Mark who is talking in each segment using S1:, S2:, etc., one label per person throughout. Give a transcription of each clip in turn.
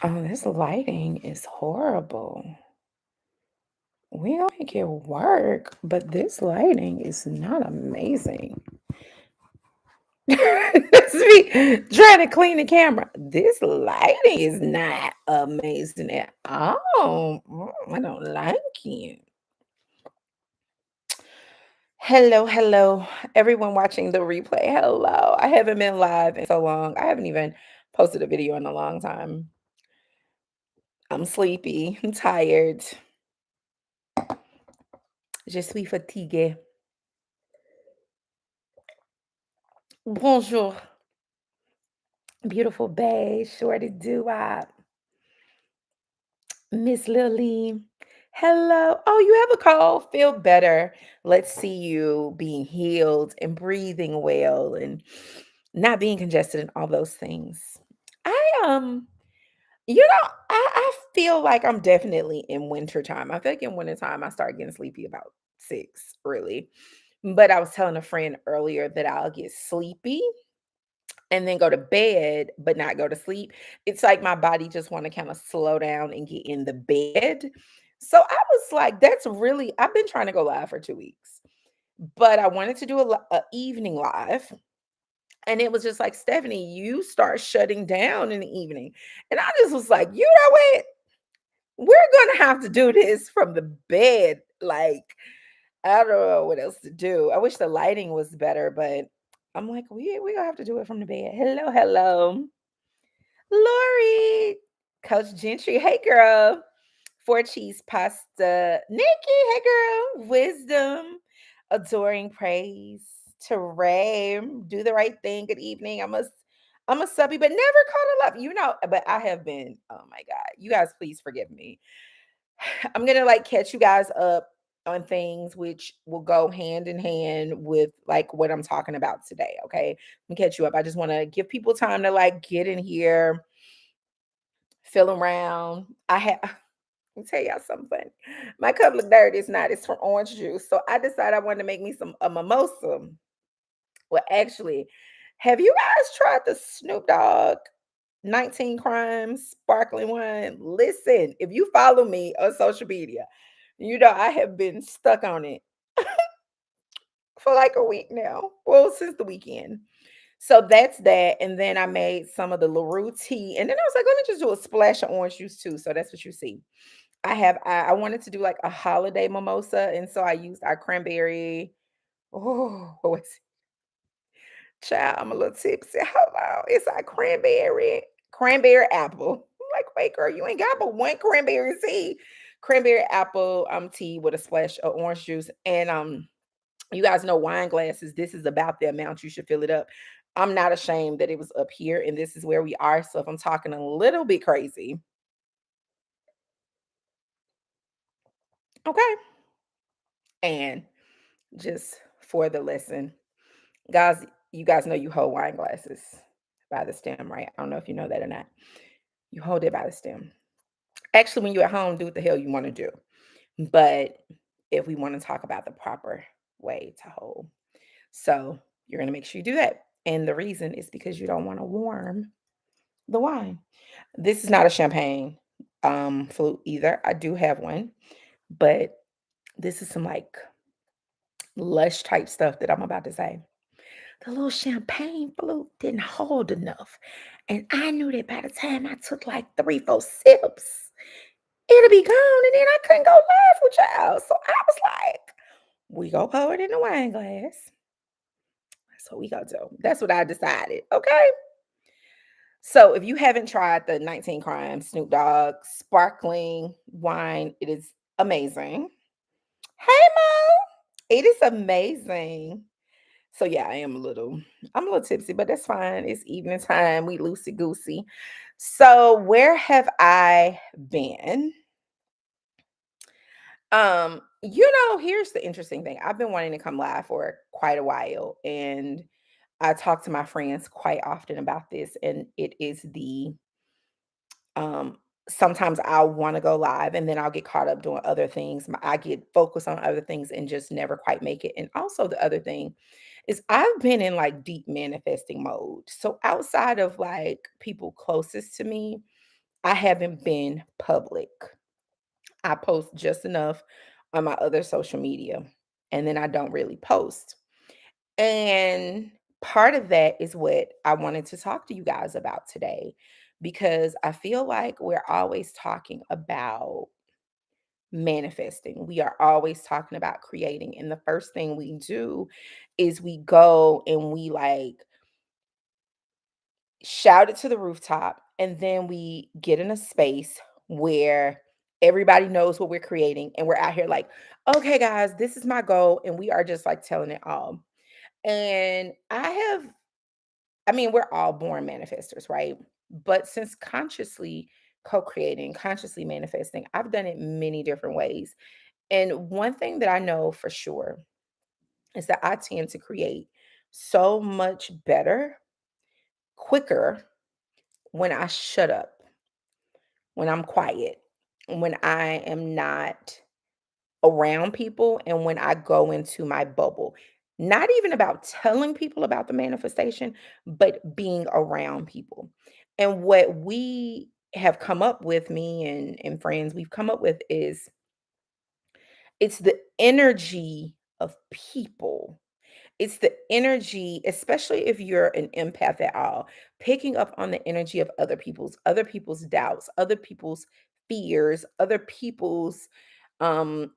S1: Oh, this lighting is horrible. We gonna make it work, but this lighting is not amazing. That's me trying to clean the camera. This lighting is not amazing at all. I don't like it. Hello, hello, everyone watching the replay. Hello. I haven't been live in so long. I haven't even posted a video in a long time. I'm sleepy. I'm tired. Je suis fatiguée. Bonjour, beautiful babe. Shorty do Miss Lily. Hello. Oh, you have a cold. Feel better. Let's see you being healed and breathing well and not being congested and all those things. I I feel like I'm definitely in wintertime. I feel like in wintertime I start getting sleepy about 6, really. But I was telling a friend earlier that I'll get sleepy and then go to bed, but not go to sleep. It's like my body just want to kind of slow down and get in the bed. So I was like, that's really, I've been trying to go live for 2 weeks, but I wanted to do a evening live. And it was just like, Stephanie, you start shutting down in the evening. And I just was like, you know what? We're going to have to do this from the bed. Like, I don't know what else to do. I wish the lighting was better, but I'm like, we gonna have to do it from the bed. Hello, hello. Lori, Coach Gentry. Hey, girl. Four cheese pasta. Nikki. Hey, girl. Wisdom. Adoring praise. Teray. Do the right thing. Good evening. I'm a subby, but never caught a love. You know, but I have been. Oh my God. You guys, please forgive me. I'm gonna like catch you guys up on things which will go hand in hand with like what I'm talking about today. Okay. Let me catch you up. I just want to give people time to like get in here, feel around. I have let me tell y'all something. My cup of dirt is not, it's from orange juice. So I decided I wanted to make me some a mimosa. Well, actually, have you guys tried the Snoop Dogg 19 Crimes sparkling wine? Listen, if you follow me on social media, you know I have been stuck on it for like a week now. Well, since the weekend. So that's that. And then I made some of the LaRue tea. And then I was like, let me just do a splash of orange juice too. So that's what you see. I wanted to do like a holiday mimosa. And so I used our cranberry. Oh, what was it? Child, I'm a little tipsy. Hold on. It's our cranberry apple. I'm like, wait, girl, you ain't got but one cranberry tea. Cranberry apple tea with a splash of orange juice. And you guys know wine glasses. This is about the amount you should fill it up. I'm not ashamed that it was up here and this is where we are. So if I'm talking a little bit crazy, okay. And just for the lesson, guys, you guys know you hold wine glasses by the stem, right? I don't know if you know that or not. You hold it by the stem. Actually, when you're at home, do what the hell you want to do. But if we want to talk about the proper way to hold, so you're going to make sure you do that. And the reason is because you don't want to warm the wine. This is not a champagne flute either. I do have one, but this is some like lush type stuff that I'm about to say. The little champagne flute didn't hold enough. And I knew that by the time I took like 3, 4 sips, it'll be gone. And then I couldn't go live with y'all. So I was like, we go pour it in the wine glass. That's what we gonna do. That's what I decided. Okay. So if you haven't tried the 19 Crimes Snoop Dogg sparkling wine, it is amazing. Hey Mo, it is amazing. So yeah, I'm a little tipsy, but that's fine. It's evening time. We loosey goosey. So where have I been? Here's the interesting thing. I've been wanting to come live for quite a while, and I talk to my friends quite often about this, and it is the sometimes I'll want to go live and then I'll get caught up doing other things. I get focused on other things and just never quite make it. And also the other thing is I've been in like deep manifesting mode. So outside of like people closest to me, I haven't been public. I post just enough on my other social media, and then I don't really post. And part of that is what I wanted to talk to you guys about today, because I feel like we're always talking about manifesting. We are always talking about creating. And the first thing we do is we go and we like shout it to the rooftop, and then we get in a space where everybody knows what we're creating, and we're out here like, okay guys, this is my goal, and we are just like telling it all. And I mean, we're all born manifestors, right? But since consciously co-creating, consciously manifesting, I've done it many different ways. And one thing that I know for sure is that I tend to create so much better, quicker when I shut up, when I'm quiet, when I am not around people, and when I go into my bubble. Not even about telling people about the manifestation, but being around people. And what we have come up with, me and friends, we've come up with is it's the energy of people. It's the energy, especially if you're an empath at all, picking up on the energy of other people's doubts, other people's fears, other people's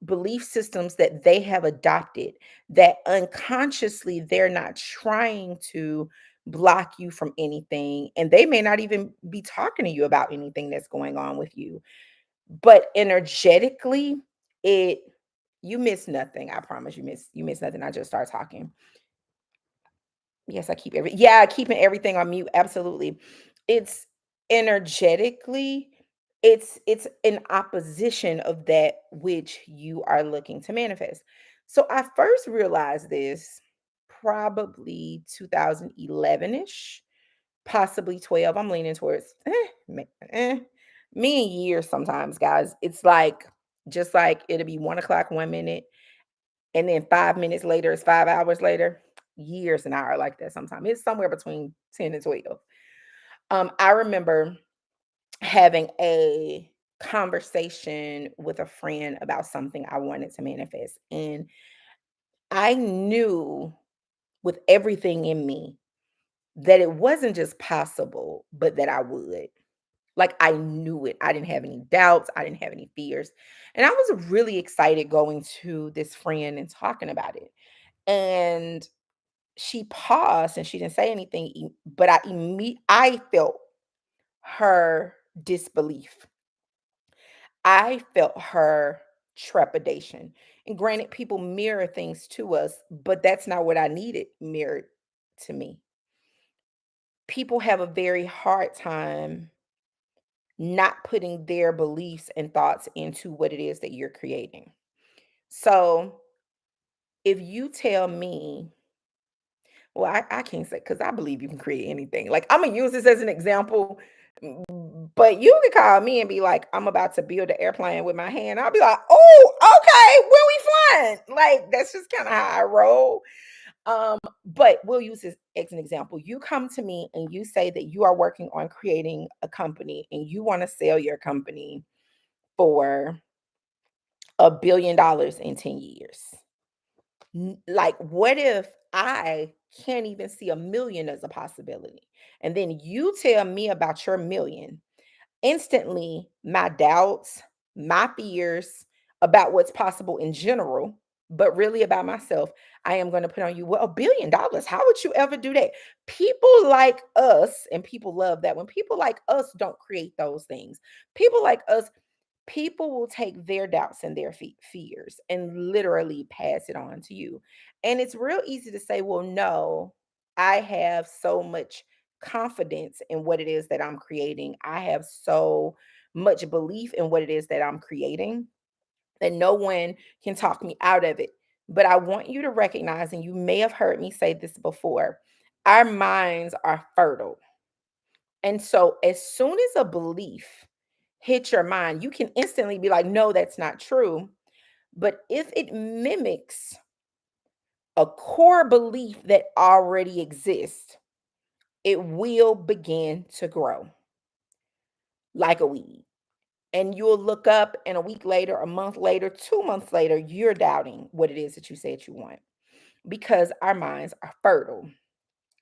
S1: belief systems that they have adopted, that unconsciously they're not trying to block you from anything. And they may not even be talking to you about anything that's going on with you. But energetically, it you miss nothing. I promise you miss nothing. I just start talking. Yes, keeping everything on mute, absolutely. It's energetically, it's in opposition of that which you are looking to manifest. So I first realized this probably 2011-ish, possibly 12. I'm leaning towards me and years sometimes, guys. It's like just like it'll be 1 o'clock 1 minute, and then 5 minutes later, it's 5 hours later. Years and hour like that sometimes. It's somewhere between 10 and 12. I remember having a conversation with a friend about something I wanted to manifest. And I knew with everything in me that it wasn't just possible, but that I would. Like I knew it. I didn't have any doubts. I didn't have any fears. And I was really excited going to this friend and talking about it. And she paused and she didn't say anything, but I felt her disbelief. I felt her trepidation. And granted, people mirror things to us, but that's not what I needed mirrored to me. People have a very hard time not putting their beliefs and thoughts into what it is that you're creating. So if you tell me, well, I can't say because I believe you can create anything. Like I'm gonna use this as an example, but you could call me and be like, I'm about to build an airplane with my hand. I'll be like, oh, okay, where we flying? Like that's just kind of how I roll. But we'll use this as an example. You come to me and you say that you are working on creating a company and you want to sell your company for $1 billion in 10 years. Like, what if I can't even see a million as a possibility? And then you tell me about your million. Instantly, my doubts, my fears about what's possible in general, but really about myself, I am going to put on you, well, $1 billion. How would you ever do that? People like us, and people love that when people like us don't create those things. People like us, people will take their doubts and their fears and literally pass it on to you. And it's real easy to say, well, no, I have so much confidence in what it is that I'm creating. I have so much belief in what it is that I'm creating that no one can talk me out of it. But I want you to recognize, and you may have heard me say this before, our minds are fertile. And so as soon as a belief hits your mind, you can instantly be like, no, that's not true. But if it mimics a core belief that already exists, it will begin to grow. like a weed. And you'll look up and a week later, a month later, 2 months later, you're doubting what it is that you said you want because our minds are fertile.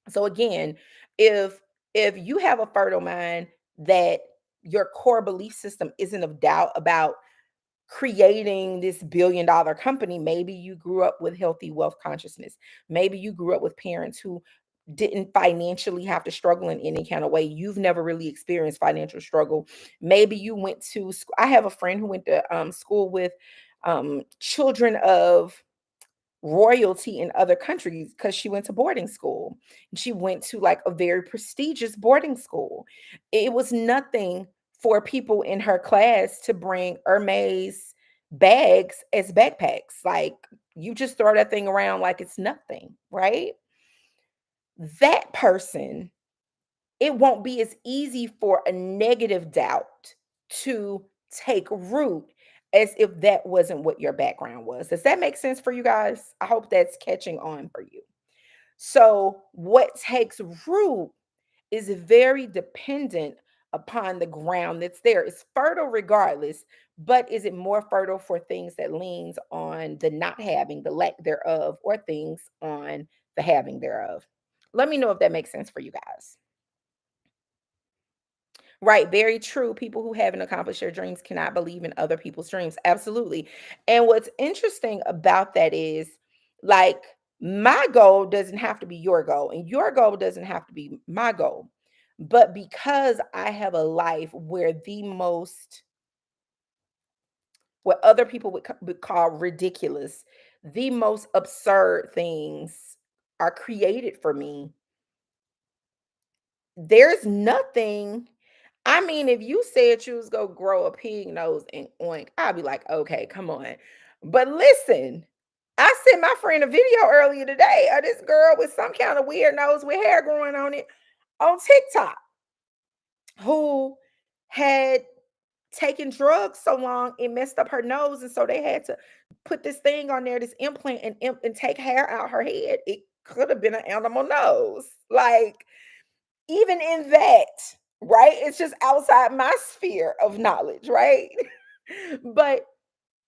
S1: So again, if if you have a fertile mind that your core belief system isn't of doubt about creating this billion-dollar company, maybe you grew up with healthy wealth consciousness. Maybe you grew up with parents who didn't financially have to struggle in any kind of way. You've never really experienced financial struggle. Maybe you went to school. I have a friend who went to school with children of royalty in other countries because she went to boarding school. She went to like a very prestigious boarding school. It was nothing for people in her class to bring Hermes bags as backpacks. Like you just throw that thing around like it's nothing, right? That person, it won't be as easy for a negative doubt to take root as if that wasn't what your background was. Does that make sense for you guys? I hope that's catching on for you. So, what takes root is very dependent upon the ground that's there. It's fertile regardless, but is it more fertile for things that leans on the not having, the lack thereof, or things on the having thereof? Let me know if that makes sense for you guys. Right, very true. People who haven't accomplished their dreams cannot believe in other people's dreams. Absolutely. And what's interesting about that is like my goal doesn't have to be your goal, and your goal doesn't have to be my goal. But because I have a life where the most, what other people would call ridiculous, the most absurd things are created for me, there's nothing. I mean, if you said you was gonna grow a pig nose and oink, I'd be like, okay, come on. But listen, I sent my friend a video earlier today of this girl with some kind of weird nose with hair growing on it on TikTok who had taken drugs so long it messed up her nose. And so they had to put this thing on there, this implant, and take hair out her head. It could have been an animal nose. Like, even in that, right? It's just outside my sphere of knowledge, right? But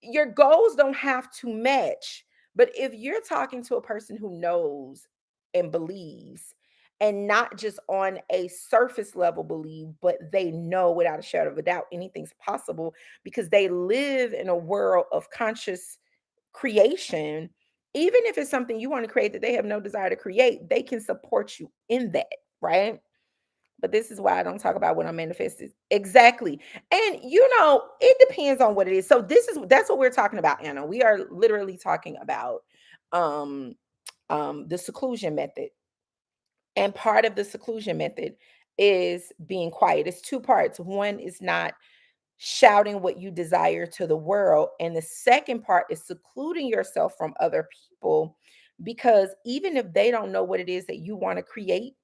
S1: your goals don't have to match. But if you're talking to a person who knows and believes, and not just on a surface level believe, but they know without a shadow of a doubt anything's possible because they live in a world of conscious creation, even if it's something you want to create that they have no desire to create, they can support you in that, right? But this is why I don't talk about what I'm manifesting. Exactly. And it depends on what it is. So that's what we're talking about, Anna. We are literally talking about um the seclusion method. And part of the seclusion method is being quiet. It's two parts. One is not shouting what you desire to the world. And the second part is secluding yourself from other people because even if they don't know what it is that you want to create,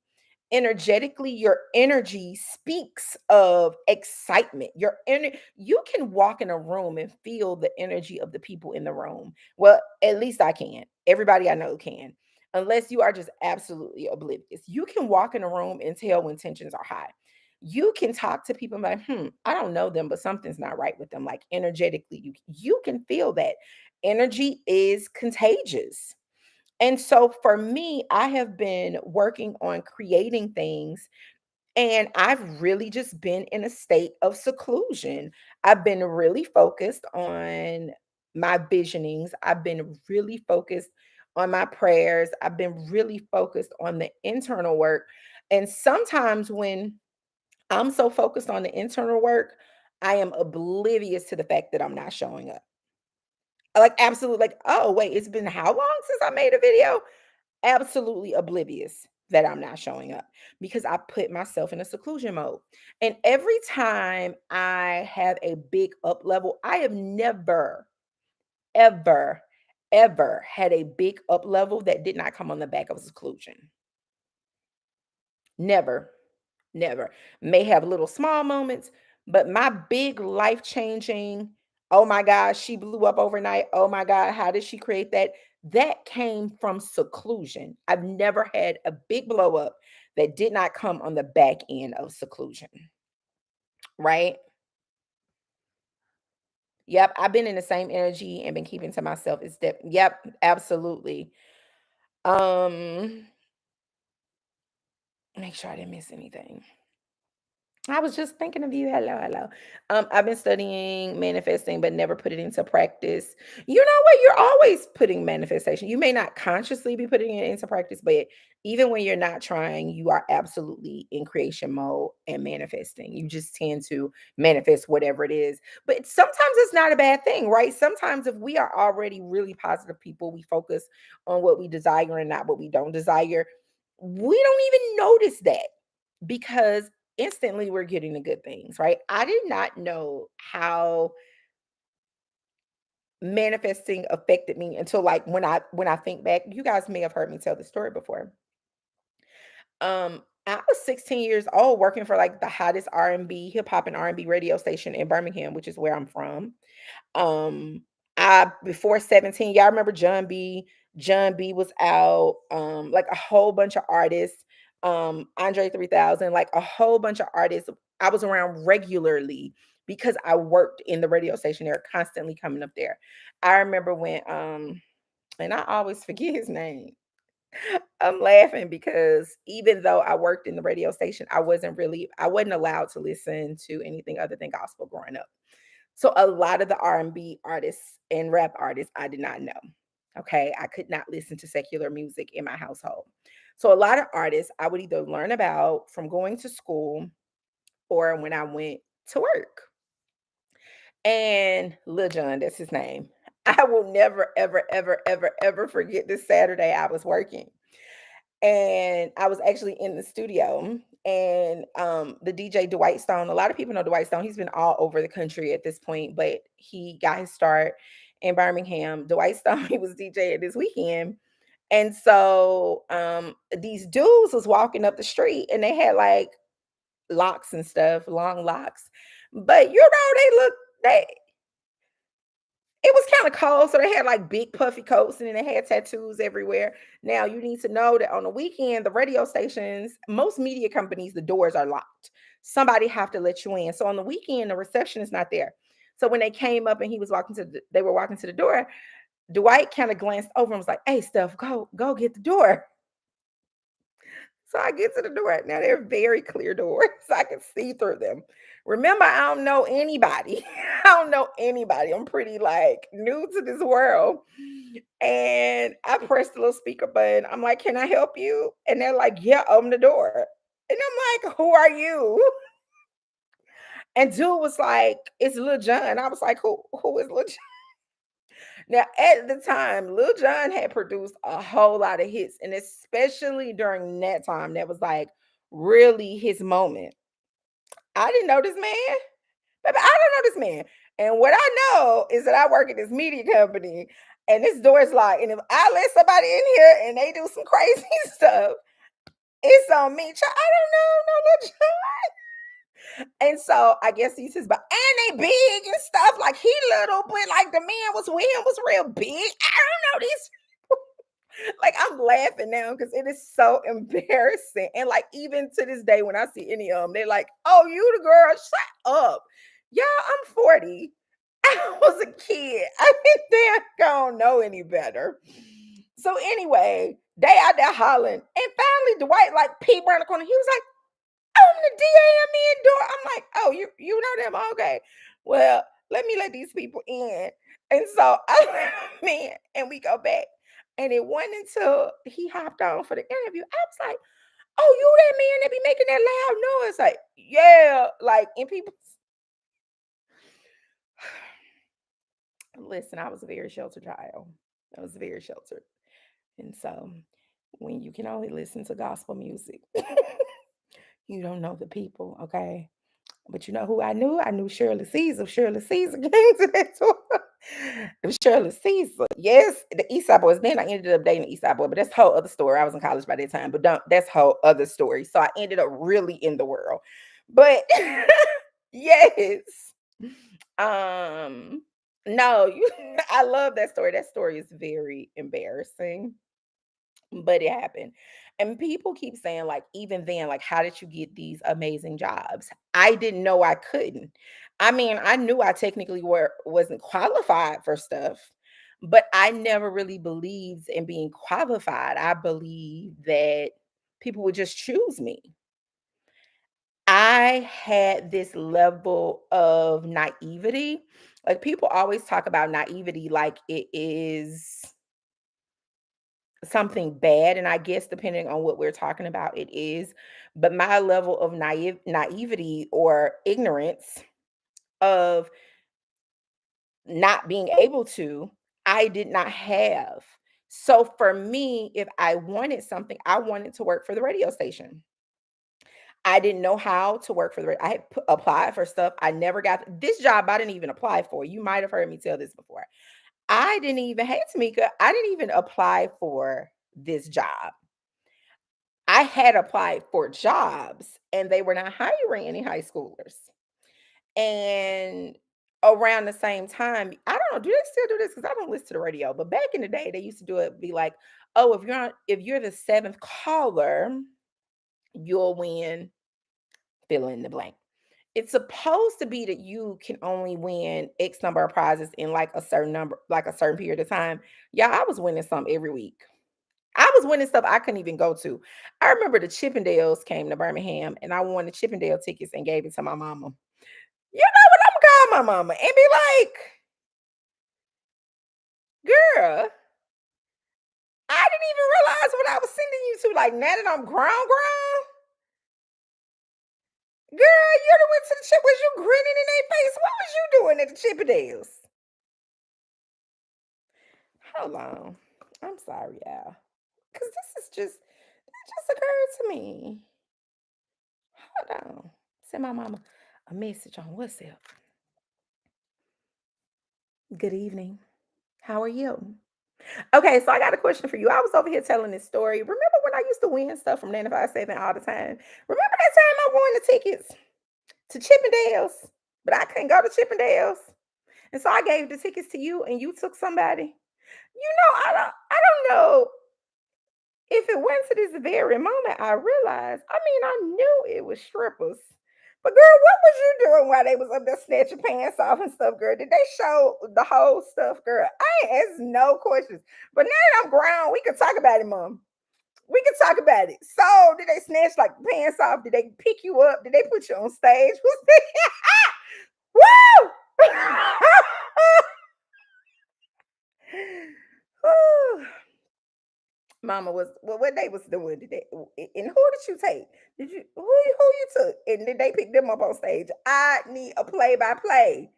S1: energetically your energy speaks of excitement. You can walk in a room and feel the energy of the people in the room. Well, at least I can. Everybody I know can, unless you are just absolutely oblivious. You can walk in a room and tell when tensions are high. You can talk to people like, I don't know them, but something's not right with them. Like energetically, you can feel that. Energy is contagious. And so for me, I have been working on creating things, and I've really just been in a state of seclusion. I've been really focused on my visionings. I've been really focused on my prayers. I've been really focused on the internal work. And sometimes when I'm so focused on the internal work, I am oblivious to the fact that I'm not showing up. Like, absolutely, like, oh, wait, it's been how long since I made a video? Absolutely oblivious that I'm not showing up because I put myself in a seclusion mode. And every time I have a big up level, I have never, ever, ever had a big up level that did not come on the back of seclusion. Never, never. May have little small moments, but my big life changing, oh my gosh, she blew up overnight. Oh my God, how did she create that? That came from seclusion. I've never had a big blow up that did not come on the back end of seclusion. right? Yep, I've been in the same energy and been keeping to myself. It's yep, absolutely. Um, make sure I didn't miss anything. I was just thinking of you. Hello, hello. I've been studying manifesting, but never put it into practice. You know what? You're always putting manifestation. You may not consciously be putting it into practice, but even when you're not trying, you are absolutely in creation mode and manifesting. You just tend to manifest whatever it is. But sometimes it's not a bad thing, right? Sometimes if we are already really positive people, we focus on what we desire and not what we don't desire. We don't even notice that because instantly we're getting the good things, right? I did not know how manifesting affected me until like when I think back. You guys may have heard me tell the story before. I was 16 years old working for like the hottest R&B, hip hop and R&B radio station in Birmingham, which is where I'm from. Um, I before 17, y'all remember John B. John B was out, like a whole bunch of artists, Andre 3000, like a whole bunch of artists. I was around regularly because I worked in the radio station. They're constantly coming up there. I remember when and I always forget his name. I'm laughing because even though I worked in the radio station, I wasn't allowed to listen to anything other than gospel growing up. So a lot of the R&B artists and rap artists I did not know. Okay, I could not listen to secular music in my household. So a lot of artists I would either learn about from going to school or when I went to work. And Lil Jon, that's his name. I will never, ever, ever, ever, ever forget this Saturday I was working. And I was actually in the studio and the DJ Dwight Stone, a lot of people know Dwight Stone. He's been all over the country at this point, but he got his start in Birmingham. Dwight Stone, he was DJing this weekend. And so these dudes was walking up the street and they had like locks and stuff, long locks. But they it was kind of cold, so they had like big puffy coats and then they had tattoos everywhere. Now you need to know that on the weekend, the radio stations, most media companies, the doors are locked. Somebody have to let you in. So on the weekend, the reception is not there. So when they came up and they were walking to the door. Dwight kind of glanced over and was like, "Hey, Steph, go get the door." So I get to the door. Now they're very clear doors. So I can see through them. Remember, I don't know anybody. I don't know anybody. I'm pretty like new to this world. And I pressed the little speaker button. I'm like, "Can I help you?" And they're like, "Yeah, open the door." And I'm like, "Who are you?" And dude was like, "It's Lil Jon." I was like, "Who is Lil Jon?" Now, at the time, Lil Jon had produced a whole lot of hits, and especially during that time, that was like really his moment. I didn't know this man, baby. I don't know this man. And what I know is that I work at this media company, and this door is locked. And if I let somebody in here and they do some crazy stuff, it's on me. I don't know, no Lil Jon. And so I guess he's his, but and they big and stuff. Like he little, but like the man was with him was real big. I don't know these. Like I'm laughing now because it is so embarrassing. And like even to this day, when I see any of them, they're like, "Oh, you the girl? Shut up." Yeah, I'm 40. I was a kid. I didn't think I don't know any better. So anyway, they out there hollering. And finally Dwight like peeped around the corner. He was like, "Open the damn door." I'm like, "Oh, you know them? Okay. Well, let me let these people in." And so I let him in and we go back. And it wasn't until he hopped on for the interview. I was like, "Oh, you that man that be making that loud noise?" Like, yeah, like and people listen, I was a very sheltered child. I was very sheltered. And so when you can only listen to gospel music, you don't know the people, okay? But you know who I knew? I knew Shirley Caesar. Shirley Caesar came to that tour. It was Shirley Caesar. Yes, the East Side Boys. Then I ended up dating the East Side Boy, but that's a whole other story. I was in college by that time, but don't that's whole other story. So I ended up really in the world. But yes. Um no, you I love that story. That story is very embarrassing, but it happened. And people keep saying, like, even then, like, how did you get these amazing jobs? I didn't know I couldn't. I mean, I knew I technically wasn't qualified for stuff, but I never really believed in being qualified. I believed that people would just choose me. I had this level of naivety. Like, people always talk about naivety like it is something bad, and I guess depending on what we're talking about, it is. But my level of naivety or ignorance of not being able to, I did not have. So for me, if I wanted something, I wanted to work for the radio station. I didn't know how to work for I had applied for stuff. I never got this job. I didn't even apply for. You might have heard me tell this before. I didn't even, hey Tamika, I didn't even apply for this job. I had applied for jobs and they were not hiring any high schoolers. And around the same time, I don't know, do they still do this? Because I don't listen to the radio. But back in the day, they used to do it, be like, oh, if you're the seventh caller, you'll win fill in the blank. It's supposed to be that you can only win X number of prizes in like a certain number, like a certain period of time. Yeah, I was winning some every week. I was winning stuff I couldn't even go to. I remember the Chippendales came to Birmingham and I won the Chippendale tickets and gave it to my mama. You know what I'm gonna call my mama and be like, girl, I didn't even realize what I was sending you to. Like now that I'm grown, girl, you done went to the chip. Was you grinning in their face? What was you doing at the Chippendales? Hold on. I'm sorry, y'all. Cause this is just it just occurred to me. Hold on. Send my mama a message on WhatsApp. Good evening. How are you? Okay, so I got a question for you. I was over here telling this story. Remember when I used to win stuff from 957 all the time? Remember that time I won the tickets to Chippendales, but I couldn't go to Chippendales. And so I gave the tickets to you and you took somebody. I don't know if it went to this very moment, I realized, I mean, I knew it was strippers. But girl, what was you doing while they was up there snatching pants off and stuff, girl? Did they show the whole stuff, girl? I ain't asked no questions. But now that I'm grown, we can talk about it, mom. We can talk about it. So, did they snatch like pants off? Did they pick you up? Did they put you on stage? Woo! Whew. Mama was well, what they was doing today, and who did you take? Did you who you took, and did they pick them up on stage? I need a play by play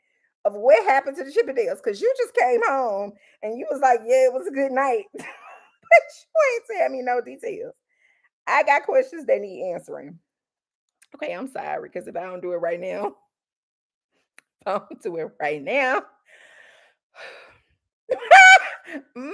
S1: of what happened to the Chippendales because you just came home and you was like, yeah, it was a good night, but you ain't tell me no details. I got questions that need answering. Okay, I'm sorry because if I don't do it right now, I don't do it right now. Monique.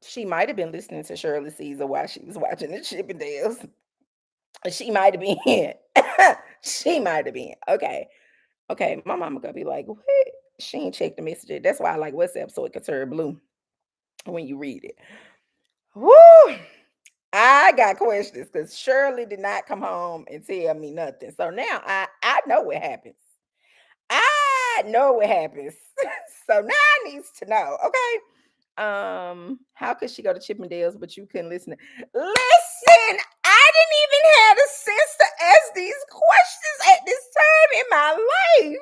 S1: She might have been listening to Shirley Caesar while she was watching the Chippendales. She might have been. She might have been. Okay. Okay. My mama gonna be like, what? She ain't checked the messages. That's why I like WhatsApp so it can turn blue when you read it. Woo! I got questions because Shirley did not come home and tell me nothing. So now I know what happens. I know what happens. So now I needs to know. Okay. How could she go to Chippendales, but you couldn't listen? Listen, I didn't even have the sense to ask these questions at this time in my life.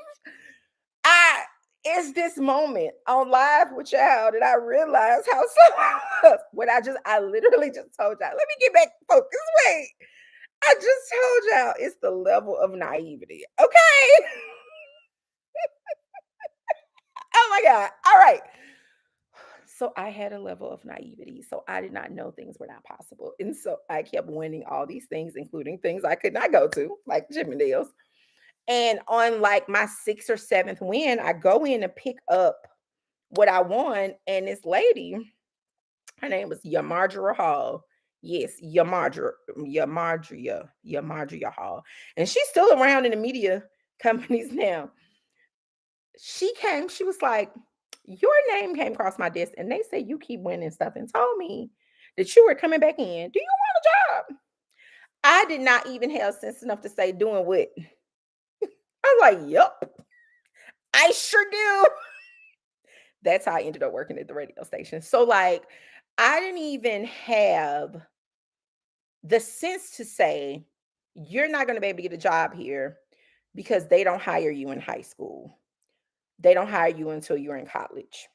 S1: I it's this moment on live with y'all that I realized how so what I literally just told y'all. Let me get back focused. Wait. I just told y'all it's the level of naivety. Okay. Oh my God. All right. So I had a level of naivety. So I did not know things were not possible. And so I kept winning all these things, including things I could not go to, like Chippendales. And on like my sixth or seventh win, I go in to pick up what I won. And this lady, her name was Yamarjara Hall. Yes, Yamarjara Hall. And she's still around in the media companies now. She came, she was like, "Your name came across my desk and they said you keep winning stuff and told me that you were coming back in. Do you want a job?" I did not even have sense enough to say, "Doing what?" I was like, "Yup, I sure do." That's how I ended up working at the radio station. So, like, I didn't even have the sense to say, "You're not gonna be able to get a job here because they don't hire you in high school. They don't hire you until you're in college."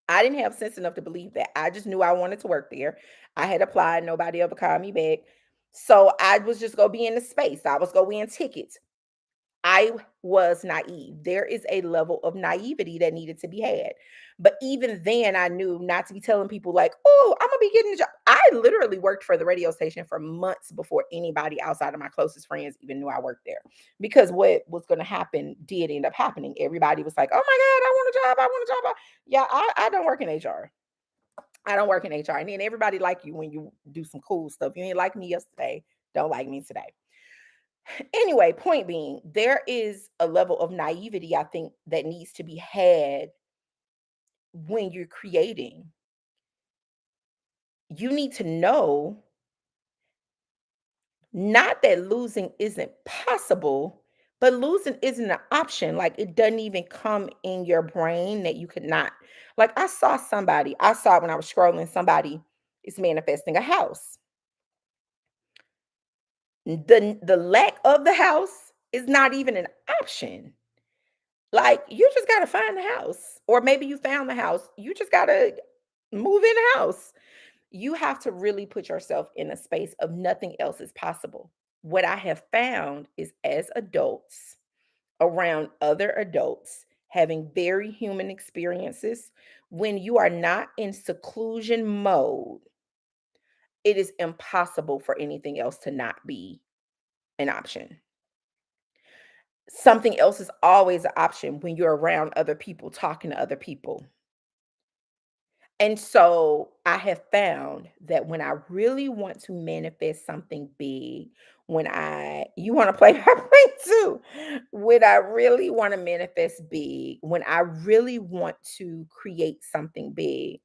S1: I didn't have sense enough to believe that. I just knew I wanted to work there. I had applied, nobody ever called me back. So I was just gonna be in the space. I was gonna win tickets. I was naive. There is a level of naivety that needed to be had. But even then, I knew not to be telling people, like, "Oh, I'm gonna be getting a job." I literally worked for the radio station for months before anybody outside of my closest friends even knew I worked there. Because what was going to happen did end up happening. Everybody was like, "Oh my God, I want a job. I want a job." Yeah, I don't work in HR. I don't work in HR. And then everybody like you when you do some cool stuff. You ain't like me yesterday. Don't like me today. Anyway, point being, there is a level of naivety I think that needs to be had when you're creating. You need to know not that losing isn't possible, but losing isn't an option. Like it doesn't even come in your brain that you could not. Like I saw it when I was scrolling, somebody is manifesting a house. The lack of the house is not even an option. Like, you just gotta find the house, or maybe you found the house, you just gotta move in the house. You have to really put yourself in a space of nothing else is possible. What I have found is as adults, around other adults, having very human experiences, when you are not in seclusion mode, it is impossible for anything else to not be an option. Something else is always an option when you're around other people, talking to other people. And so I have found that when I really want to manifest something big, when I you want to play my play too, when I really want to manifest big, when I really want to create something big,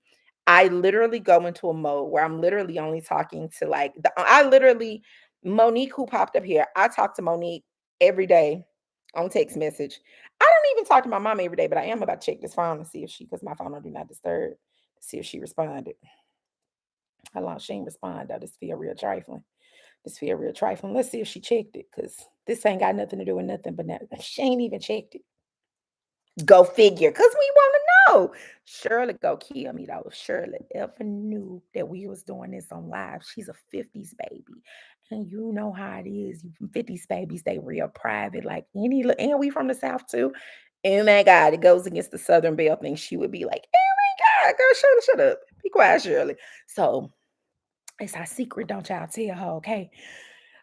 S1: I literally go into a mode where I'm literally only talking to like I literally Monique who popped up here. I talk to Monique every day on text message. I don't even talk to my mom every day, but I am about to check this phone and see if she because my phone on do not disturb. See if she responded. How long she ain't respond though. This feel real trifling. This feel real trifling. Let's see if she checked it, cause this ain't got nothing to do with nothing but nothing. She ain't even checked it. Go figure, cause we want to know. Shirley go kill me though. If Shirley ever knew that we was doing this on live, she's a 50s baby. And you know how it is. You 50s babies, they real private. Like and we from the South too. Oh my God, it goes against the Southern Belle thing. She would be like, "Oh my God, girl, Shirley, shut up. Be quiet, Shirley." So it's our secret, don't y'all tell her, okay?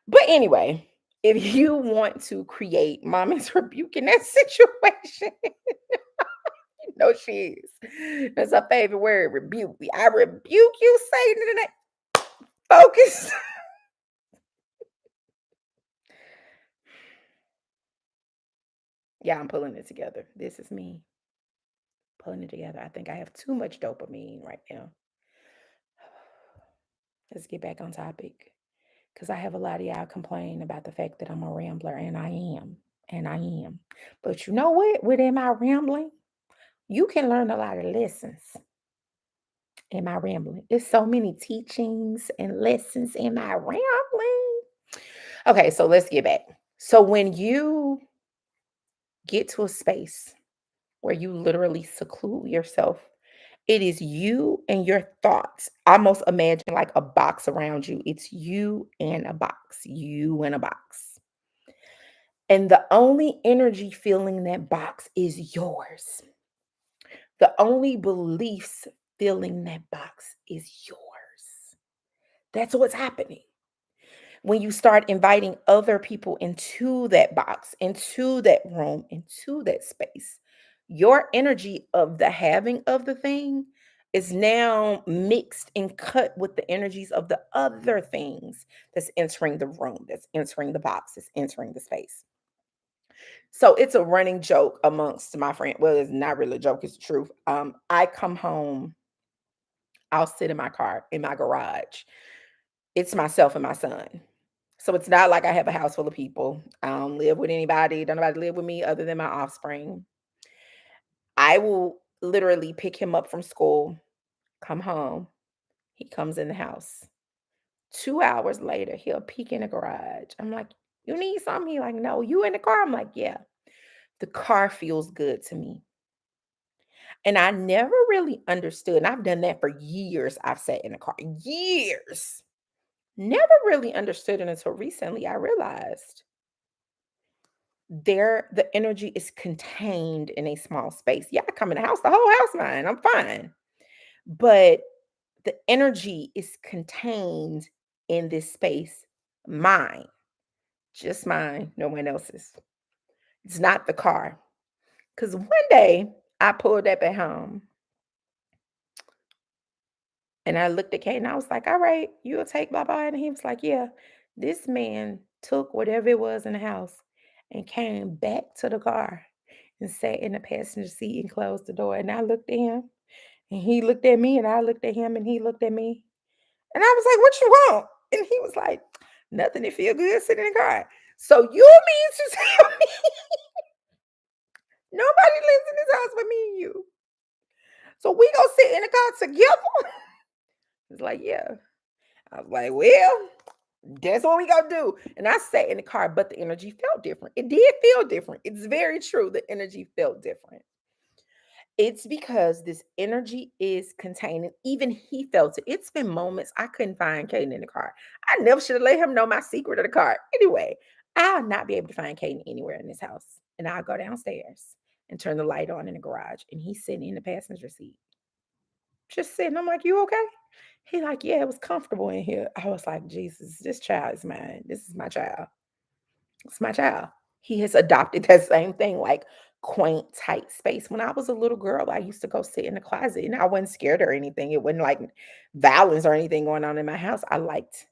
S1: But anyway, if you want to create mommy's rebuking that situation, no, she is. That's her favorite word, rebuke. I rebuke you, Satan, today. Focus. Yeah, I'm pulling it together. This is me pulling it together. I think I have too much dopamine right now. Let's get back on topic. Because I have a lot of y'all complain about the fact that I'm a rambler, and I am. And I am. But you know what? Within my rambling, you can learn a lot of lessons in my rambling. There's so many teachings and lessons in my rambling. Okay, so let's get back. So when you get to a space where you literally seclude yourself, it is you and your thoughts. Almost imagine like a box around you. It's you and a box, you and a box. And the only energy filling that box is yours. The only beliefs filling that box is yours. That's what's happening. When you start inviting other people into that box, into that room, into that space, your energy of the having of the thing is now mixed and cut with the energies of the other things that's entering the room, that's entering the box, that's entering the space. So it's a running joke amongst my friend. Well, it's not really a joke, it's the truth. I come home, I'll sit in my car in my garage. It's myself and my son. So it's not like I have a house full of people. I don't live with anybody. Don't nobody live with me other than my offspring. I will literally pick him up from school, come home. He comes in the house. 2 hours later, he'll peek in the garage. I'm like, you need something? He like, no, you in the car? I'm like, yeah. The car feels good to me. And I never really understood. And I've done that for years. I've sat in the car years. Never really understood it until recently. I realized the energy is contained in a small space. Yeah, I come in the house, the whole house mine. I'm fine. But the energy is contained in this space, mine, just mine, no one else's. It's not the car. Because one day I pulled up at home and I looked at Kate and I was like, all right, you'll take blah blah. And he was like, yeah. This man took whatever it was in the house and came back to the car and sat in the passenger seat and closed the door. And I looked at him and he looked at me and I looked at him and he looked at me. And I was like, what you want? And he was like, nothing. It feel good sitting in the car. So you mean to tell me nobody lives in this house but me and you? So we gonna sit in the car together? It's like, yeah. I was like, well, that's what we gonna do. And I sat in the car, but the energy felt different. It did feel different. It's very true. The energy felt different. It's because this energy is contained, and even he felt it. It's been moments I couldn't find Caden in the car. I never should have let him know my secret of the car. Anyway, I'll not be able to find Caden anywhere in this house. And I'll go downstairs and turn the light on in the garage. And he's sitting in the passenger seat, just sitting. I'm like, you okay? He like, yeah, it was comfortable in here. I was like, Jesus, this child is mine. This is my child. It's my child. He has adopted that same thing, like quaint, tight space. When I was a little girl, I used to go sit in the closet and I wasn't scared or anything. It wasn't like violence or anything going on in my house. I liked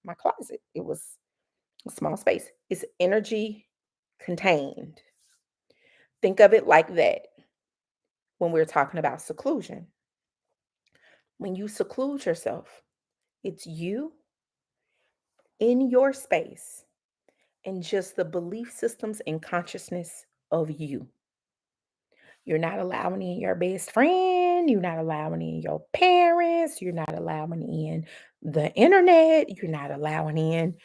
S1: my closet. It was a small space. It's energy contained. Think of it like that when we're talking about seclusion. When you seclude yourself, it's you in your space and just the belief systems and consciousness of you. You're not allowing in your best friend. You're not allowing in your parents. You're not allowing in the internet. You're not allowing in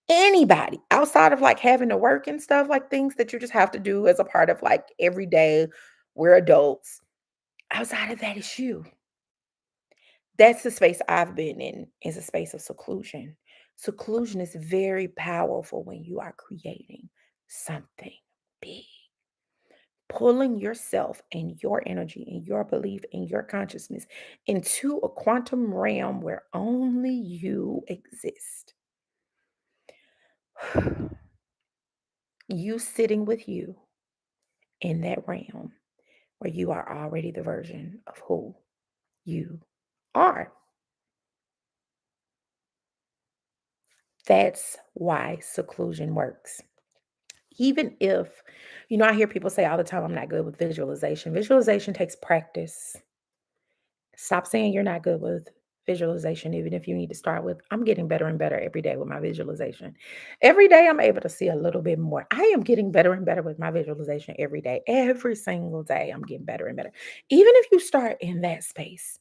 S1: anybody outside of like having to work and stuff, like things that you just have to do as a part of like every day. We're adults. Outside of that, it's you. That's the space I've been in, is a space of seclusion. Seclusion is very powerful when you are creating something big. Pulling yourself and your energy and your belief and your consciousness into a quantum realm where only you exist. You sitting with you in that realm where you are already the version of who you are. That's why seclusion works. Even if, I hear people say all the time, I'm not good with visualization. Visualization takes practice. Stop saying you're not good with visualization, even if you need to start with, I'm getting better and better every day with my visualization. Every day I'm able to see a little bit more. I am getting better and better with my visualization every day. Every single day, I'm getting better and better. Even if you start in that space.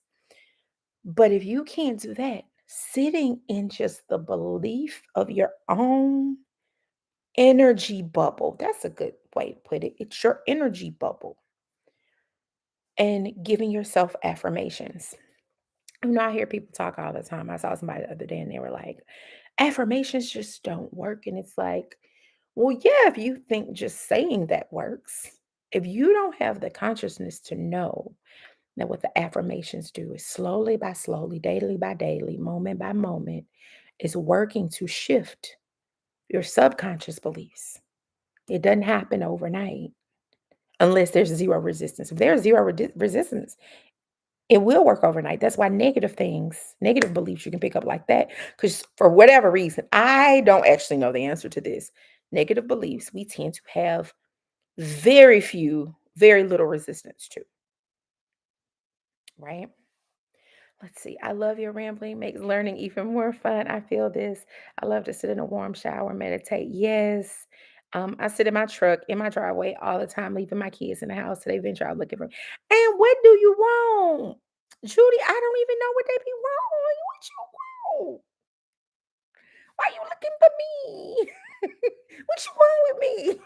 S1: But if you can't do that, sitting in just the belief of your own energy bubble, that's a good way to put it. It's your energy bubble. And giving yourself affirmations. I hear people talk all the time. I saw somebody the other day and they were like, affirmations just don't work. And it's like, well, yeah, if you think just saying that works, if you don't have the consciousness to know that what the affirmations do is slowly by slowly, daily by daily, moment by moment, is working to shift your subconscious beliefs. It doesn't happen overnight unless there's zero resistance. If there's zero resistance, it will work overnight. That's why negative things, negative beliefs you can pick up like that. Because for whatever reason, I don't actually know the answer to this. Negative beliefs we tend to have very few, very little resistance to, right? Let's see. I love your rambling makes learning even more fun. I feel this. I love to sit in a warm shower, meditate. Yes. I sit in my truck in my driveway all the time, leaving my kids in the house till they venture out looking for me. And what do you want? Judy, I don't even know what they be wrong. What you want? Why you looking for me? What you want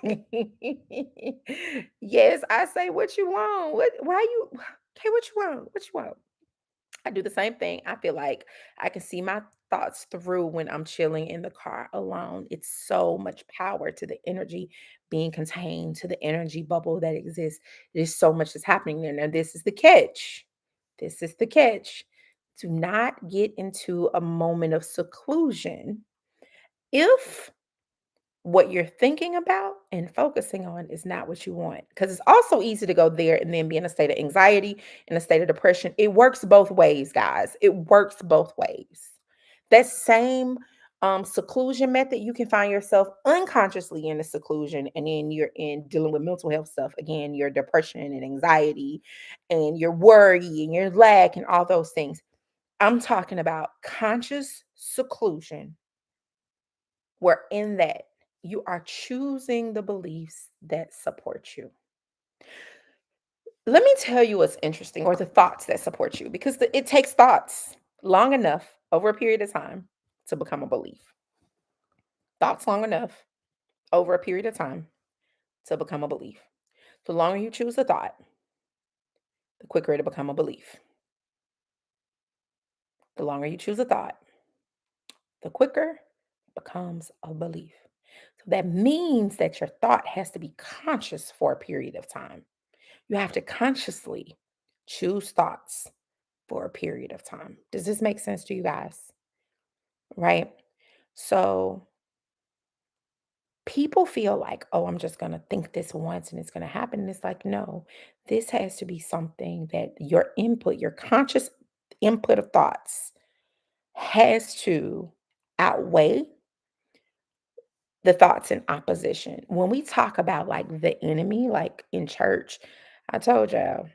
S1: with me? Yes, I say what you want. What why you okay, what you want? What you want? I do the same thing. I feel like I can see my thoughts through when I'm chilling in the car alone. It's so much power to the energy being contained, to the energy bubble that exists. There's so much that's happening there. Now, this is the catch. This is the catch. Do not get into a moment of seclusion if what you're thinking about and focusing on is not what you want. Because it's also easy to go there and then be in a state of anxiety, in a state of depression. It works both ways, guys. It works both ways. That same seclusion method, you can find yourself unconsciously in a seclusion, and then you're in dealing with mental health stuff. Again, your depression and anxiety, and your worry and your lack, and all those things. I'm talking about conscious seclusion where in that you are choosing the beliefs that support you. Let me tell you what's interesting, or the thoughts that support you, because it takes thoughts long enough over a period of time to become a belief. Thoughts long enough over a period of time to become a belief. The longer you choose a thought, the quicker it'll become a belief. The longer you choose a thought, the quicker it becomes a belief. So that means that your thought has to be conscious for a period of time. You have to consciously choose thoughts for a period of time. Does this make sense to you guys? Right? So people feel like, oh, I'm just going to think this once and it's going to happen. And it's like, no, this has to be something that your input, your conscious input of thoughts has to outweigh the thoughts in opposition. When we talk about like the enemy, like in church, I told y'all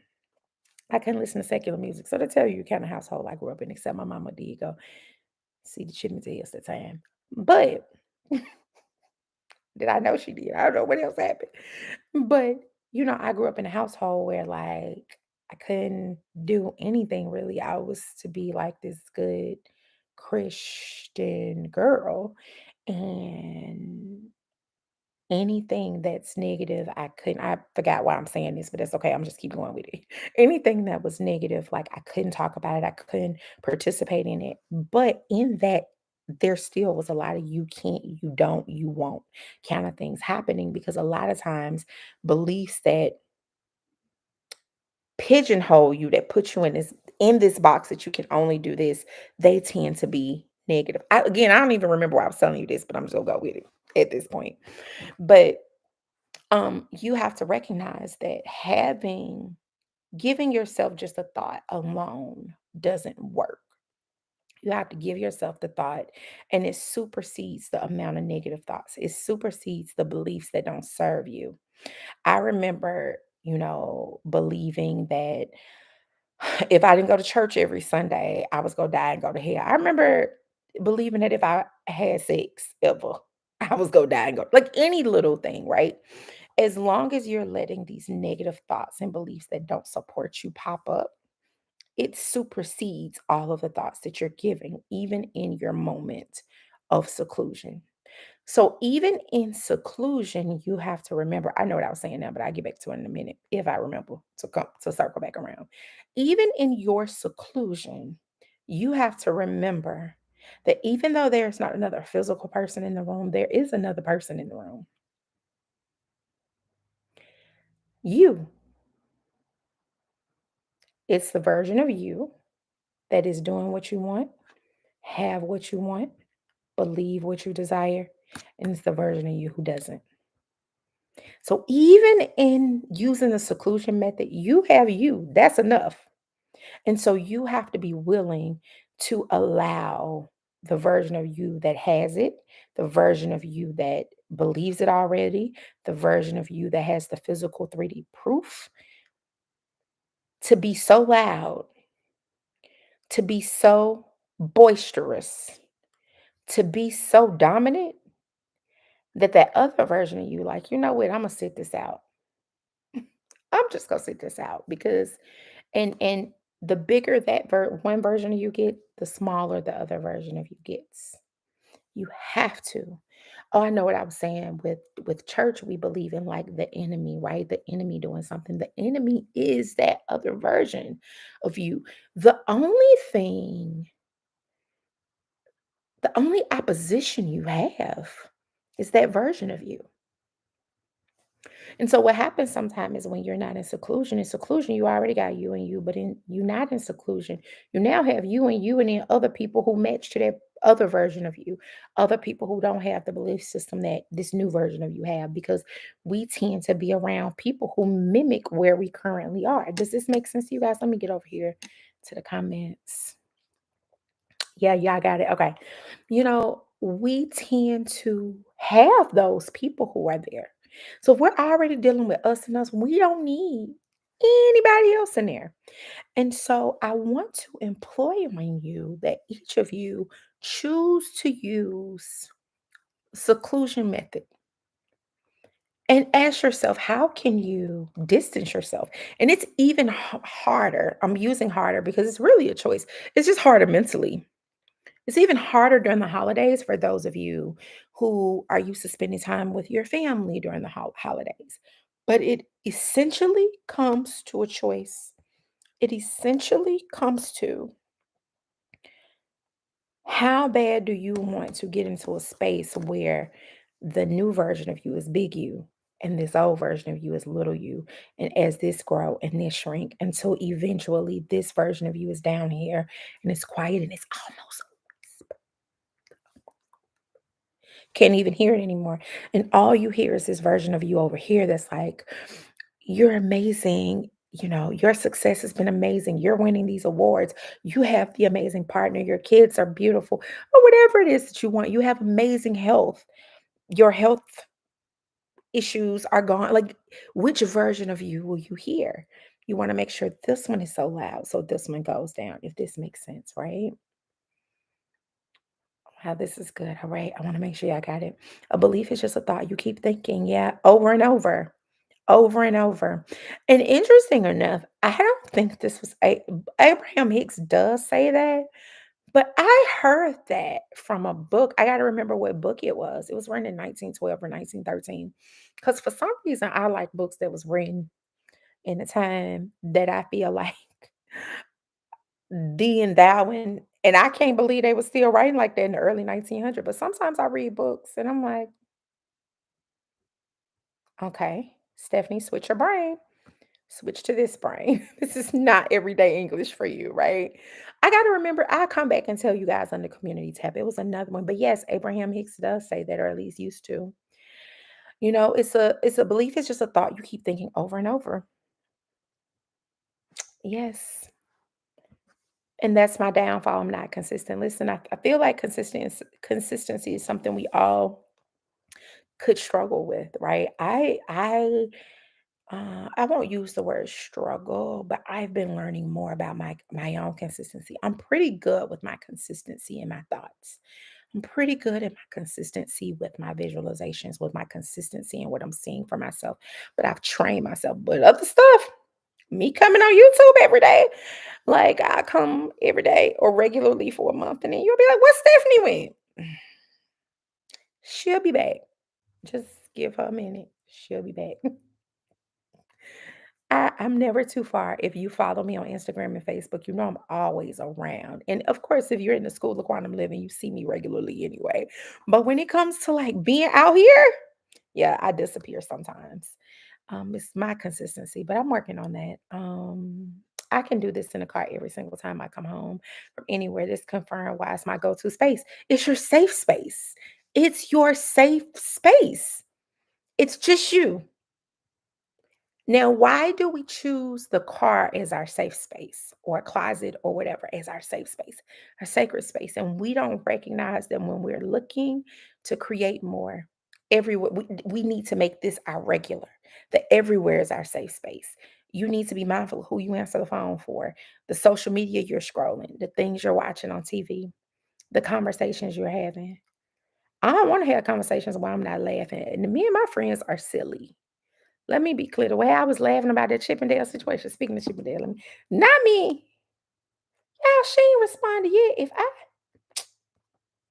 S1: I couldn't listen to secular music. So to tell you kind of household I grew up in, except my mama did go see the Chippendales at the time. But did I know she did? I don't know what else happened. But I grew up in a household where like I couldn't do anything really. I was to be like this good Christian girl. And anything that's negative, I forgot why I'm saying this, but that's okay. I'm just keep going with it. Anything that was negative, like I couldn't talk about it. I couldn't participate in it. But in that, there still was a lot of you can't, you don't, you won't kind of things happening because a lot of times beliefs that pigeonhole you, that put you in this box that you can only do this, they tend to be negative. Again, I don't even remember why I was telling you this, but I'm just gonna go with it at this point. But you have to recognize that giving yourself just a thought alone doesn't work. You have to give yourself the thought, and it supersedes the amount of negative thoughts. It supersedes the beliefs that don't serve you. I remember, believing that if I didn't go to church every Sunday, I was gonna die and go to hell. I remember believing that if I had sex ever, I was gonna die and go like any little thing, right? As long as you're letting these negative thoughts and beliefs that don't support you pop up, it supersedes all of the thoughts that you're giving, even in your moment of seclusion. So even in seclusion, you have to remember. I know what I was saying now, but I'll get back to it in a minute if I remember to come to circle back around. Even in your seclusion, you have to remember that even though there's not another physical person in the room, there is another person in the room. You. It's the version of you that is doing what you want, have what you want, believe what you desire, and it's the version of you who doesn't. So even in using the seclusion method, you have you. That's enough. And so you have to be willing to allow the version of you that has it, the version of you that believes it already, the version of you that has the physical 3D proof, to be so loud, to be so boisterous, to be so dominant that that other version of you, like, you know what, I'm gonna sit this out. I'm just gonna sit this out because and the bigger that one version of you get, the smaller the other version of you gets. You have to. Oh, I know what I was saying with church, we believe in like the enemy, right? The enemy doing something. The enemy is that other version of you. The only thing, the only opposition you have is that version of you. And so what happens sometimes is when you're not in seclusion, you already got you and you, but in you're not in seclusion. You now have you and then other people who match to that other version of you, other people who don't have the belief system that this new version of you have, because we tend to be around people who mimic where we currently are. Does this make sense to you guys? Let me get over here to the comments. Yeah, y'all got it. Okay. We tend to have those people who are there. So if we're already dealing with us and us, we don't need anybody else in there. And so I want to employ on you that each of you choose to use seclusion method and ask yourself, how can you distance yourself? And it's even harder. I'm using harder because it's really a choice. It's just harder mentally. It's even harder during the holidays for those of you who are used to spending time with your family during the holidays. But it essentially comes to a choice. It essentially comes to, how bad do you want to get into a space where the new version of you is big you and this old version of you is little you? And as this grow and this shrink until eventually this version of you is down here and it's quiet and it's almost can't even hear it anymore. And all you hear is this version of you over here that's like, you're amazing. Your success has been amazing. You're winning these awards. You have the amazing partner. Your kids are beautiful, or whatever it is that you want. You have amazing health. Your health issues are gone. Like, which version of you will you hear? You want to make sure this one is so loud, so this one goes down, if this makes sense, right? Wow, this is good. All right. I want to make sure y'all got it. A belief is just a thought you keep thinking, yeah, over and over, over and over. And interesting enough, I don't think this was Abraham Hicks does say that, but I heard that from a book. I got to remember what book it was. It was written in 1912 or 1913. Because for some reason, I like books that was written in a time that I feel like thee and thou and I can't believe they were still writing like that in the early 1900s. But sometimes I read books and I'm like, okay, Stephanie, switch your brain. Switch to this brain. This is not everyday English for you, right? I got to remember, I'll come back and tell you guys on the community tab. It was another one. But yes, Abraham Hicks does say that, or at least used to. It's a belief, it's just a thought you keep thinking over and over. Yes. And that's my downfall. I'm not consistent. Listen, I feel like consistency is something we all could struggle with, right? I won't use the word struggle, but I've been learning more about my own consistency. I'm pretty good with my consistency in my thoughts. I'm pretty good at my consistency with my visualizations, with my consistency and what I'm seeing for myself. But I've trained myself. But other stuff, me coming on YouTube every day, like I come every day or regularly for a month, and then you'll be like, "What's Stephanie went?" She'll be back. Just give her a minute. She'll be back. I'm never too far. If you follow me on Instagram and Facebook, you know I'm always around. And of course, if you're in the School of Quantum Living, you see me regularly anyway. But when it comes to like being out here, yeah, I disappear sometimes. It's my consistency, but I'm working on that. I can do this in the car every single time I come home from anywhere. This confirmed why it's my go-to space. It's your safe space. It's your safe space. It's just you. Now, why do we choose the car as our safe space or a closet or whatever as our safe space, our sacred space? And we don't recognize that when we're looking to create more, everywhere we need to make this our regular, that everywhere is our safe space. You need to be mindful of who you answer the phone for, the social media you're scrolling, the things you're watching on TV, the conversations you're having. I don't want to have conversations where I'm not laughing. And me and my friends are silly. Let me be clear. The way I was laughing about that Chippendale situation, speaking of Chippendale, not me. Y'all, she ain't responded yet.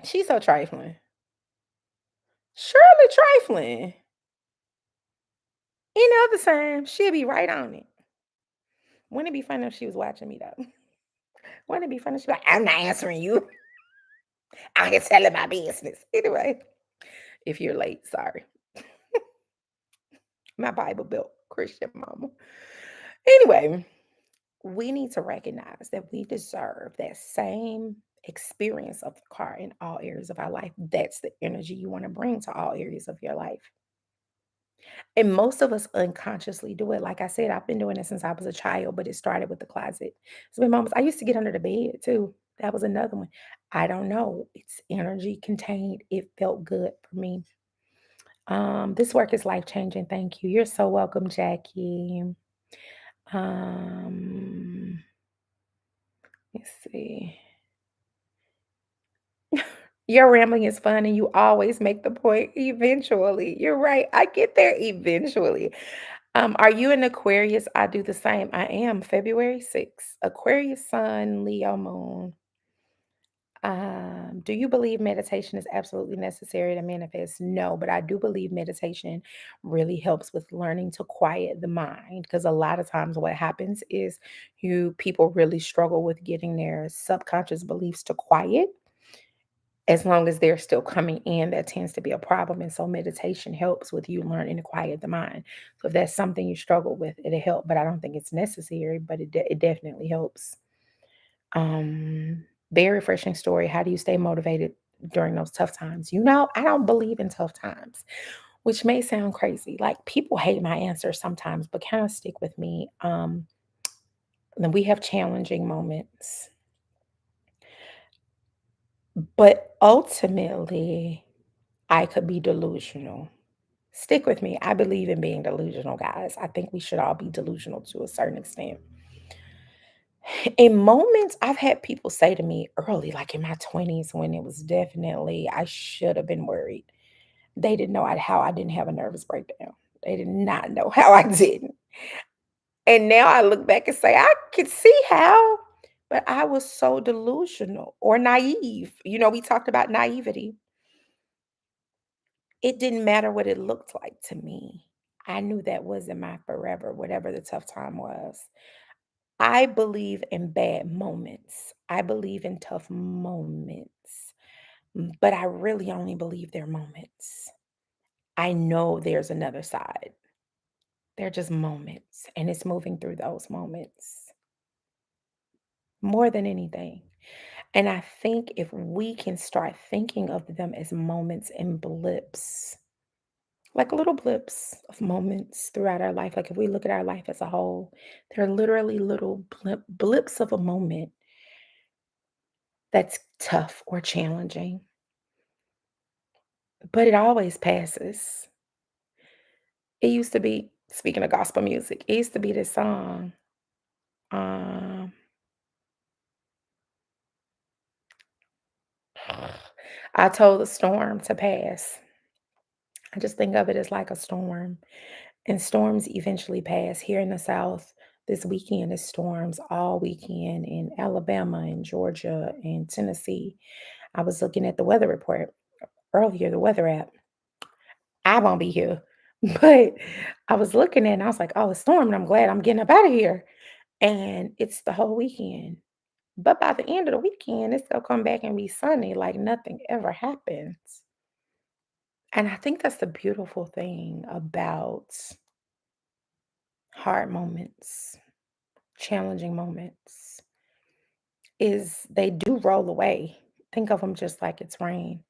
S1: She's so trifling. Surely trifling. Any other time, she'll be right on it. Wouldn't it be funny if she was watching me though? Wouldn't it be funny? She'd be like, I'm not answering you. I can tell my business. Anyway, if you're late, sorry. My Bible Belt Christian mama. Anyway, we need to recognize that we deserve that same experience of the car in all areas of our life. That's the energy you want to bring to all areas of your life. And most of us unconsciously do it. Like I said, I've been doing it since I was a child, but it started with the closet. It's been moments. I used to get under the bed too. That was another one. I don't know. It's energy contained. It felt good for me. This work is life changing. Thank you. You're so welcome, Jackie. Um, let's see. Your rambling is fun and you always make the point eventually. You're right. I get there eventually. Are you an Aquarius? I do the same. I am February 6th. Aquarius Sun, Leo Moon. Do you believe meditation is absolutely necessary to manifest? No, but I do believe meditation really helps with learning to quiet the mind because a lot of times what happens is you people really struggle with getting their subconscious beliefs to quiet as long as they're still coming in, that tends to be a problem. And so meditation helps with you learning to quiet the mind. So if that's something you struggle with, it'll help. But I don't think it's necessary, but it definitely helps. Very refreshing story. How do you stay motivated during those tough times? I don't believe in tough times, which may sound crazy. Like people hate my answers sometimes, but kind of stick with me. Then we have challenging moments, but ultimately, I could be delusional. Stick with me. I believe in being delusional, guys. I think we should all be delusional to a certain extent. In moments, I've had people say to me early, like in my 20s, when it was definitely, I should have been worried. They didn't know how I didn't have a nervous breakdown. They did not know how I didn't. And now I look back and say, I could see how, but I was so delusional or naive. We talked about naivety. It didn't matter what it looked like to me. I knew that wasn't my forever, whatever the tough time was. I believe in bad moments. I believe in tough moments, but I really only believe they're moments. I know there's another side. They're just moments, and it's moving through those moments more than anything. And I think if we can start thinking of them as moments and blips, like little blips of moments throughout our life. Like if we look at our life as a whole, they're literally little blips of a moment that's tough or challenging, but it always passes. It used to be, speaking of gospel music, it used to be this song. Um, I told the storm to pass. I just think of it as like a storm, and storms eventually pass. Here in the South, this weekend is storms all weekend in Alabama and Georgia and Tennessee. I was looking at the weather report earlier, the weather app. I won't be here. But I was looking at it and I was like, oh, it's storming. I'm glad I'm getting up out of here. And it's the whole weekend. But by the end of the weekend, it's gonna come back and be sunny like nothing ever happens. And I think that's the beautiful thing about hard moments, challenging moments, is they do roll away. Think of them just like it's rain.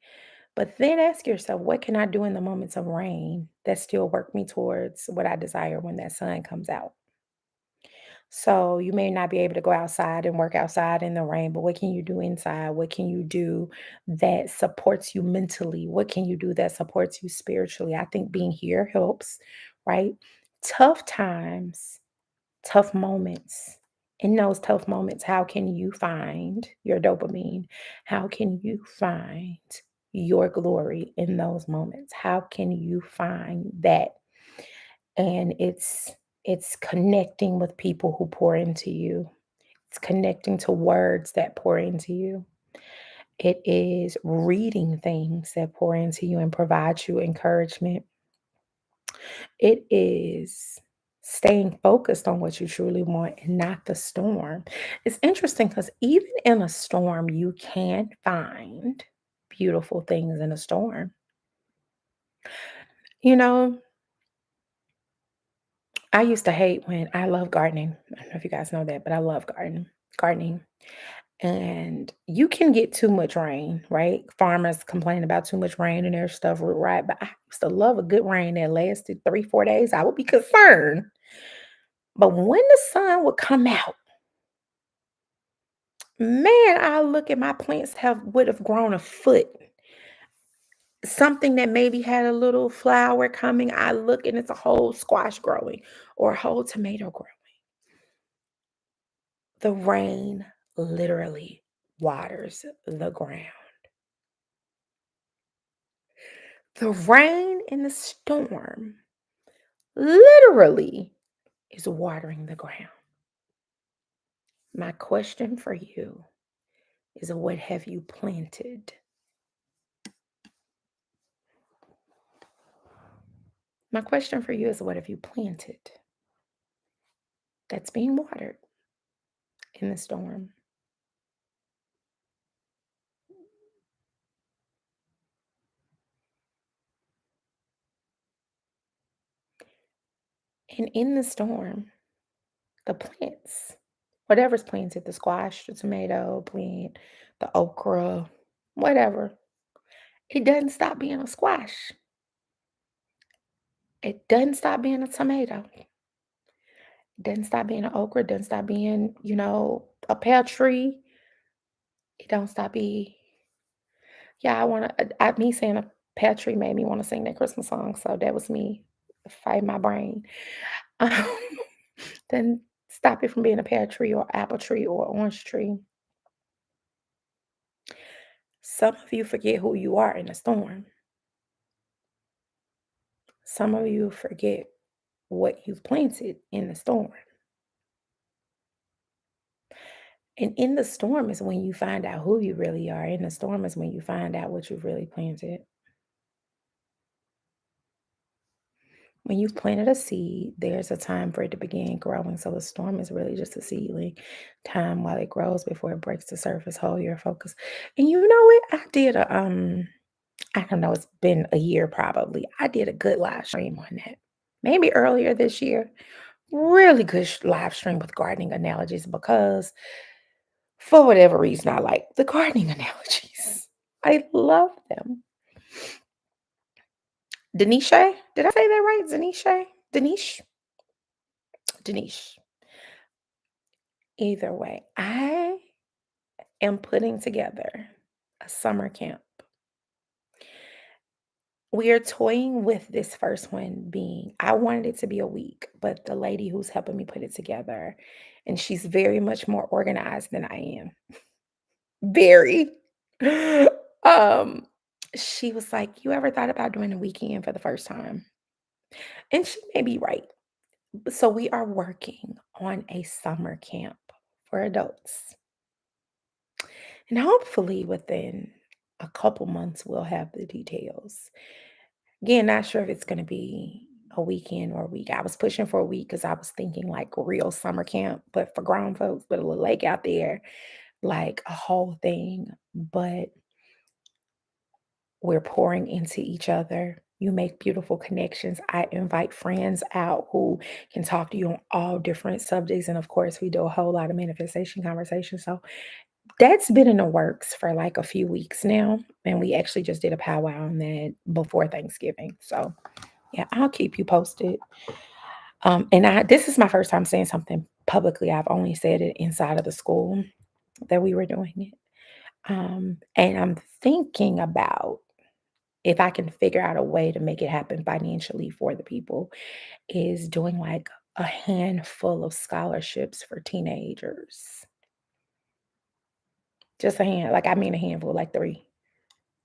S1: But then ask yourself, what can I do in the moments of rain that still work me towards what I desire when that sun comes out? So you may not be able to go outside and work outside in the rain, but what can you do inside? What can you do that supports you mentally? What can you do that supports you spiritually? I think being here helps, right? Tough times, tough moments. In those tough moments, how can you find your dopamine? How can you find your glory in those moments? How can you find that? And it's connecting with people who pour into you. It's connecting to words that pour into you. It is reading things that pour into you and provide you encouragement. It is staying focused on what you truly want and not the storm. It's interesting because even in a storm, you can find beautiful things in a storm. You know, I used to hate when I love gardening. I don't know if you guys know that, but I love gardening. And you can get too much rain, right? Farmers complain about too much rain and their stuff would rot. But I used to love a good rain that lasted 3, 4 days. I would be concerned. But when the sun would come out, man, I look at my plants have would have grown a foot. Something that maybe had a little flower coming, I look and it's a whole squash growing or a whole tomato growing. The rain literally waters the ground. The rain and the storm literally is watering the ground. My question for you is what have you planted? My question for you is what have you planted that's being watered in the storm? And in the storm, the plants, whatever's planted, the squash, the tomato plant, the okra, whatever, it doesn't stop being a squash. It doesn't stop being a tomato. It doesn't stop being an okra. It doesn't stop being, a pear tree. It don't stop being. Yeah, me saying a pear tree made me want to sing that Christmas song. So that was me fighting my brain. Um, then stop it from being a pear tree or apple tree or orange tree. Some of you forget who you are in a storm. Some of you forget what you've planted in the storm. And in the storm is when you find out who you really are. In the storm is when you find out what you've really planted. When you've planted a seed, there's a time for it to begin growing. So the storm is really just a seedling time while it grows before it breaks the surface. Hold your focus. And you know what? I don't know, it's been a year probably. I did a good live stream on that. Maybe earlier this year. Really good live stream with gardening analogies because for whatever reason, I like the gardening analogies. I love them. Denisha, did I say that right? Denisha? Denish? Denish. Either way, I am putting together a summer camp. We are toying with this first one being, I wanted it to be a week, but the lady who's helping me put it together, and she's very much more organized than I am. Very. Um, she was like, "You ever thought about doing a weekend for the first time?" And she may be right. So we are working on a summer camp for adults. And hopefully within a couple months, we'll have the details. Again, not sure if it's going to be a weekend or a week. I was pushing for a week because I was thinking like real summer camp, but for grown folks with a little lake out there, like a whole thing. But we're pouring into each other. You make beautiful connections. I invite friends out who can talk to you on all different subjects. And of course, we do a whole lot of manifestation conversations. So That's been in the works for like a few weeks now, and we actually just did a powwow on that before Thanksgiving. So yeah, I'll keep you posted. And I this is my first time saying something publicly. I've only said it inside of the school that we were doing it. And I'm thinking about if I can figure out a way to make it happen financially for the people, is doing like a handful of scholarships for teenagers. Just a hand, like I mean a handful, like 3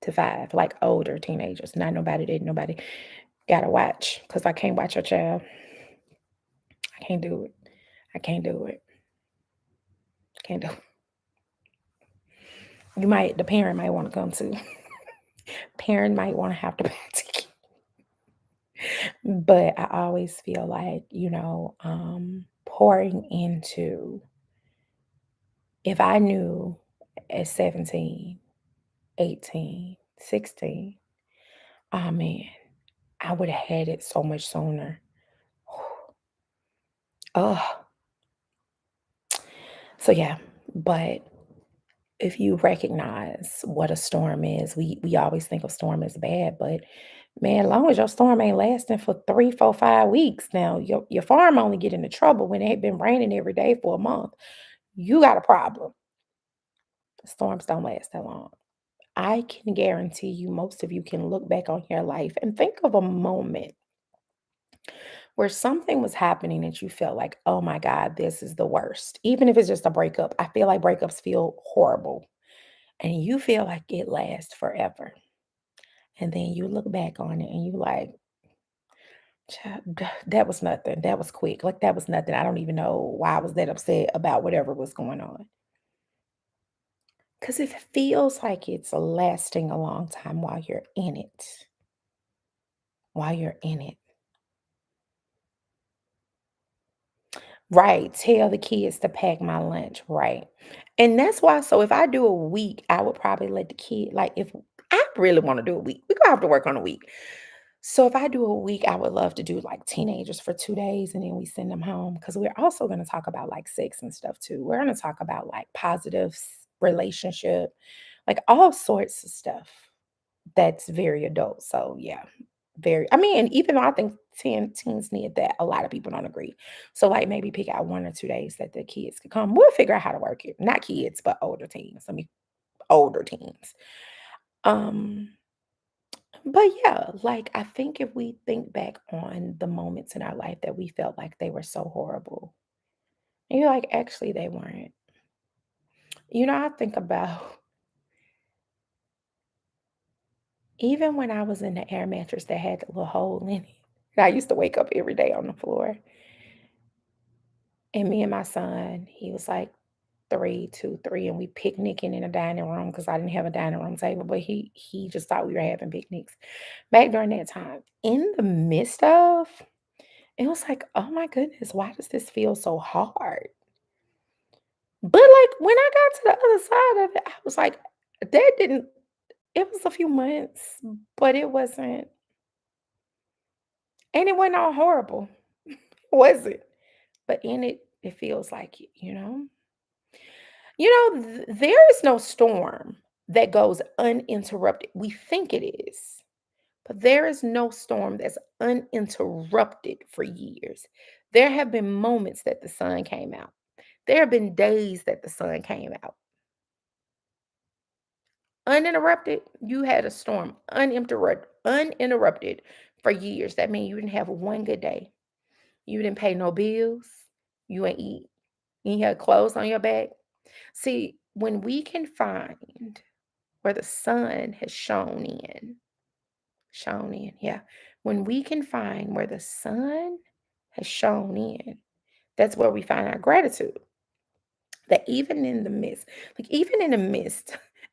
S1: to 5, like older teenagers. Not nobody that nobody gotta watch because I can't watch a child. I can't do it. I can't do it. Can't do it. The parent might want to come too. Parent might want to have to pay a ticket. But I always feel like, pouring into, if I knew at 17, 18, 16, oh man, I would have had it so much sooner. Oh, so yeah, but if you recognize what a storm is, we always think of storm as bad, but man, as long as your storm ain't lasting for 3, 4, 5 weeks, now your farm only get into trouble when it had been raining every day for a month. You got a problem. Storms don't last that long. I can guarantee you, most of you can look back on your life and think of a moment where something was happening that you felt like, oh my God, this is the worst. Even if it's just a breakup, I feel like breakups feel horrible and you feel like it lasts forever. And then you look back on it and you like, "Child, that was nothing. That was quick. Like that was nothing. I don't even know why I was that upset about whatever was going on." Because it feels like it's lasting a long time while you're in it. While you're in it. Right. Tell the kids to pack my lunch. Right. And that's why, so if I do a week, I would probably let the kid, like, if I really want to do a week, we're gonna have to work on a week. So if I do a week, I would love to do like teenagers for 2 days and then we send them home because we're also going to talk about like sex and stuff too. We're going to talk about like relationship, like all sorts of stuff that's very adult. So yeah, very. I mean, even though I think teens need that, a lot of people don't agree. So like maybe pick out 1 or 2 days that the kids could come. We'll figure out how to work it. Not kids, but older teens. I mean, older teens. Um, but yeah, like I think if we think back on the moments in our life that we felt like they were so horrible, and you're like, actually, they weren't. I think about even when I was in the air mattress that had the little hole in it. And I used to wake up every day on the floor. And me and my son, he was like 3, 2, 3, and we picnicking in a dining room because I didn't have a dining room table, but he just thought we were having picnics back during that time. In the midst of, it was like, oh my goodness, why does this feel so hard? But like when I got to the other side of it, I was like, that didn't, it was a few months, but it wasn't, and it wasn't all horrible, was it? But in it, it feels like it, you know? There is no storm that goes uninterrupted. We think it is, but there is no storm that's uninterrupted for years. There have been moments that the sun came out. There have been days that the sun came out. Uninterrupted, you had a storm uninterrupted for years. That means you didn't have one good day. You didn't pay no bills. You ain't eat. You ain't had clothes on your back. See, when we can find where the sun has shone in, yeah. When we can find where the sun has shone in, that's where we find our gratitude. That even in the midst,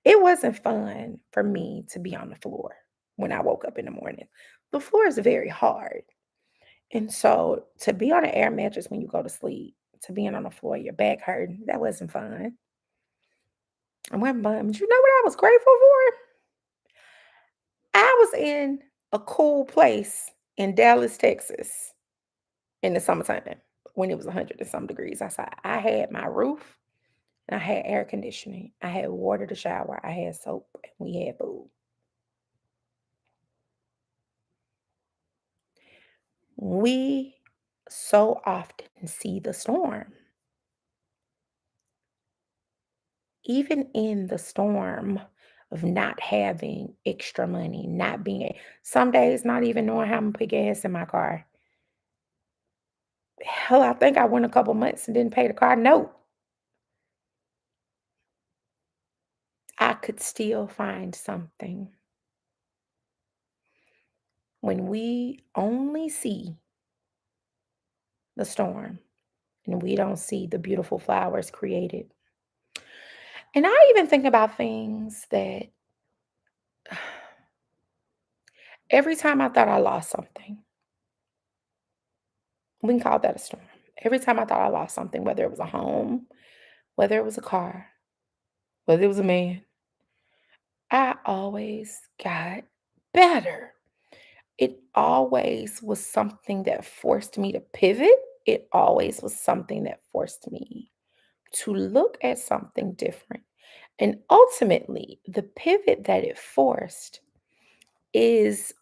S1: it wasn't fun for me to be on the floor when I woke up in the morning. The floor is very hard. And so to be on an air mattress when you go to sleep, to being on the floor, your back hurting, that wasn't fun. I wasn't fun. But you know what I was grateful for? I was in a cool place in Dallas, Texas in the summertime when it was 100 and some degrees outside. I had my roof. And I had air conditioning. I had water to shower. I had soap. And we had food. We so often see the storm. Even in the storm of not having extra money, not being some days not even knowing how I'm gonna put gas in my car. Hell, I think I went a couple months and didn't pay the car note. I could still find something. When we only see the storm and we don't see the beautiful flowers created. And I even think about things that every time I thought I lost something, we can call that a storm. Every time I thought I lost something, whether it was a home, whether it was a car, whether it was a man, I always got better. It always was something that forced me to pivot. It always was something that forced me to look at something different. And ultimately, the pivot that it forced is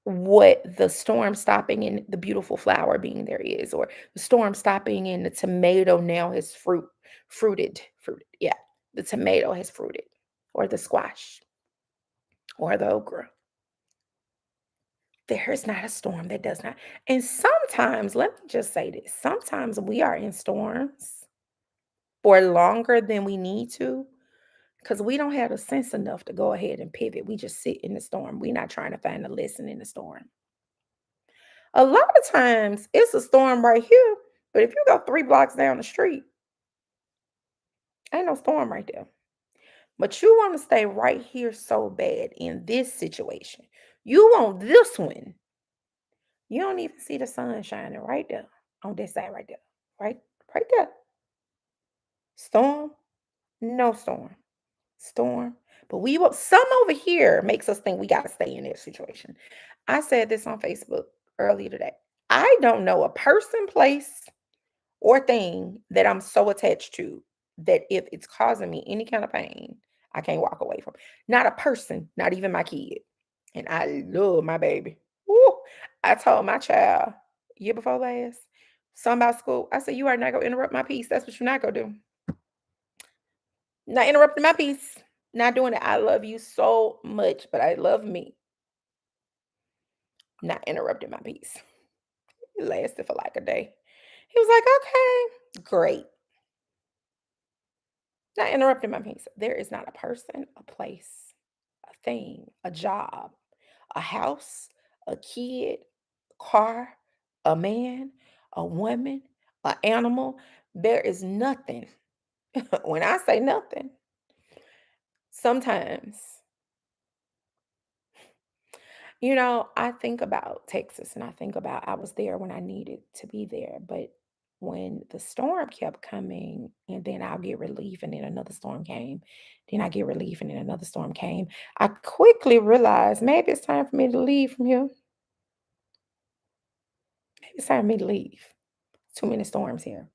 S1: what the storm stopping and the beautiful flower being there is, or the storm stopping and the tomato now has fruited. Yeah, the tomato has fruited, or the squash, or the okra. There is not a storm that does not. And sometimes, let me just say this, sometimes we are in storms for longer than we need to because we don't have the sense enough to go ahead and pivot. We just sit in the storm. We're not trying to find a lesson in the storm. A lot of times it's a storm right here, but if you go 3 blocks down the street, ain't no storm right there. But you want to stay right here so bad in this situation. You want this one. You don't even see the sun shining right there on this side right there. Right, right there. Storm, no storm. Storm. But we will some over here makes us think we gotta stay in this situation. I said this on Facebook earlier today. I don't know a person, place, or thing that I'm so attached to that if it's causing me any kind of pain, I can't walk away from. Not a person, not even my kid. And I love my baby. Woo. I told my child year before last, something about school. I said, you are not gonna interrupt my peace. That's what you're not gonna do. Not interrupting my peace. Not doing it. I love you so much, but I love me. Not interrupting my peace. It lasted for like a day. He was like, okay, great. Not interrupting my peace. There is not a person, a place, a thing, a job, a house, a kid, car, a man, a woman, an animal. There is nothing. When I say nothing, sometimes, I think about Texas and I think about I was there when I needed to be there. But when the storm kept coming, and then I'll get relief, and then another storm came, then I get relief, and then another storm came, I quickly realized maybe it's time for me to leave from here. Maybe it's time for me to leave. Too many storms here.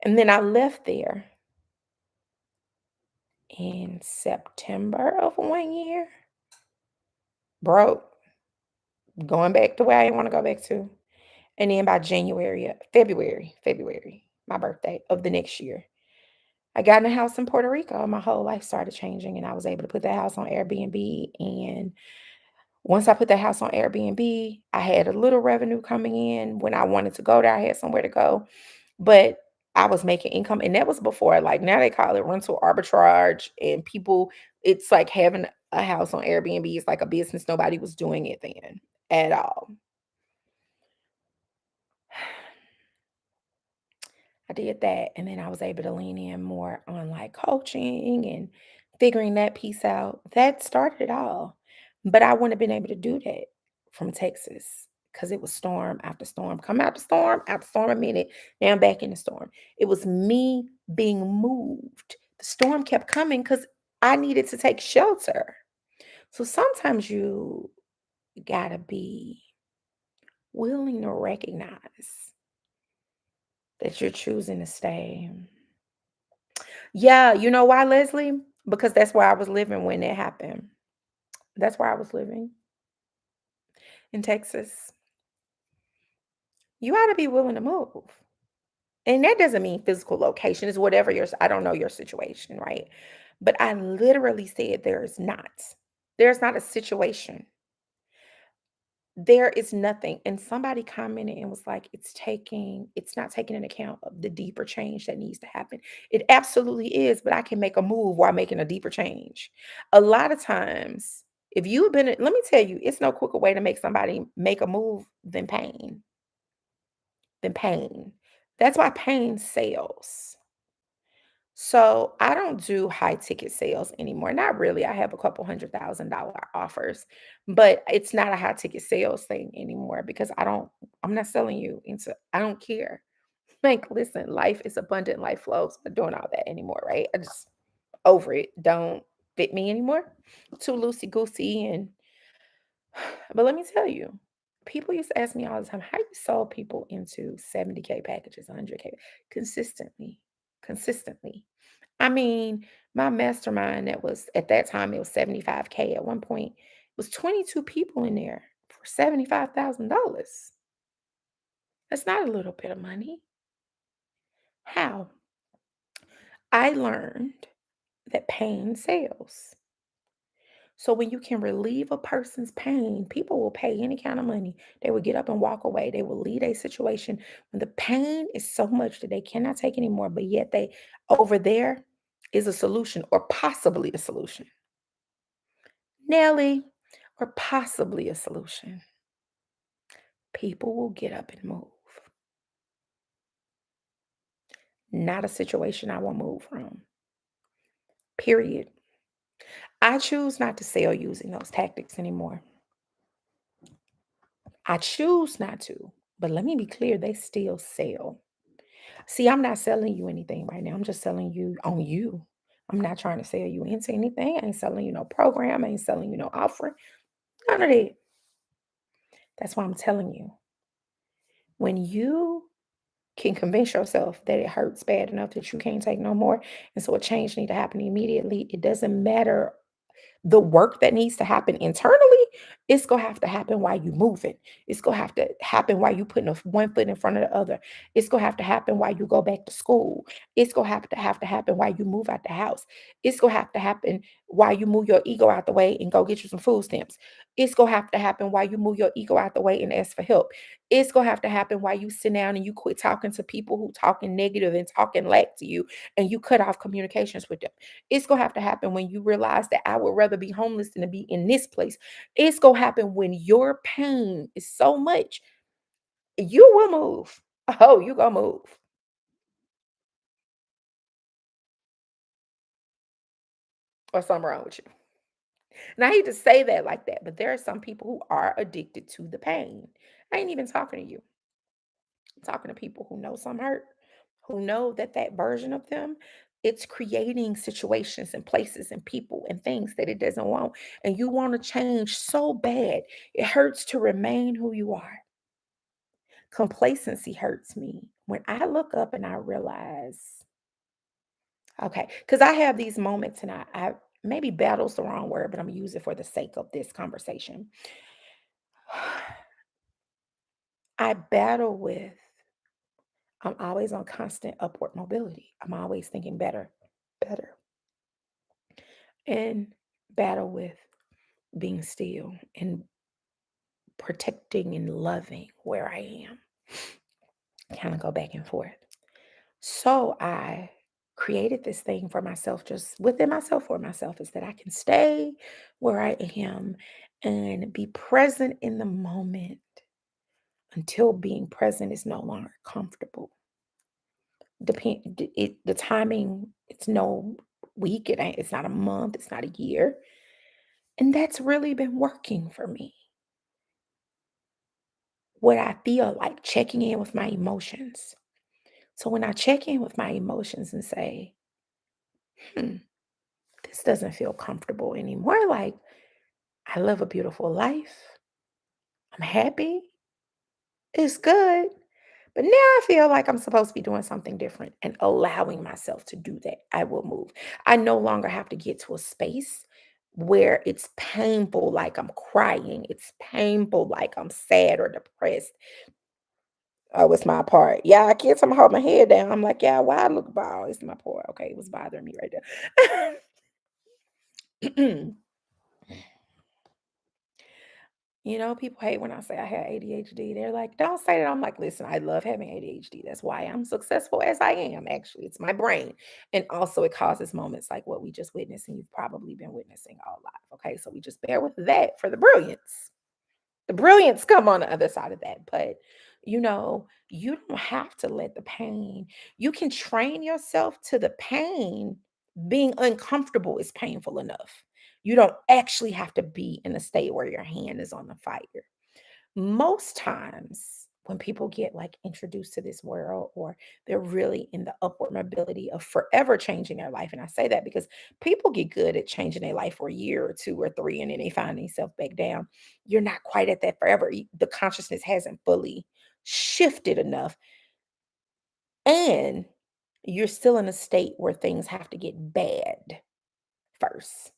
S1: And then I left there in September of 1 year, broke, going back to where I didn't want to go back to. And then by February, my birthday of the next year, I got in a house in Puerto Rico. My whole life started changing, and I was able to put that house on Airbnb. And once I put that house on Airbnb, I had a little revenue coming in. When I wanted to go there, I had somewhere to go. But I was making income, and that was before, like, now they call it rental arbitrage, and people, it's like having a house on Airbnb is like a business. Nobody was doing it then at all. I did that, and then I was able to lean in more on, like, coaching and figuring that piece out. That started it all, but I wouldn't have been able to do that from Texas because it was storm after storm. Come out the storm, out the storm a minute, now I'm back in the storm. It was me being moved. The storm kept coming because I needed to take shelter. So sometimes you gotta be willing to recognize that you're choosing to stay. Yeah, you know why, Leslie? Because that's where I was living when it happened. That's where I was living in Texas. You ought to be willing to move. And that doesn't mean physical location, it's whatever your I don't know your situation, right? But I literally said there is not. There's not a situation. There is nothing. And somebody commented and was like, it's not taking into account of the deeper change that needs to happen. It absolutely is, but I can make a move while making a deeper change. A lot of times, if you've been, let me tell you, it's no quicker way to make somebody make a move than pain, than pain. That's why pain sells. So I don't do high ticket sales anymore. Not really. I have a couple $100,000 offers, but it's not a high ticket sales thing anymore because I'm not selling you into, I don't care. Like, listen, life is abundant, life flows. I'm not doing all that anymore, right? I just over it. Don't fit me anymore. Too loosey goosey. And, but let me tell you, people used to ask me all the time, how you sold people into 70K packages, 100K consistently, consistently. I mean, my mastermind that was at that time, it was 75K at one point, was 22 people in there for $75,000. That's not a little bit of money. How? I learned that pain sells. So when you can relieve a person's pain, people will pay any kind of money. They will get up and walk away. They will leave a situation when the pain is so much that they cannot take anymore, but yet they over there is a solution or possibly a solution. Nelly, or possibly a solution. People will get up and move. Not a situation I will move from. Period. I choose not to sell using those tactics anymore. I choose not to. But let me be clear, they still sell. See, I'm not selling you anything right now. I'm just selling you on you. I'm not trying to sell you into anything. I ain't selling you no program. I ain't selling you no offer. None of that. That's why I'm telling you. When you can convince yourself that it hurts bad enough that you can't take no more, and so a change need to happen immediately, it doesn't matter the work that needs to happen internally, it's gonna have to happen while you moving. It's gonna have to happen while you putting one foot in front of the other. It's gonna have to happen while you go back to school. It's gonna have to happen while you move out the house. It's gonna have to happen while you move your ego out the way and go get you some food stamps. It's gonna have to happen while you move your ego out the way and ask for help. It's gonna have to happen while you sit down and you quit talking to people who talking negative and talking lack to you, and you cut off communications with them. It's gonna have to happen when you realize that I would rather be homeless than to be in this place. It's gonna happen when your pain is so much, you will move. Oh, you gonna move. Or something wrong with you. And I hate to say that like that, but there are some people who are addicted to the pain. I ain't even talking to you. I'm talking to people who know some hurt, who know that that version of them, it's creating situations and places and people and things that it doesn't want. And you want to change so bad. It hurts to remain who you are. Complacency hurts me when I look up and I realize, okay, because I have these moments and I maybe battle's the wrong word, but I'm gonna use it for the sake of this conversation. I battle with, I'm always on constant upward mobility. I'm always thinking better, better, and battle with being still and protecting and loving where I am. Kind of go back and forth. So I created this thing for myself, just within myself, for myself, is that I can stay where I am and be present in the moment until being present is no longer comfortable. The timing, it's no week, it's not a month, it's not a year. And that's really been working for me. What I feel like checking in with my emotions. So when I check in with my emotions and say, hmm, this doesn't feel comfortable anymore. Like, I live a beautiful life. I'm happy. It's good. But now I feel like I'm supposed to be doing something different and allowing myself to do that. I will move. I no longer have to get to a space where it's painful, like I'm crying. It's painful, like I'm sad or depressed. Oh, it's my part. Yeah, I can't somehow hold my head down. I'm like, yeah, why I look bald? It's my part. Okay, it was bothering me right there. People hate when I say I have ADHD. They're like, don't say that. I'm like, listen, I love having ADHD. That's why I'm successful as I am, actually. It's my brain. And also, it causes moments like what we just witnessed, and you've probably been witnessing all life. Okay, so we just bear with that for the brilliance. The brilliance come on the other side of that. But, you don't have to let the pain, you can train yourself to the pain. Being uncomfortable is painful enough. You don't actually have to be in a state where your hand is on the fire. Most times, when people get like introduced to this world or they're really in the upward mobility of forever changing their life, and I say that because people get good at changing their life for a year or two or three, and then they find themselves back down. You're not quite at that forever. The consciousness hasn't fully shifted enough, and you're still in a state where things have to get bad first.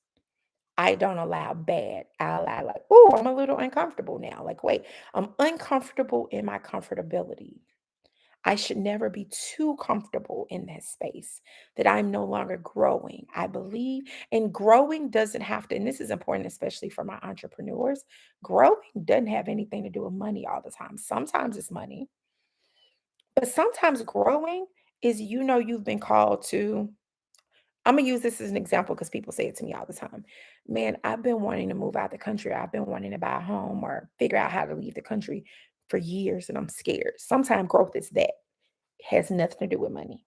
S1: I don't allow bad. I allow like, oh, I'm a little uncomfortable now. Like, wait, I'm uncomfortable in my comfortability. I should never be too comfortable in that space that I'm no longer growing. I believe, and growing doesn't have to, and this is important, especially for my entrepreneurs. Growing doesn't have anything to do with money all the time. Sometimes it's money, but sometimes growing is, you've been called to. I'm gonna use this as an example because people say it to me all the time. Man, I've been wanting to move out the country. I've been wanting to buy a home or figure out how to leave the country for years, and I'm scared. Sometimes growth is that. It has nothing to do with money.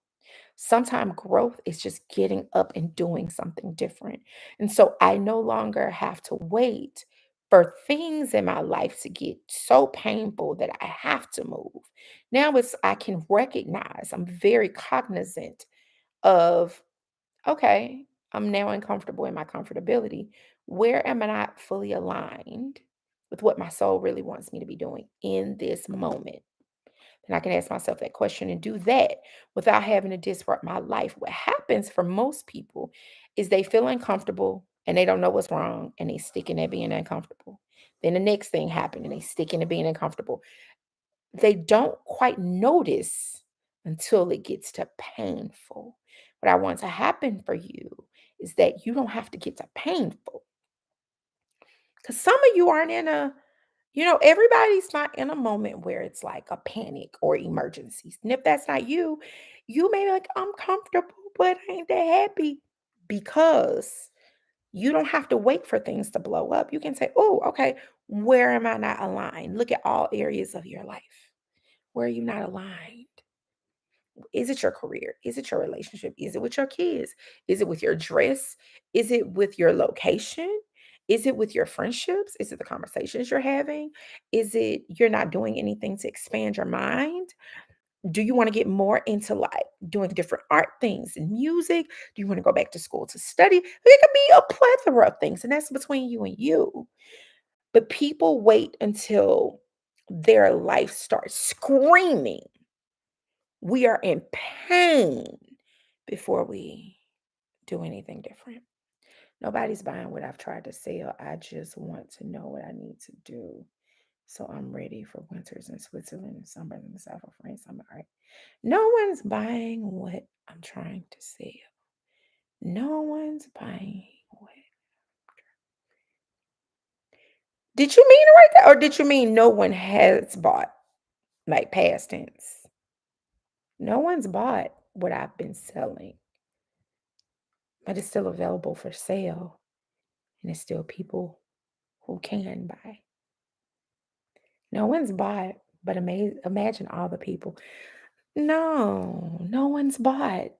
S1: Sometimes growth is just getting up and doing something different. And so I no longer have to wait for things in my life to get so painful that I have to move. Now I can recognize, I'm very cognizant of, okay, I'm now uncomfortable in my comfortability. Where am I not fully aligned with what my soul really wants me to be doing in this moment? And I can ask myself that question and do that without having to disrupt my life. What happens for most people is they feel uncomfortable and they don't know what's wrong and they stick in there being uncomfortable. Then the next thing happened and they stick in it being uncomfortable. They don't quite notice until it gets to painful. What I want to happen for you is that you don't have to get to painful, because some of you aren't in a, everybody's not in a moment where it's like a panic or emergencies. And if that's not you, you may be like, I'm comfortable, but I ain't that happy, because you don't have to wait for things to blow up. You can say, oh, okay, where am I not aligned? Look at all areas of your life. Where are you not aligned? Is it your career? Is it your relationship? Is it with your kids? Is it with your dress? Is it with your location? Is it with your friendships? Is it the conversations you're having? Is it you're not doing anything to expand your mind? Do you want to get more into like doing different art things and music? Do you want to go back to school to study? It could be a plethora of things, and that's between you and you. But people wait until their life starts screaming, we are in pain, before we do anything different. Nobody's buying what I've tried to sell. I just want to know what I need to do. So I'm ready for winters in Switzerland and summers in the south of France. I'm all right. No one's buying what I'm trying to sell. No one's buying what. Did you mean it right there? Or did you mean no one has bought, like past tense? No one's bought what I've been selling, but it's still available for sale. And it's still people who can buy. No one's bought, but imagine all the people. No, no one's bought.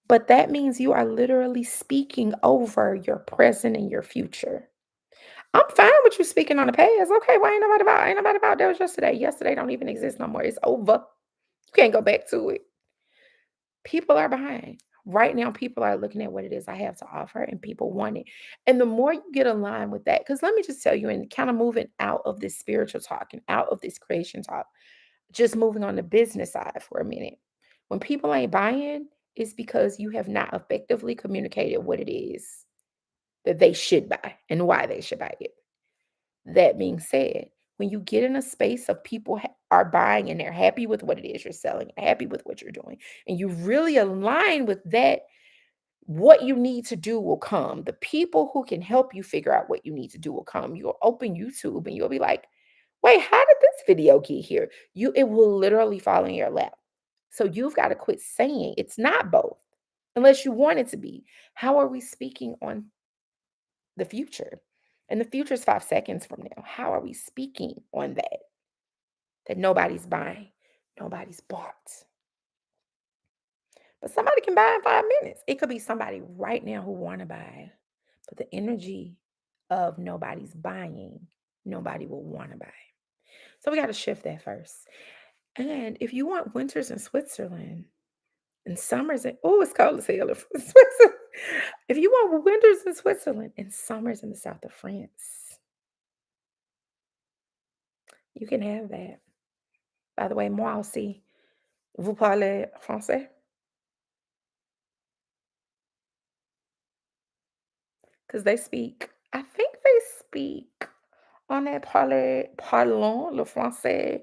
S1: But that means you are literally speaking over your present and your future. I'm fine with you speaking on the past. Okay, well, ain't nobody about that was yesterday. Yesterday don't even exist no more. It's over. You can't go back to it. People are behind. Right now, people are looking at what it is I have to offer and people want it. And the more you get aligned with that, because let me just tell you, and kind of moving out of this spiritual talk and out of this creation talk, Just moving on the business side for a minute. When people ain't buying, it's because you have not effectively communicated what it is that they should buy and why they should buy it. That being said, when you get in a space of people are buying and they're happy with what it is you're selling, happy with what you're doing, and you really align with that, what you need to do will come. The people who can help you figure out what you need to do will come. You'll open YouTube and you'll be like, wait, how did this video get here? It will literally fall in your lap. So you've got to quit saying it's not both, unless you want it to be. How are we speaking on the future? And the future is 5 seconds from now. How are we speaking on that? That nobody's buying, nobody's bought. But somebody can buy in 5 minutes. It could be somebody right now who want to buy, but the energy of nobody's buying, nobody will want to buy. So we got to shift that first. And if you want winters in Switzerland and summers in, oh, it's cold as hell in Switzerland. If you want winters in Switzerland and summers in the south of France, you can have that. By the way, moi aussi, vous parlez français? Because they speak, I think they speak, on est parlons le français.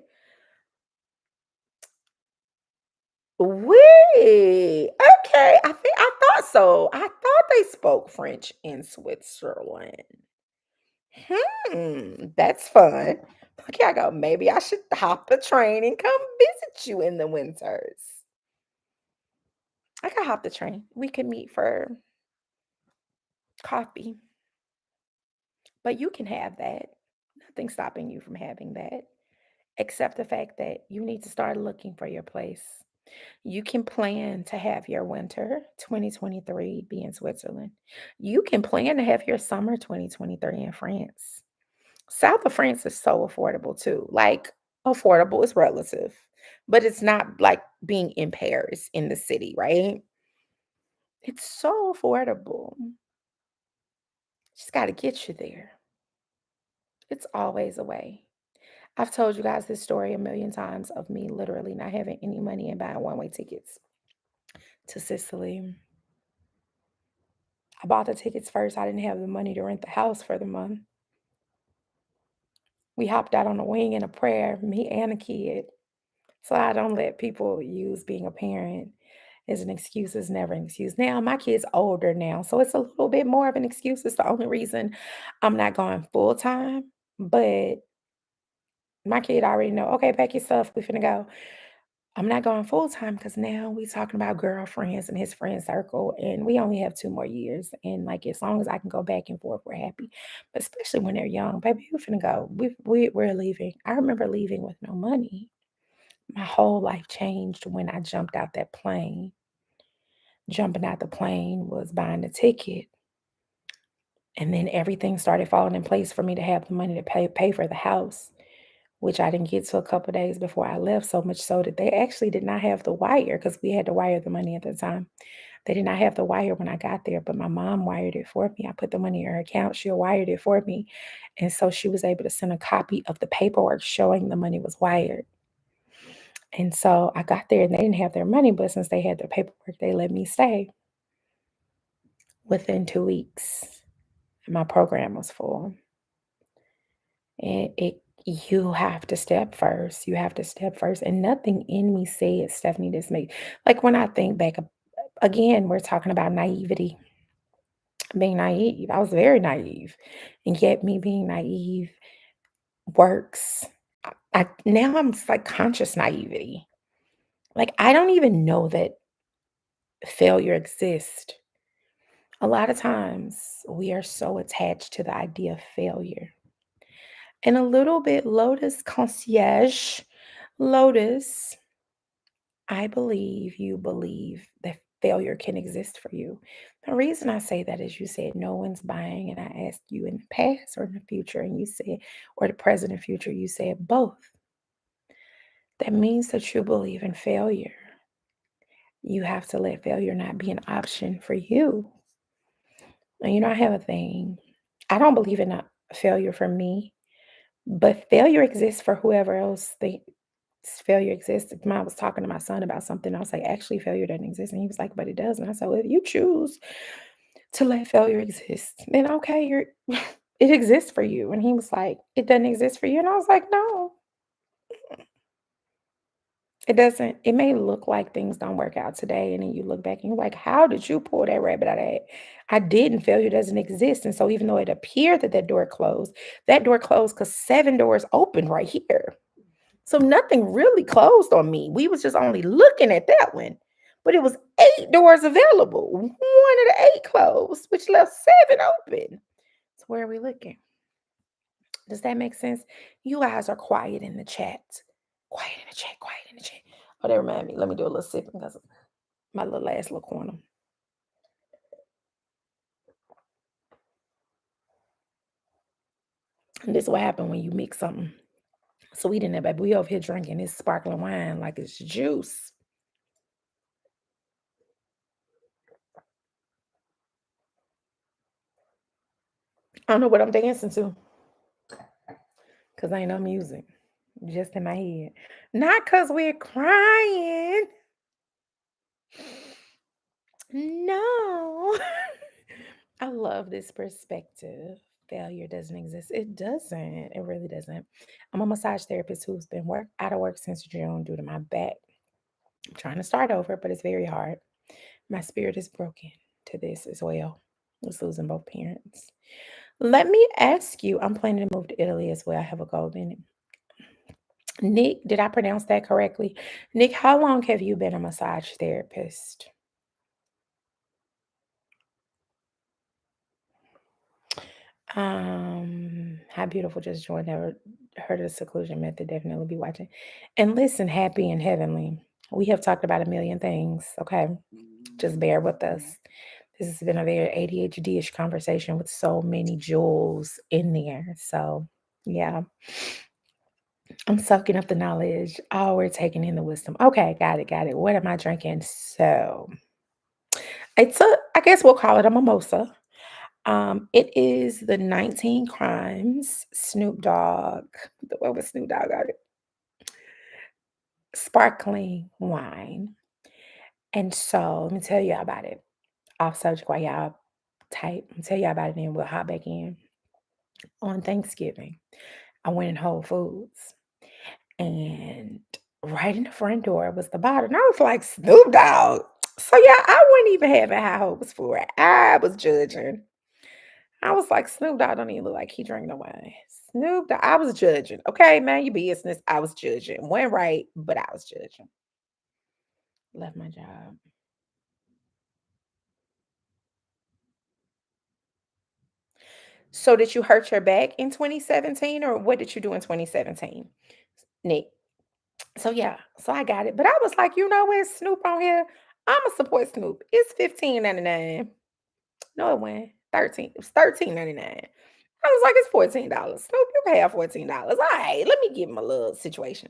S1: Oui. Okay. I thought so. I thought they spoke French in Switzerland. That's fun. Okay, I go, maybe I should hop the train and come visit you in the winters. I could hop the train. We could meet for coffee, but you can have that. Nothing's stopping you from having that, except the fact that you need to start looking for your place. You can plan to have your winter 2023 be in Switzerland. You can plan to have your summer 2023 in France. South of France is so affordable too. Like, affordable is relative, but it's not like being in Paris in the city, right? It's so affordable. Just got to get you there. It's always a way. I've told you guys this story a million times of me literally not having any money and buying one way tickets to Sicily. I bought the tickets first. I didn't have the money to rent the house for the month. We hopped out on a wing and a prayer, me and a kid. So I don't let people use being a parent as an excuse. It's never an excuse. Now my kid's older now, so it's a little bit more of an excuse. It's the only reason I'm not going full time. But my kid already know, okay, pack your stuff. We finna go. I'm not going full time because now we talking about girlfriends and his friend circle, and we only have 2 more years. And like as long as I can go back and forth, we're happy. But especially when they're young, baby, we finna go. We're leaving. I remember leaving with no money. My whole life changed when I jumped out that plane. Jumping out the plane was buying the ticket, and then everything started falling in place for me to have the money to pay for the house, which I didn't get to a couple days before I left. So much so that they actually did not have the wire because we had to wire the money at the time. They did not have the wire when I got there, but my mom wired it for me. I put the money in her account. She wired it for me. And so she was able to send a copy of the paperwork showing the money was wired. And so I got there and they didn't have their money, but since they had their paperwork, they let me stay within 2 weeks. And my program was full. And you have to step first. You have to step first. And nothing in me said, Stephanie, this made like when I think back again, we're talking about naivety, being naive. I was very naive. And yet me being naive works. Now I'm like conscious naivety. Like I don't even know that failure exists. A lot of times we are so attached to the idea of failure. And a little bit Lotus concierge, Lotus, I believe you believe that failure can exist for you. The reason I say that is you said no one's buying, and I asked you in the past or in the future, and you said, or the present and future, you said both. That means that you believe in failure. You have to let failure not be an option for you. And I have a thing. I don't believe in a failure for me, but failure exists for whoever else think. Failure exists. If I was talking to my son about something, I was like, actually, failure doesn't exist. And he was like, but it does. And I said, well, if you choose to let failure exist, then okay, you're it exists for you. And he was like, it doesn't exist for you. And I was like, no, it doesn't. It may look like things don't work out today. And then you look back and you're like, how did you pull that rabbit out of that? I didn't. Failure doesn't exist. And so even though it appeared that that door closed because seven doors opened right here. So nothing really closed on me. We was just only looking at that one. But it was eight doors available. One of the eight closed, which left seven open. So where are we looking? Does that make sense? You guys are quiet in the chat. Quiet in the chat, quiet in the chat. Oh, that remind me. Let me do a little sip because of my little last little corner. And this is what happened when you mix something. So we didn't have, baby. We over here drinking this sparkling wine like it's juice. I don't know what I'm dancing to because ain't no music. Just in my head. Not because we're crying. No. I love this perspective. Failure doesn't exist. It doesn't. It really doesn't. I'm a massage therapist who's been out of work since June due to my back. I'm trying to start over, but it's very hard. My spirit is broken to this as well. It's losing both parents. Let me ask you, I'm planning to move to Italy as well. I have a goal in it. Nick, did I pronounce that correctly? Nick, how long have you been a massage therapist? How beautiful just joined. Never heard of the seclusion method. Definitely be watching. And listen, happy and heavenly. We have talked about a million things. Okay. Just bear with us. This has been a very ADHD-ish conversation with so many jewels in there. So yeah. I'm soaking up the knowledge. Oh, we're taking in the wisdom. Okay, got it, got it. What am I drinking? So I guess we'll call it a mimosa. It is the 19 Crimes Snoop Dogg, the one with Snoop Dogg on it, sparkling wine. And so let me tell you about it. Off subject while y'all type. Let me tell you about it, and we'll hop back in. On Thanksgiving, I went in Whole Foods, and right in the front door was the bottle. And I was like, Snoop Dogg. So yeah, I wasn't even having high hopes for it. I was judging. I was like, Snoop Dogg don't even look like he drink no wine. Snoop Dogg, I was judging. Okay, man, your business. I was judging. Went right, but I was judging. Left my job. So did you hurt your back in 2017 or what did you do in 2017? Nick. So yeah, so I got it. But I was like, you know what, Snoop on here? I'ma support Snoop. It's 15.99. No, it went 13. It was 13.99. I was like, it's $14. Snoop, you can have $14. All right, let me give him a little situation.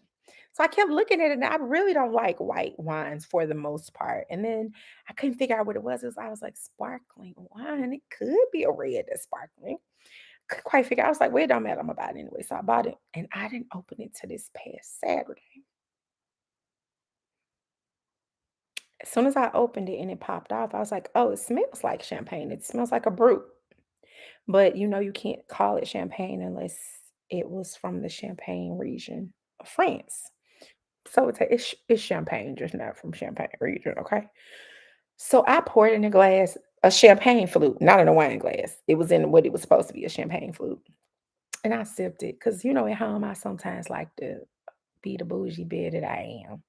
S1: So I kept looking at it, and I really don't like white wines for the most part. And then I couldn't figure out what it was. I was like, sparkling wine. It could be a red that's sparkling. Couldn't quite figure out. I was like, well, it don't matter. I'm gonna buy it anyway. So I bought it, and I didn't open it to this past Saturday. As soon as I opened it and it popped off, I was like, oh, it smells like champagne. It smells like a brute. But you can't call it champagne unless it was from the Champagne region of France. So it's champagne, just not from Champagne region, okay? So I poured in a glass, a champagne flute, not in a wine glass. It was in what it was supposed to be, a champagne flute. And I sipped it because at home I sometimes like to be the bougie bitch that I am.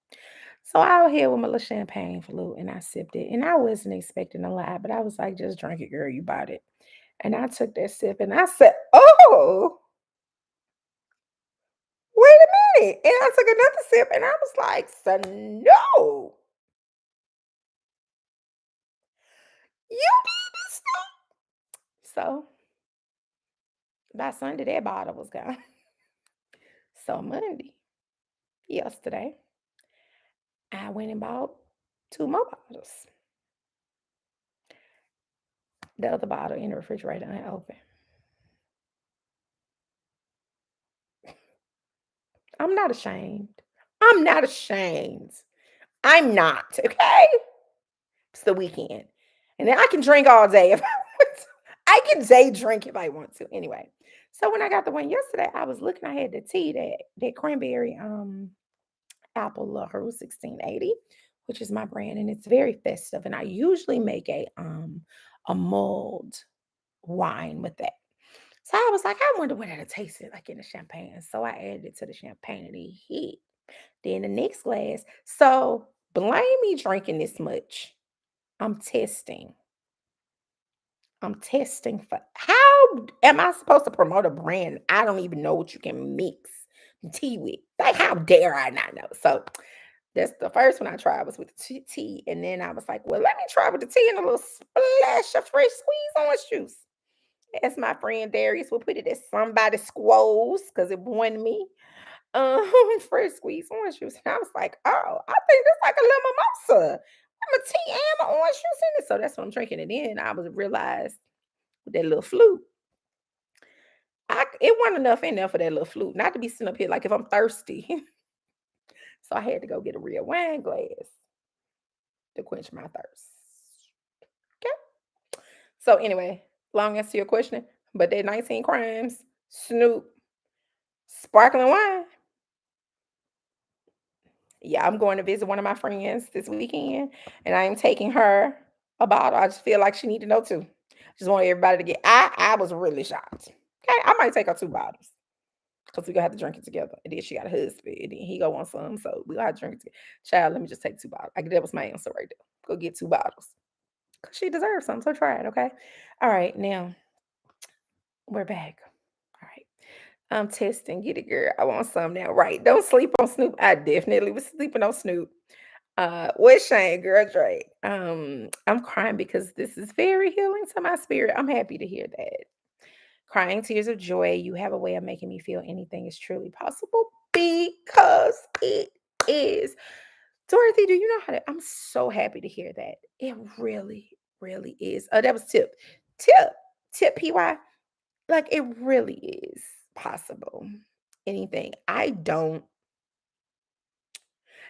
S1: So I was here with my little champagne flute and I sipped it. And I wasn't expecting a lot, but I was like, just drink it, girl. You bought it. And I took that sip and I said, oh, wait a minute. And I took another sip and I was like, so no, you did this stuff. So by Sunday, that bottle was gone. So Monday, yesterday, I went and bought two more bottles. The other bottle in the refrigerator unopened. I'm not ashamed. I'm not ashamed. I'm not, okay? It's the weekend. And then I can drink all day if I want to. I can day drink if I want to. Anyway. So when I got the one yesterday, I was looking, I had the tea, that cranberry apple Lahore 1680, which is my brand, and it's very festive. And I usually make a mulled wine with that. So I was like, I wonder what it'll taste like in the champagne. So I added it to the champagne and it hit. Then the next glass. So blame me drinking this much. I'm testing. I'm testing for how am I supposed to promote a brand? I don't even know what you can mix tea with. Like, how dare I not know? So that's the first one I tried was with the tea. And then I was like, well, let me try with the tea and a little splash of fresh squeeze orange juice. As my friend Darius will put it, as somebody squoze, because it won me. Um, Fresh squeeze orange juice. And I was like, oh, I think it's like a little mimosa. I'm a tea and an orange juice in it. So that's what I'm drinking it in. I was realized with that little flute. It wasn't enough in there for that little flute. Not to be sitting up here like if I'm thirsty. So I had to go get a real wine glass to quench my thirst. Okay. So anyway, long answer to your question, but that 19 crimes, Snoop, sparkling wine. Yeah, I'm going to visit one of my friends this weekend, and I am taking her a bottle. I just feel like she need to know too. Just want everybody to get. I was really shocked. Okay, I might take her 2 bottles because we gonna have to drink it together. And then she got a husband, and then he go want some, so we gotta drink it together. Child, let me just take 2 bottles. That was my answer right there. Go get 2 bottles because she deserves some. So try it, okay? All right, now we're back. All right. I'm testing. Get it, girl. I want some now. Right. Don't sleep on Snoop. I definitely was sleeping on Snoop. What's Shane, girl Drake? I'm crying because this is very healing to my spirit. I'm happy to hear that. Crying tears of joy. You have a way of making me feel anything is truly possible because it is. Dorothy, do you know how to? I'm so happy to hear that. It really, really is. That was tip, PY. Like, it really is possible. Anything. I don't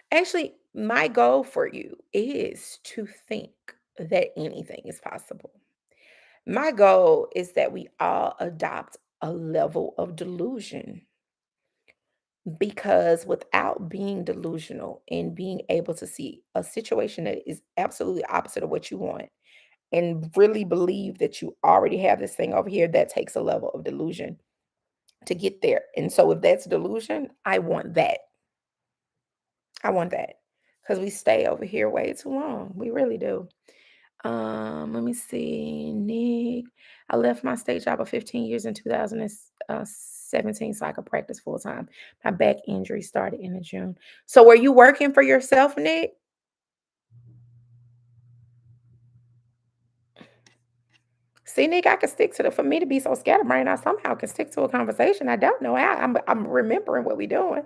S1: actually, my goal for you is to think that anything is possible. My goal is that we all adopt a level of delusion because without being delusional and being able to see a situation that is absolutely opposite of what you want and really believe that you already have this thing over here, that takes a level of delusion to get there. And so if that's delusion, I want that. I want that because we stay over here way too long. We really do. Let me see. Nick, I left my state job of 15 years in 2017 so I could practice full time. My back injury started in June. So were you working for yourself, Nick? See, Nick, I can stick to for me to be so scatterbrained, I somehow can stick to a conversation. I don't know how. I'm remembering what we're doing.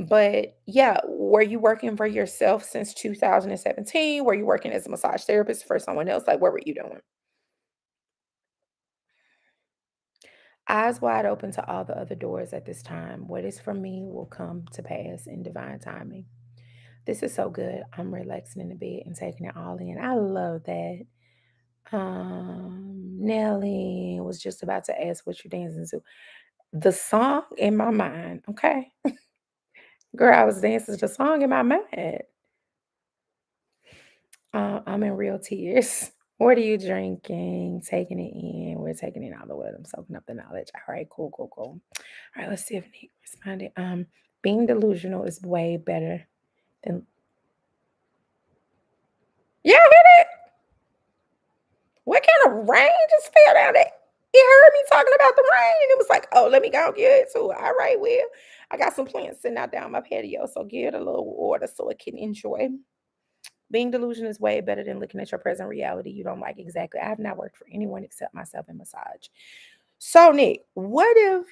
S1: But yeah, were you working for yourself since 2017? Were you working as a massage therapist for someone else? Like, what were you doing? Eyes wide open to all the other doors at this time. What is for me will come to pass in divine timing. This is so good. I'm relaxing in the bed and taking it all in. I love that. Nelly was just about to ask what you're dancing to. The song in my mind, okay? Girl, I was dancing to the song in my mind. I'm in real tears. What are you drinking? Taking it in. We're taking it all the way. I'm soaking up the knowledge. All right, cool, cool, cool. All right, let's see if Nick responded. Being delusional is way better than. Yeah, hear that? What kind of rain just fell down there? It heard me talking about the rain, and it was like, oh, let me go get it too. All right, well, I got some plants sitting out down my patio, so give it a little water so it can enjoy. Being delusional is way better than looking at your present reality you don't like exactly. I have not worked for anyone except myself in massage. So, Nick, what if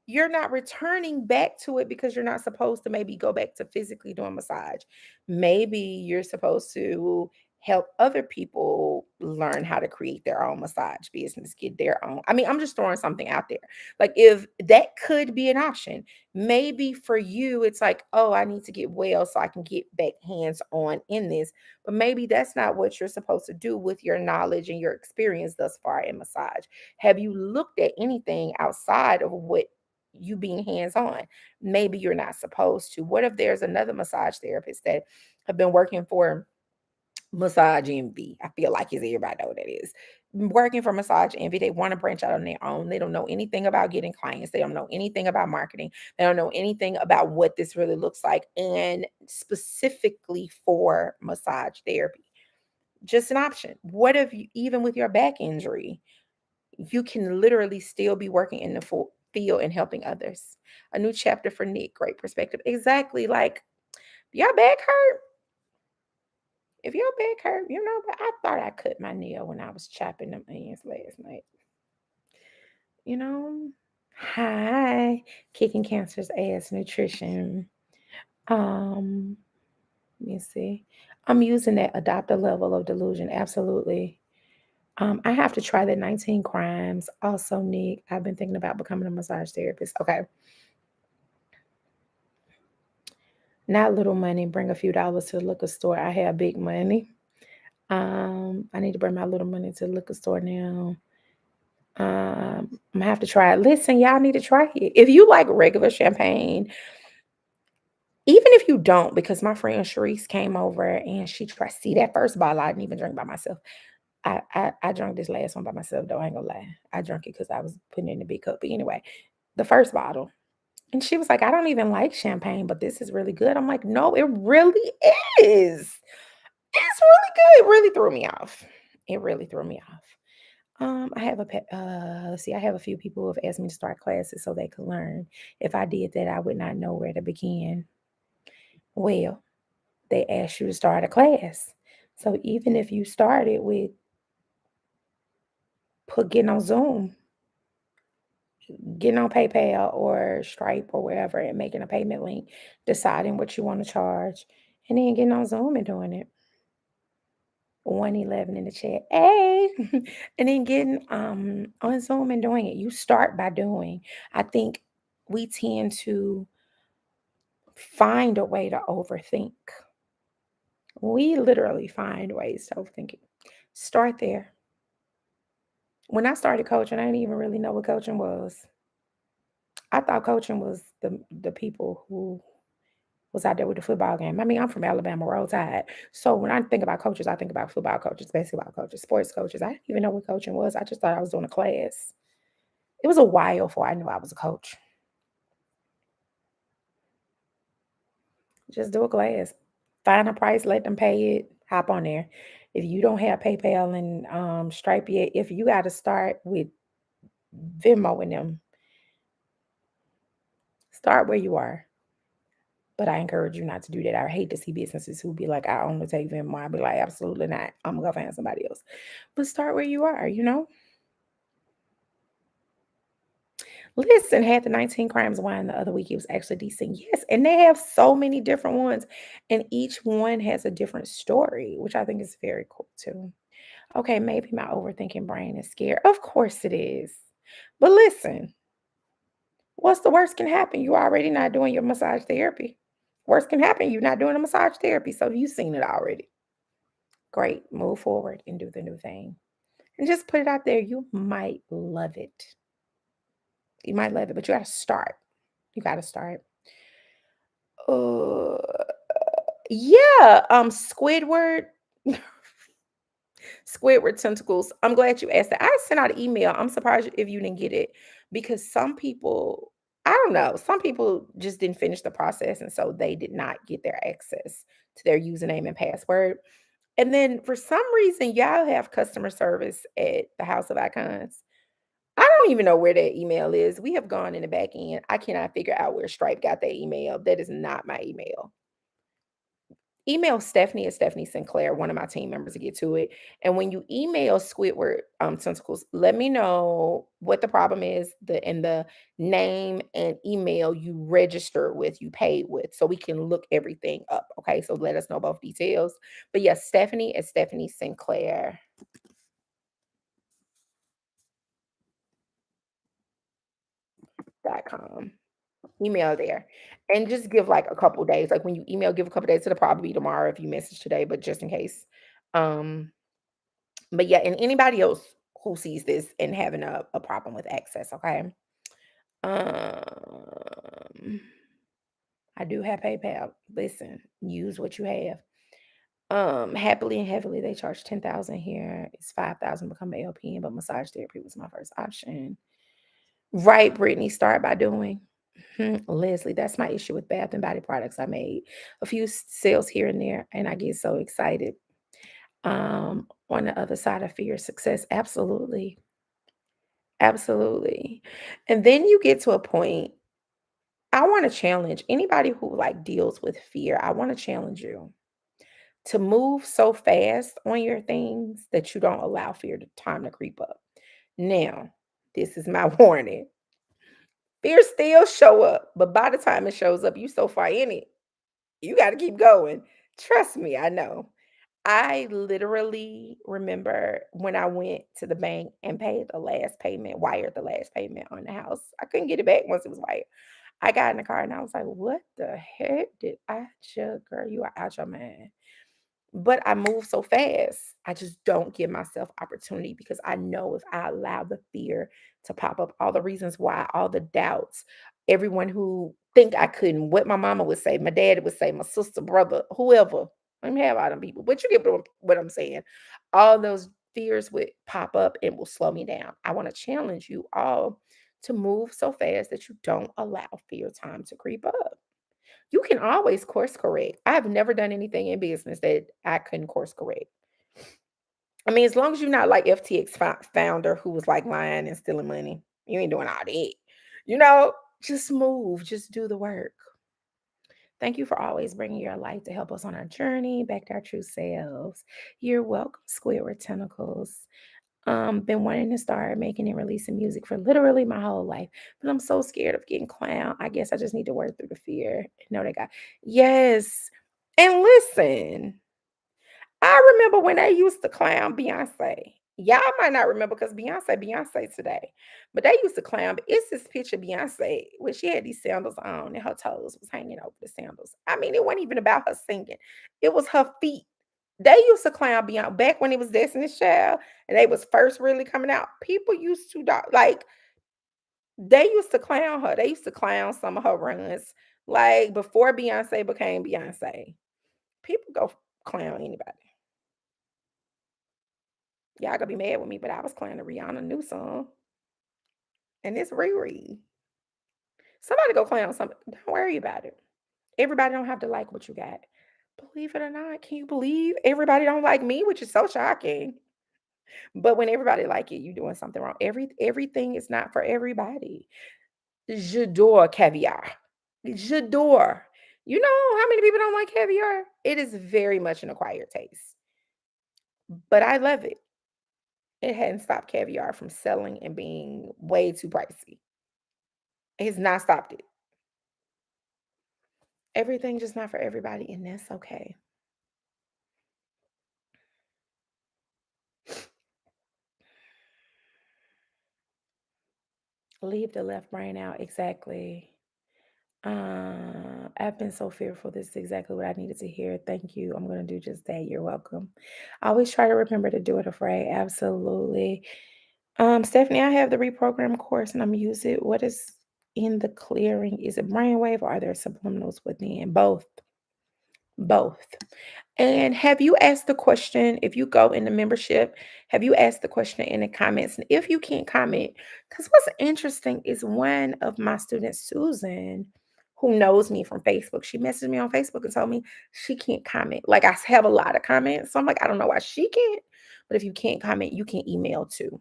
S1: you're not returning back to it because you're not supposed to maybe go back to physically doing massage? Maybe you're supposed to help other people learn how to create their own massage business, get their own. I mean, I'm just throwing something out there. Like, if that could be an option, maybe for you, it's like, oh, I need to get well so I can get back hands on in this. But maybe that's not what you're supposed to do with your knowledge and your experience thus far in massage. Have you looked at anything outside of what you being hands on? Maybe you're not supposed to. What if there's another massage therapist that have been working for Massage Envy? I feel like is everybody know what that is. Working for Massage Envy, they want to branch out on their own. They don't know anything about getting clients. They don't know anything about marketing. They don't know anything about what this really looks like, and specifically for massage therapy. Just an option. What if you, even with your back injury, you can literally still be working in the full field and helping others? A new chapter for Nick. Great perspective. Exactly. Like, your back hurt. If your back hurt, but I thought I cut my nail when I was chopping them onions last night. You know? Hi, kicking cancer's ass nutrition. Um, Let me see. I'm using that adopt a level of delusion. Absolutely. I have to try the 19 crimes. Also, Nick, I've been thinking about becoming a massage therapist. Okay. Not little money. Bring a few dollars to the liquor store. I have big money. I need to bring my little money to the liquor store now. I'm gonna have to try it. Listen, y'all need to try it. If you like regular champagne, even if you don't, because my friend Sharice came over and she tried. See, that first bottle I didn't even drink by myself. I drank this last one by myself though. I ain't gonna lie. I drank it because I was putting it in a big cup. But anyway, the first bottle. And she was like, I don't even like champagne, but this is really good. I'm like, no, it really is. It's really good. It really threw me off. It really threw me off. I have let's see, I have a few people who have asked me to start classes so they could learn. If I did that, I would not know where to begin. Well, they asked you to start a class. So even if you started with getting on Zoom, getting on PayPal or Stripe or wherever and making a payment link, deciding what you want to charge, and then getting on Zoom and doing it. 111 in the chat. Hey. And then getting on Zoom and doing it. You start by doing. I think we tend to find a way to overthink. We literally find ways to overthink it. Start there. When I started coaching, I didn't even really know what coaching was. I thought coaching was the people who was out there with the football game. I mean, I'm from Alabama, Roll Tide. So when I think about coaches, I think about football coaches, basketball coaches, sports coaches. I didn't even know what coaching was. I just thought I was doing a class. It was a while before I knew I was a coach. Just do a class. Find a price, let them pay it, hop on there. If you don't have PayPal and Stripe yet, if you got to start with Venmo and them, start where you are. But I encourage you not to do that. I hate to see businesses who be like, I only take Venmo. I'd be like, absolutely not. I'm gonna go find somebody else. But start where you are. Listen, had the 19 Crimes wine the other week. It was actually decent. Yes. And they have so many different ones. And each one has a different story, which I think is very cool too. Okay, maybe my overthinking brain is scared. Of course it is. But listen, what's the worst can happen? You're already not doing your massage therapy. Worst can happen, you're not doing a massage therapy. So you've seen it already. Great. Move forward and do the new thing. And just put it out there. You might love it. You might love it, but you got to start. You got to start. Uh, yeah. Squidward. Squidward tentacles. I'm glad you asked that. I sent out an email. I'm surprised if you didn't get it, because some people, I don't know, some people just didn't finish the process. And so they did not get their access to their username and password. And then for some reason, y'all have customer service at the House of Icons. I don't even know where that email is. We have gone in the back end. I cannot figure out where Stripe got that email. That is not my email. Email Stephanie at Stephanie Sinclair, one of my team members, to get to it. And when you email Squidward Tentacles, let me know what the problem is, the name and email you registered with, you paid with, so we can look everything up. Okay, so let us know both details. But yes, Stephanie at Stephanie Sinclair.com. Email there and just give like a couple days. Like when you email, give a couple days. It'll probably be tomorrow if you message today, but just in case. Um, but yeah, and anybody else who sees this and having a problem with access, okay? Um, I do have PayPal. Listen, use what you have. Happily and heavily, they charge 10,000 here. It's 5,000 become an LPN, but massage therapy was my first option. Right, Brittany, start by doing. Leslie, that's my issue with bath and body products. I made a few sales here and there, and I get so excited. On the other side of fear, success, absolutely, absolutely. And then you get to a point. I want to challenge anybody who like deals with fear. I want to challenge you to move so fast on your things that you don't allow fear to time to creep up. Now, this is my warning. Fear still show up, but by the time it shows up, you so far in it, you got to keep going. Trust me, I know. I literally remember when I went to the bank and paid the last payment, wired the last payment on the house. I couldn't get it back once it was wired. I got in the car and I was like, what the heck did I just, girl, you are out your mind. But I move so fast. I just don't give myself opportunity because I know if I allow the fear to pop up, all the reasons why, all the doubts, everyone who think I couldn't, what my mama would say, my dad would say, my sister, brother, whoever. Let me have all them people. But you get what I'm saying. All those fears would pop up and will slow me down. I want to challenge you all to move so fast that you don't allow fear time to creep up. You can always course correct. I have never done anything in business that I couldn't course correct. I mean, as long as you're not like FTX founder who was like lying and stealing money, you ain't doing all that. You know, just move, just do the work. Thank you for always bringing your light to help us on our journey back to our true selves. You're welcome, Squidward Tentacles. Been wanting to start making and releasing music for literally my whole life, but I'm so scared of getting clowned. I guess I just need to work through the fear. No, they got yes. And listen, I remember when they used to clown Beyonce. Y'all might not remember because Beyonce today, but they used to clown. But it's this picture of Beyonce where she had these sandals on and her toes was hanging over the sandals. I mean, it wasn't even about her singing; it was her feet. They used to clown Beyonce back when it was Destiny's Child and they was first really coming out. People used to like they used to clown her. They used to clown some of her runs. Like before Beyonce became Beyonce. People go clown anybody. Y'all gonna be mad with me, but I was clowning Rihanna new song. And it's Riri. Somebody go clown something. Don't worry about it. Everybody don't have to like what you got. Believe it or not, can you believe everybody don't like me, which is so shocking. But when everybody like it, you doing something wrong. Everything is not for everybody. J'adore caviar. J'adore. You know how many people don't like caviar? It is very much an acquired taste, but I love it. It hadn't stopped caviar from selling and being way too pricey. It has not stopped it. Everything just not for everybody, and that's okay. Leave the left brain out. Exactly. I've been so fearful. This is exactly what I needed to hear. Thank you. I'm gonna do just that. You're welcome. I always try to remember to do it afraid. Absolutely. Stephanie, I have the reprogram course and I'm using it. What is in the clearing? Is it brainwave or are there subliminals within? Both. Both. And have you asked the question if you go in the membership? Have you asked the question in the comments? And if you can't comment, because what's interesting is one of my students, Susan, who knows me from Facebook, she messaged me on Facebook and told me she can't comment. Like I have a lot of comments. So I'm like, I don't know why she can't. But if you can't comment, you can email too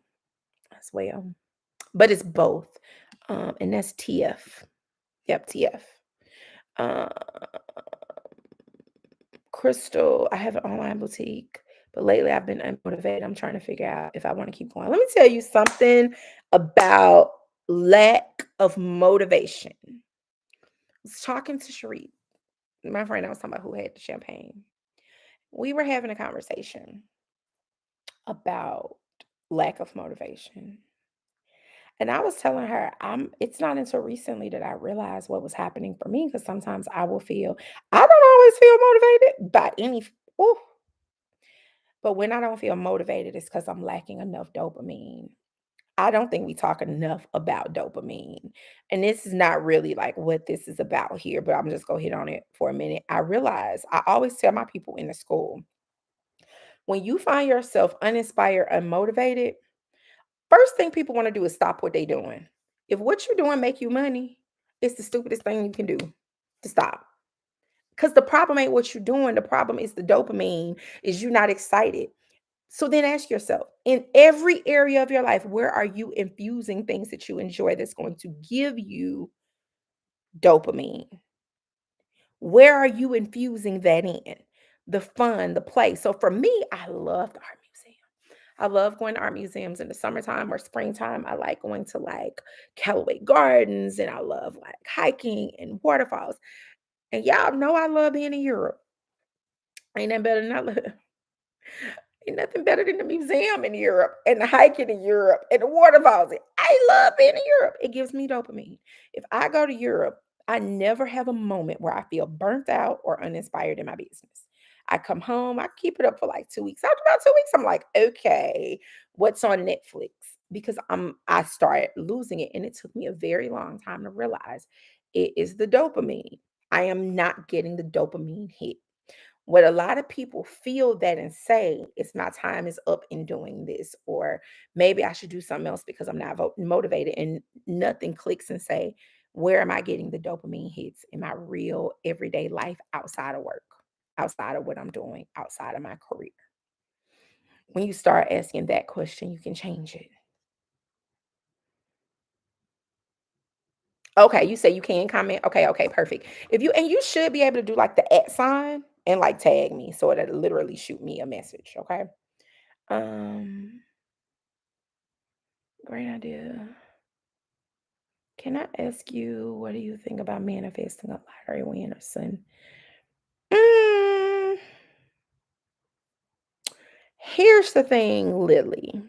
S1: as well. But it's both. And that's TF. Yep, TF. Uh, Crystal, I have an online boutique, but lately I've been unmotivated. I'm trying to figure out if I want to keep going. Let me tell you something about lack of motivation. I was talking to Cherie, my friend I was talking about who had the champagne. We were having a conversation about lack of motivation. And I was telling her, it's not until recently that I realized what was happening for me because sometimes I don't always feel motivated by ooh, but when I don't feel motivated, it's because I'm lacking enough dopamine. I don't think we talk enough about dopamine. And this is not really like what this is about here, but I'm just going to hit on it for a minute. I realize I always tell my people in the school, when you find yourself uninspired, unmotivated, first thing people want to do is stop what they're doing. If what you're doing make you money, it's the stupidest thing you can do to stop. Because the problem ain't what you're doing. The problem is the dopamine, is you're not excited. So then ask yourself, in every area of your life, where are you infusing things that you enjoy that's going to give you dopamine? Where are you infusing that in? The fun, the play. So for me, I love the art museum. I love going to art museums in the summertime or springtime. I like going to like Callaway Gardens and I love like hiking and waterfalls. And y'all know I love being in Europe. Ain't that better than I love. Ain't nothing better than the museum in Europe and the hiking in Europe and the waterfalls. I love being in Europe. It gives me dopamine. If I go to Europe, I never have a moment where I feel burnt out or uninspired in my business. I come home, I keep it up for like 2 weeks. After about 2 weeks, I'm like, okay, what's on Netflix? Because I started losing it. And it took me a very long time to realize it is the dopamine. I am not getting the dopamine hit. What a lot of people feel that and say is my time is up in doing this, or maybe I should do something else because I'm not motivated, and nothing clicks and say, where am I getting the dopamine hits in my real everyday life outside of work, outside of what I'm doing, outside of my career? When you start asking that question, you can change it. Okay, you say you can comment. Okay, okay, perfect. If you and you should be able to do like the at sign and like tag me so that literally shoot me a message. Okay. Um, Great idea. Can I ask you, what do you think about manifesting a lottery win or son? Mm, Here's the thing, Lily.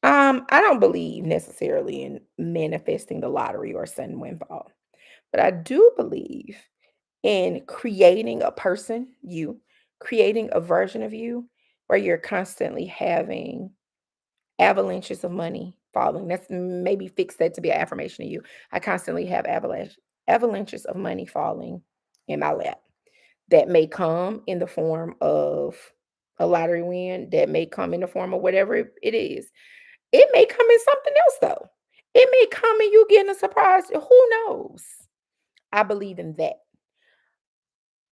S1: I don't believe necessarily in manifesting the lottery or sudden windfall, but I do believe in creating a person, creating a version of you where you're constantly having avalanches of money falling. That's maybe fix that to be an affirmation to you. I constantly have avalanches of money falling in my lap. That may come in the form of a lottery win, that may come in the form of whatever it is. It may come in something else though. It may come in you getting a surprise. Who knows? I believe in that.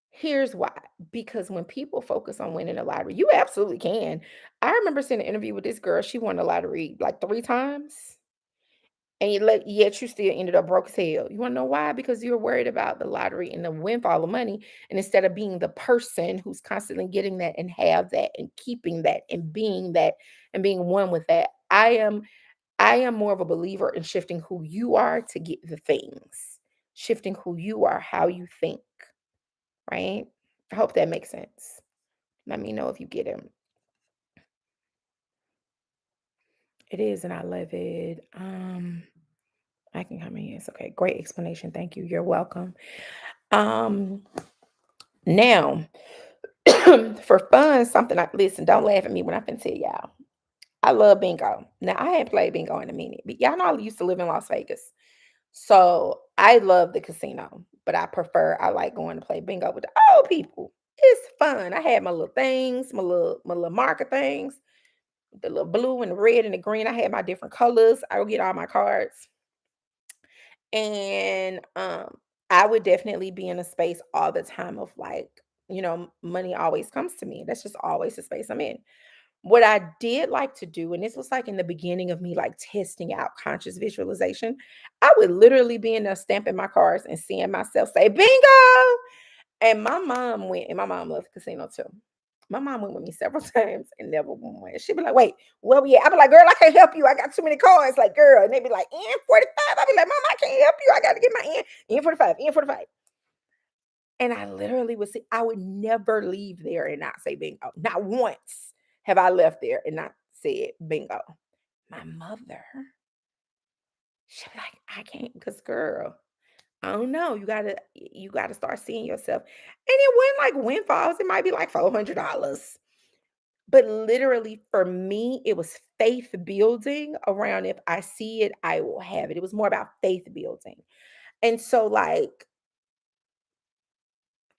S1: Here's why. Because when people focus on winning the lottery, you absolutely can. I remember seeing an interview with this girl. She won the lottery like 3 times. And yet you still ended up broke as hell. You wanna know why? Because you're worried about the lottery and the windfall of money, and instead of being the person who's constantly getting that and have that and keeping that and being one with that. I am more of a believer in shifting who you are to get the things. Shifting who you are, how you think, right? I hope that makes sense. Let me know if you get it. It is, and I love it. I can come in. Yes, okay. Great explanation. Thank you. You're welcome. Um, Now, for fun, something I listen, don't laugh at me when I can tell y'all. I love bingo. Now, I hadn't played bingo in a minute, but y'all know I used to live in Las Vegas. So I love the casino, but I like going to play bingo with the old people. It's fun. I had my little things, my little marker things, the little blue and the red and the green. I had my different colors. I would get all my cards. And I would definitely be in a space all the time of like, money always comes to me. That's just always the space I'm in. What I did like to do, and this was like in the beginning of me like testing out conscious visualization, I would literally be in there stamping my cards and seeing myself say bingo. And my mom went, and my mom loved the casino too. My mom went with me several times and never won. She'd be like, "Wait, where we at?" I'd be like, "Girl, I can't help you. I got too many cards." Like, girl, and they'd be like, "N45." I'd be like, "Mom, I can't help you. I got to get my N45, N45." And I literally would say, I would never leave there and not say bingo. Not once have I left there and not said bingo. My mother, she'd be like, "I can't, because girl, I don't know. You gotta start seeing yourself." And it wasn't like windfalls. It might be like $400. But literally for me, it was faith building around if I see it, I will have it. It was more about faith building. And so like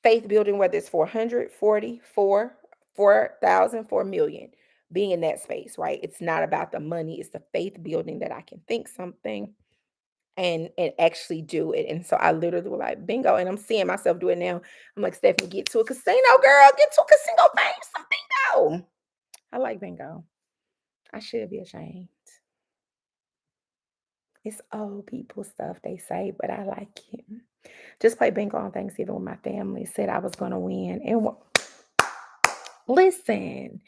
S1: faith building, whether it's 400, 4,000, 4,000,000, being in that space, right? It's not about the money, it's the faith building that I can think something and actually do it. And so I literally was like, bingo. And I'm seeing myself do it now. I'm like, Stephanie, get to a casino, girl. Get to a casino, fame some bingo. I like bingo. I should be ashamed. It's old people stuff they say, but I like it. Just play bingo on Thanksgiving with my family. Said I was gonna win, and listen,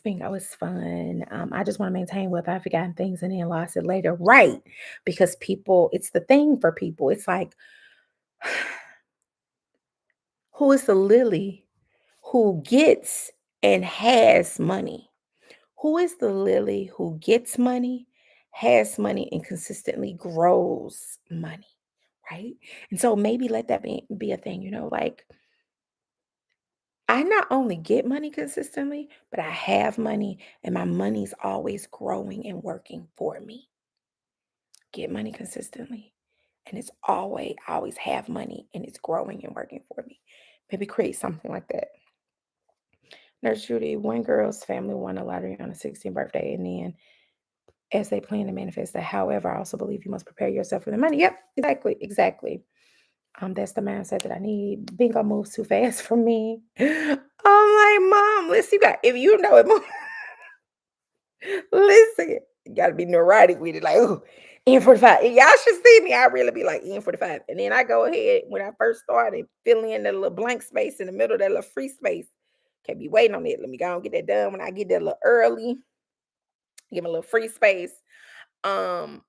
S1: bingo is fun. I just want to maintain what I've forgotten things and then lost it later, right? Because people, it's the thing for people. It's like, who is the lily who gets and has money? Who is the lily who gets money, has money, and consistently grows money? Right. And so maybe let that be a thing, like I not only get money consistently, but I have money and my money's always growing and working for me. Get money consistently. And it's always, I always have money and it's growing and working for me. Maybe create something like that. Nurse Judy, one girl's family won a lottery on her 16th birthday, and then as they plan to manifest that. However, I also believe you must prepare yourself for the money. Yep, exactly, exactly. That's the mindset that I need. Bingo moves too fast for me. I'm like, Mom, listen, if you know it, listen, you gotta be neurotic with it. Like, ooh, N45. And y'all should see me. I really be like N45. And then I go ahead when I first started filling in the little blank space in the middle of that little free space. Can't be waiting on it. Let me go and get that done. When I get there a little early, give me a little free space. Um,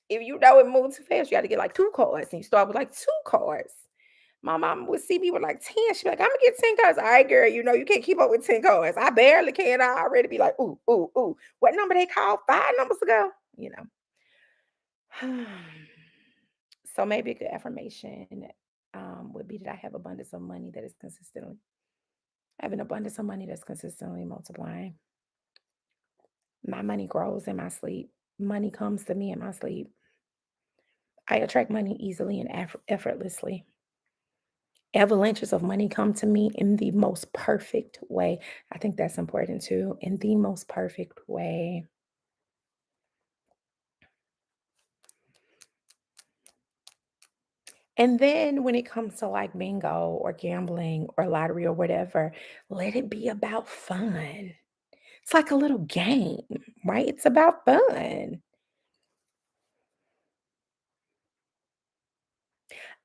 S1: if you know it moves too fast, you got to get like two cards, and you start with like two cards. My mom would see me with like 10. She'd be like, "I'm gonna get 10 cards." All right, girl, you can't keep up with 10 cards. I barely can. I already be like, ooh, ooh, ooh. What number they called 5 numbers ago? So maybe a good affirmation would be that I have abundance of money that is consistently, I have an abundance of money that's consistently multiplying. My money grows in my sleep. Money comes to me in my sleep. I attract money easily and effortlessly. Avalanches of money come to me in the most perfect way. I think that's important too. In the most perfect way. And then when it comes to like bingo or gambling or lottery or whatever, let it be about fun. It's like a little game, right? It's about fun.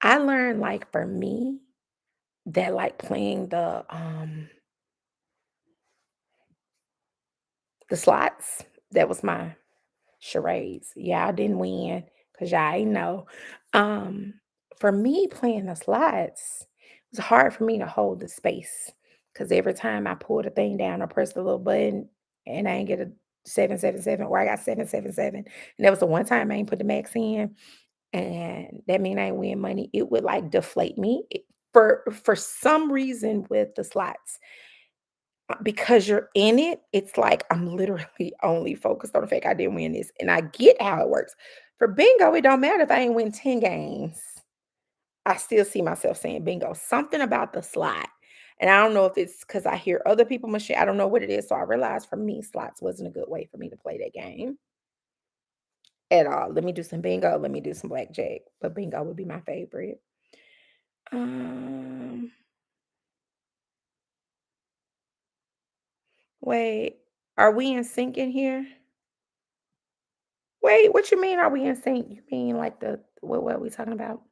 S1: I learned like for me that like playing the slots, that was my charades. Y'all didn't win because y'all ain't know. Um, for me, playing the slots, it was hard for me to hold the space because every time I pull the thing down or press the little button and I ain't get a 777 or I got 777. And that was the one time I ain't put the max in. And that mean I ain't win money. It would like deflate me. For some reason with the slots, because you're in it, it's like I'm literally only focused on the fact I didn't win this, and I get how it works. For bingo, it don't matter if I ain't win 10 games. I still see myself saying bingo. Something about the slot. And I don't know if it's because I hear other people machine. I don't know what it is. So I realized for me, slots wasn't a good way for me to play that game at all. Let me do some bingo. Let me do some blackjack. But bingo would be my favorite. Um, wait, are we in sync in here? Wait, what you mean are we in sync? You mean like the what are we talking about?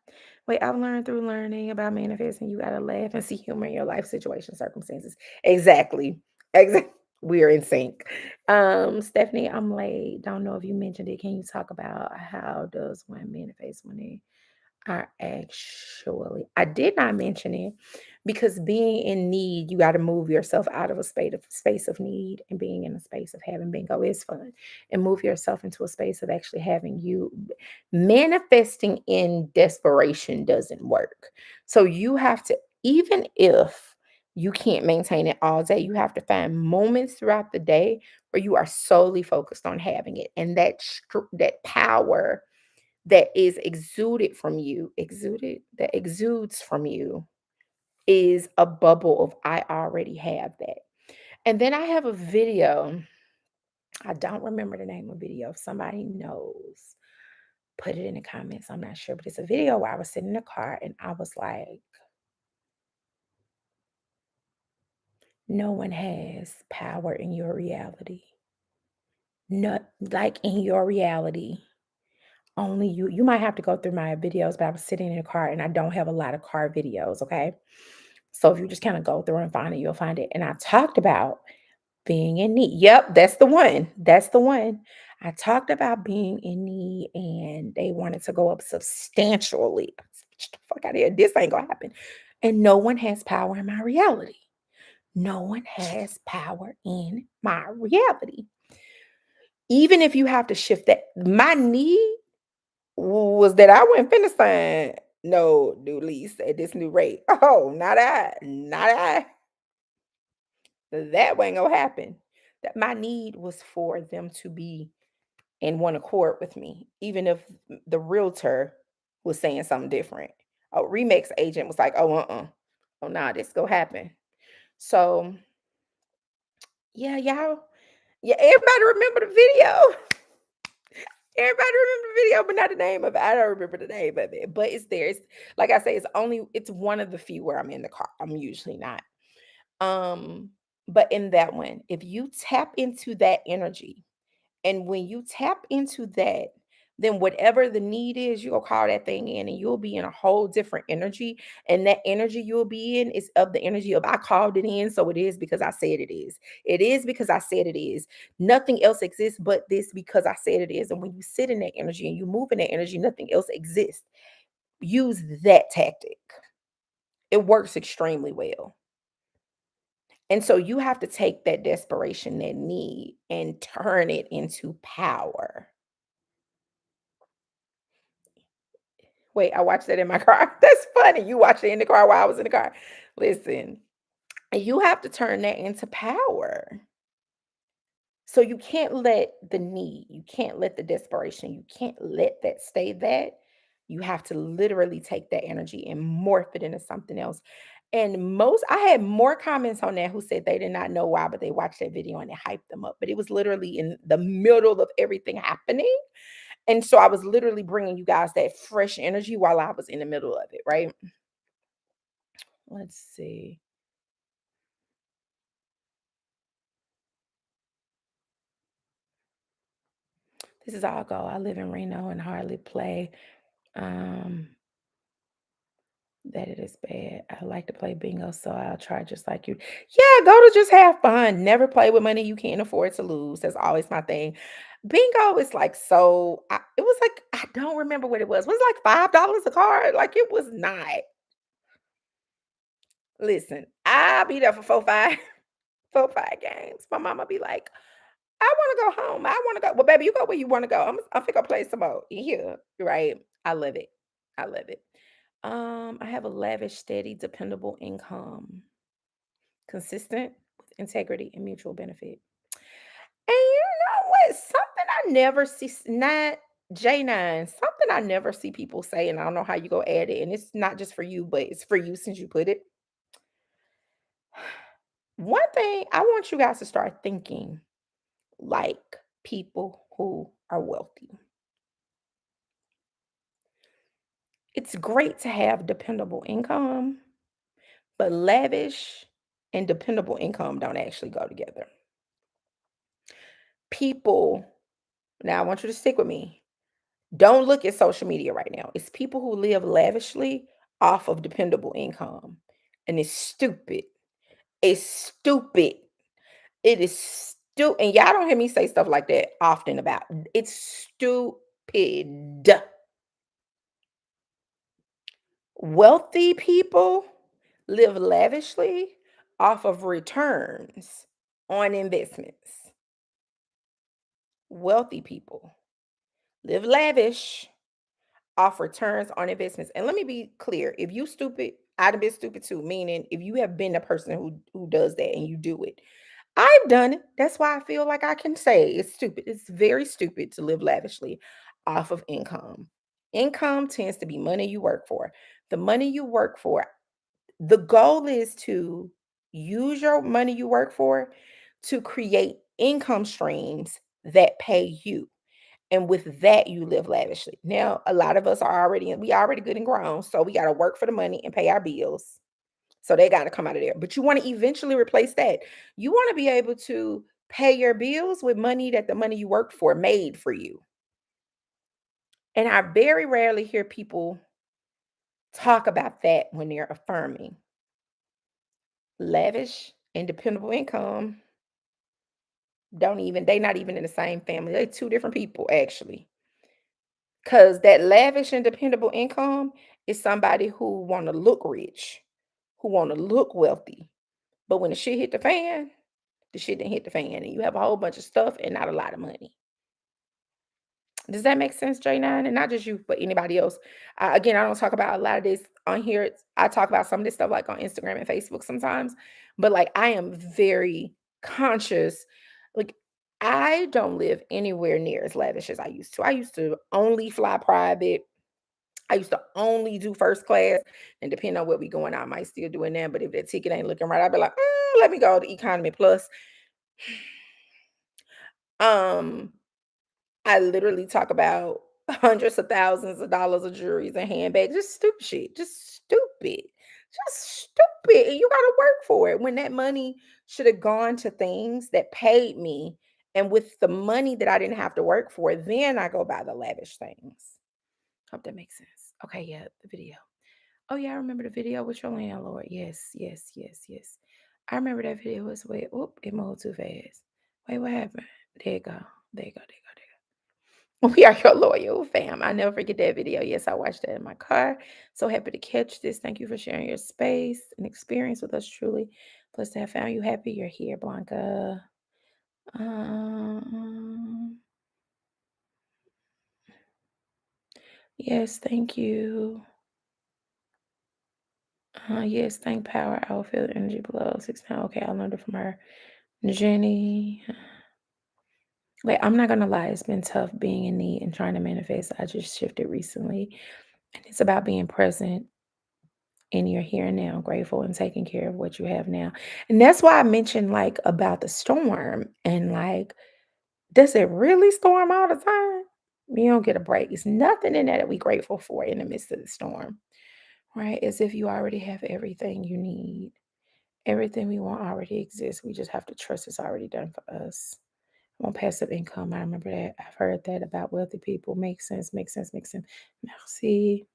S1: Wait, I've learned through learning about manifesting. You gotta laugh and see humor in your life situation, circumstances. Exactly. Exactly. We're in sync. Stephanie, I'm late. Don't know if you mentioned it. Can you talk about how does one manifest when they I did not mention it because being in need, you got to move yourself out of a space of need, and being in a space of having bingo is fun, and move yourself into a space of actually having you manifesting in desperation doesn't work. So you have to, even if you can't maintain it all day, you have to find moments throughout the day where you are solely focused on having it, and that power that is that exudes from you is a bubble of I already have that. And then I have a video. I don't remember the name of the video. If somebody knows, put it in the comments. I'm not sure, but it's a video where I was sitting in the car and I was like, no one has power in your reality. Not like in your reality. Only you. You might have to go through my videos, but I was sitting in a car and I don't have a lot of car videos. Okay. So if you just kind of go through and find it, you'll find it. And I talked about being in need. Yep, that's the one. That's the one. I talked about being in need and they wanted to go up substantially. Get the fuck out of here. This ain't gonna happen. And no one has power in my reality. No one has power in my reality. Even if you have to shift that, my need was that I wasn't finna sign no new lease at this new rate. Oh, not I. That ain't gonna happen. That my need was for them to be in one accord with me, even if the realtor was saying something different. A Remix agent was like, "Oh, oh, nah, this go happen." So yeah, y'all, yeah, everybody remember the video. Everybody remember the video, but not the name of it. I don't remember the name of it, but it's there. It's like I say, it's one of the few where I'm in the car. I'm usually not. Um, but in that one, if you tap into that energy, and when you tap into that, then whatever the need is, you'll call that thing in and you'll be in a whole different energy. And that energy you'll be in is of the energy of I called it in. So it is because I said it is. It is because I said it is. Nothing else exists but this because I said it is. And when you sit in that energy and you move in that energy, nothing else exists. Use that tactic. It works extremely well. And so you have to take that desperation, that need, and turn it into power. Wait, I watched that in my car. That's funny. You watched it in the car while I was in the car. Listen, you have to turn that into power. So you can't let the need, you can't let the desperation, you can't let that stay that. You have to literally take that energy and morph it into something else. And I had more comments on that who said they did not know why, but they watched that video and it hyped them up. But it was literally in the middle of everything happening. And so I was literally bringing you guys that fresh energy while I was in the middle of it, right? Let's see. This is all go. I live in Reno and hardly play. Um, that it is bad. I like to play bingo, so I'll try just like you. Yeah, go to just have fun. Never play with money you can't afford to lose. That's always my thing. Bingo is like it was like I don't remember what it was. Was it like $5 a card? Like it was not. Listen, I'll be there for 4, 5, 4, 5 games. My mama be like, I want to go home. I want to go. Well, baby, you go where you want to go. I'm finna go play some more. Yeah, right. I love it. I love it. I have a lavish, steady, dependable income, consistent with integrity and mutual benefit. And you know what? Something I never see, not J9, something I never see people say, and I don't know how you go add it. And it's not just for you, but it's for you since you put it. One thing I want you guys to start thinking like people who are wealthy. It's great to have dependable income, but lavish and dependable income don't actually go together. People, now I want you to stick with me. Don't look at social media right now. It's people who live lavishly off of dependable income. And it's stupid. It's stupid. It is stupid. And y'all don't hear me say stuff like that often about. It's stupid. Wealthy people live lavishly off of returns on investments. Wealthy people live lavish off returns on investments. And let me be clear, if you stupid, I'd have been stupid too. Meaning, if you have been the person who does that and you do it, I've done it. That's why I feel like I can say it's stupid. It's very stupid to live lavishly off of income. Income tends to be money you work for. The money you work for, the goal is to use your money you work for to create income streams that pay you. And with that, you live lavishly. Now, a lot of us are already, we already good and grown. So we got to work for the money and pay our bills. So they got to come out of there. But you want to eventually replace that. You want to be able to pay your bills with money that the money you worked for made for you. And I very rarely hear people talk about that when they're affirming. Lavish and dependable income don't even, they not even in the same family. They're two different people, actually. Because that lavish and dependable income is somebody who want to look rich, who want to look wealthy. But when the shit hit the shit didn't hit the fan, and you have a whole bunch of stuff and not a lot of money. Does that make sense, J9? And not just you, but anybody else. Again, I don't talk about a lot of this on here. I talk about some of this stuff like on Instagram and Facebook sometimes, but like I am very conscious. Like I don't live anywhere near as lavish as I used to. I used to only fly private. I used to only do first class, and depending on what we going, I might still doing that. But if that ticket ain't looking right, I'd be like, let me go to economy plus. Um, I literally talk about hundreds of thousands of dollars of jewelries and handbags, just stupid shit, just stupid. And you got to work for it when that money should have gone to things that paid me. And with the money that I didn't have to work for, then I go buy the lavish things. Hope that makes sense. Okay, yeah, the video. Oh yeah, I remember the video with your landlord. Yes, yes, yes, yes. I remember that video was wait, oop, it moved too fast. Wait, what happened? There you go. There you go. There you go. There you go. We are your loyal fam. I never forget that video. Yes, I watched that in my car. So happy to catch this. Thank you for sharing your space and experience with us truly. Plus to have found you happy you're here, Blanca. Um, yes, thank you. Yes, thank power. I will feel the energy below 6 now. Okay, I learned it from her. Jenny. Like, I'm not gonna lie, it's been tough being in need and trying to manifest. I just shifted recently. And it's about being present in your here and now, grateful and taking care of what you have now. And that's why I mentioned like about the storm and like, does it really storm all the time? You don't get a break. It's nothing in that we grateful for in the midst of the storm, right? As if you already have everything you need. Everything we want already exists. We just have to trust it's already done for us. On passive income, I remember that. I've heard that about wealthy people. Makes sense, makes sense, makes sense. Merci,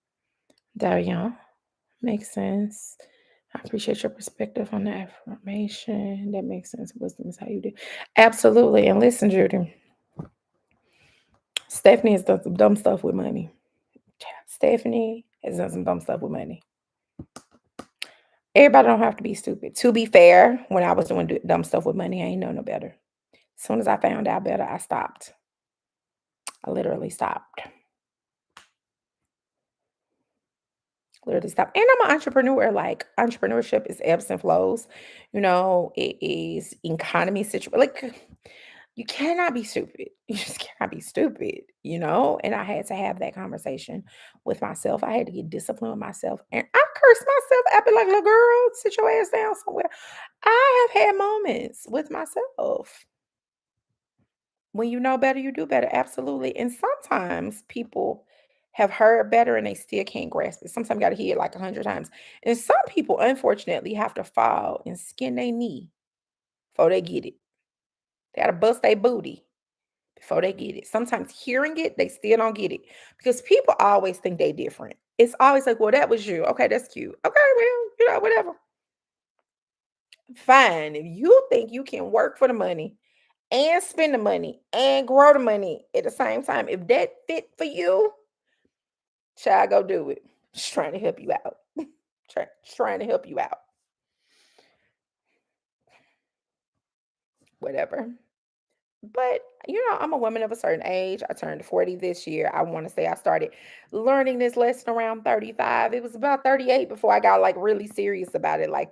S1: Darian. Makes sense. I appreciate your perspective on the affirmation. That makes sense. Wisdom is how you do. Absolutely. And listen, Judy, Stephanie has done some dumb stuff with money. Stephanie has done some dumb stuff with money. Everybody don't have to be stupid. To be fair, when I was doing dumb stuff with money, I ain't know no better. As soon as I found out better, I stopped. I literally stopped. Literally stop. And I'm an entrepreneur. Like entrepreneurship is ebbs and flows. It is economy situation. Like you cannot be stupid. You just cannot be stupid. And I had to have that conversation with myself. I had to get disciplined with myself. And I cursed myself. I'd be like, little girl, sit your ass down somewhere. I have had moments with myself. When you know better, you do better. Absolutely. And sometimes people have heard better and they still can't grasp it. Sometimes you got to hear it like 100 times. And some people, unfortunately, have to fall and skin their knee before they get it. They got to bust their booty before they get it. Sometimes hearing it, they still don't get it because people always think they different. It's always like, well, that was you. Okay, that's cute. Okay, well, whatever. Fine. If you think you can work for the money and spend the money and grow the money at the same time, if that fit for you, child, go do it. Just trying to help you out. Trying to help you out. Whatever. But, I'm a woman of a certain age. I turned 40 this year. I want to say I started learning this lesson around 35. It was about 38 before I got like really serious about it. Like,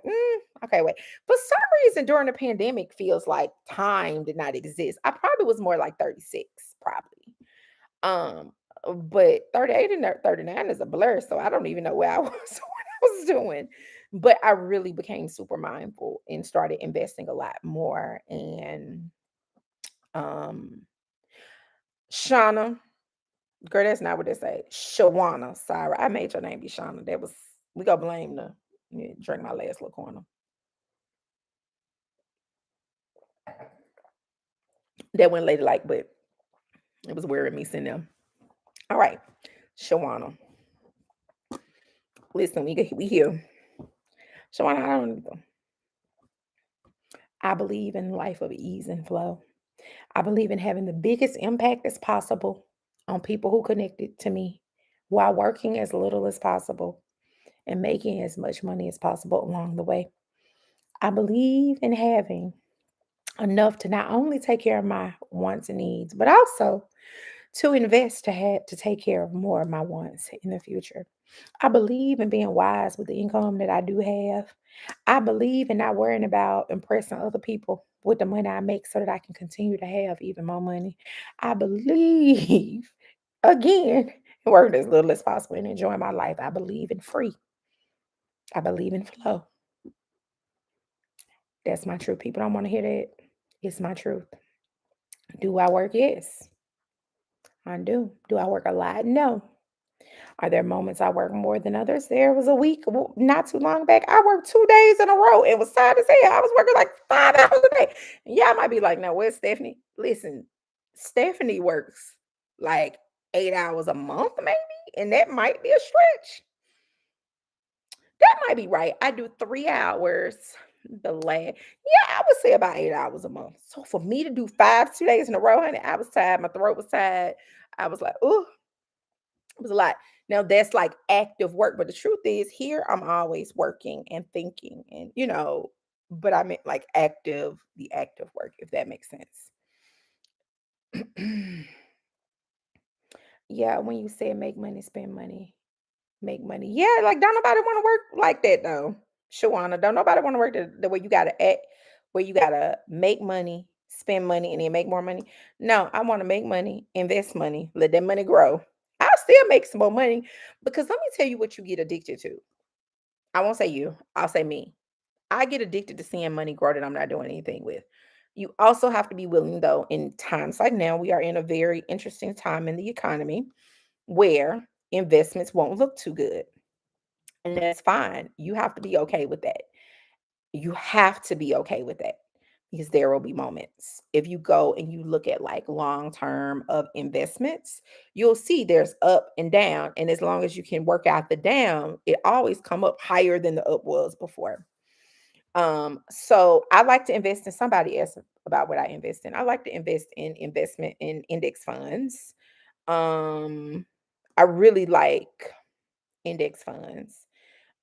S1: okay, wait. For some reason during the pandemic feels like time did not exist. I probably was more like 36, probably. Um, but 38 and 39 is a blur. So I don't even know where I was, what I was doing. But I really became super mindful and started investing a lot more. And um Shauna, girl, that's not what they say. Shawana, sorry, I made your name be Shauna. That was we gonna blame the drink my last little corner. That went later, like, but it was wearing me sitting there. All right, Shawana, listen, we here. Shawana, I believe in life of ease and flow. I believe in having the biggest impact as possible on people who connected to me while working as little as possible and making as much money as possible along the way. I believe in having enough to not only take care of my wants and needs, but also to invest to take care of more of my wants in the future. I believe in being wise with the income that I do have. I believe in not worrying about impressing other people with the money I make so that I can continue to have even more money. I believe, again, in working as little as possible and enjoying my life. I believe in free. I believe in flow. That's my truth. People don't want to hear that. It's my truth. Do I work? Yes, I do. Do I work a lot? No. Are there moments I work more than others? There was a week not too long back. I worked 2 days in a row. It was tired as hell. I was working like 5 hours a day. Yeah, I might be like, no, where's Stephanie? Listen, Stephanie works like 8 hours a month, maybe, and that might be a stretch. That might be right. I do 3 hours. Yeah, I would say about 8 hours a month. So for me to do 2 days in a row, honey, I was tired. My throat was tired. I was like, oh, it was a lot. Now that's like active work, but the truth is, here I'm always working and thinking, and but I meant like the active work, if that makes sense. Yeah, when you say make money, spend money. Make money. Yeah, like don't nobody want to work like that though. Shawana, don't nobody want to work the way you gotta act, where you gotta make money, spend money, and then make more money. No, I want to make money, invest money, let that money grow. I'll still make some more money because let me tell you what you get addicted to. I won't say you, I'll say me. I get addicted to seeing money grow that I'm not doing anything with. You also have to be willing, though, in times like now, we are in a very interesting time in the economy where investments won't look too good. And that's fine. You have to be okay with that. You have to be okay with that because there will be moments. If you go and you look at like long term of investments, you'll see there's up and down. And as long as you can work out the down, it always come up higher than the up was before. So I like to invest in somebody else about what I invest in. I like to invest in investment in index funds. Um, I really like index funds.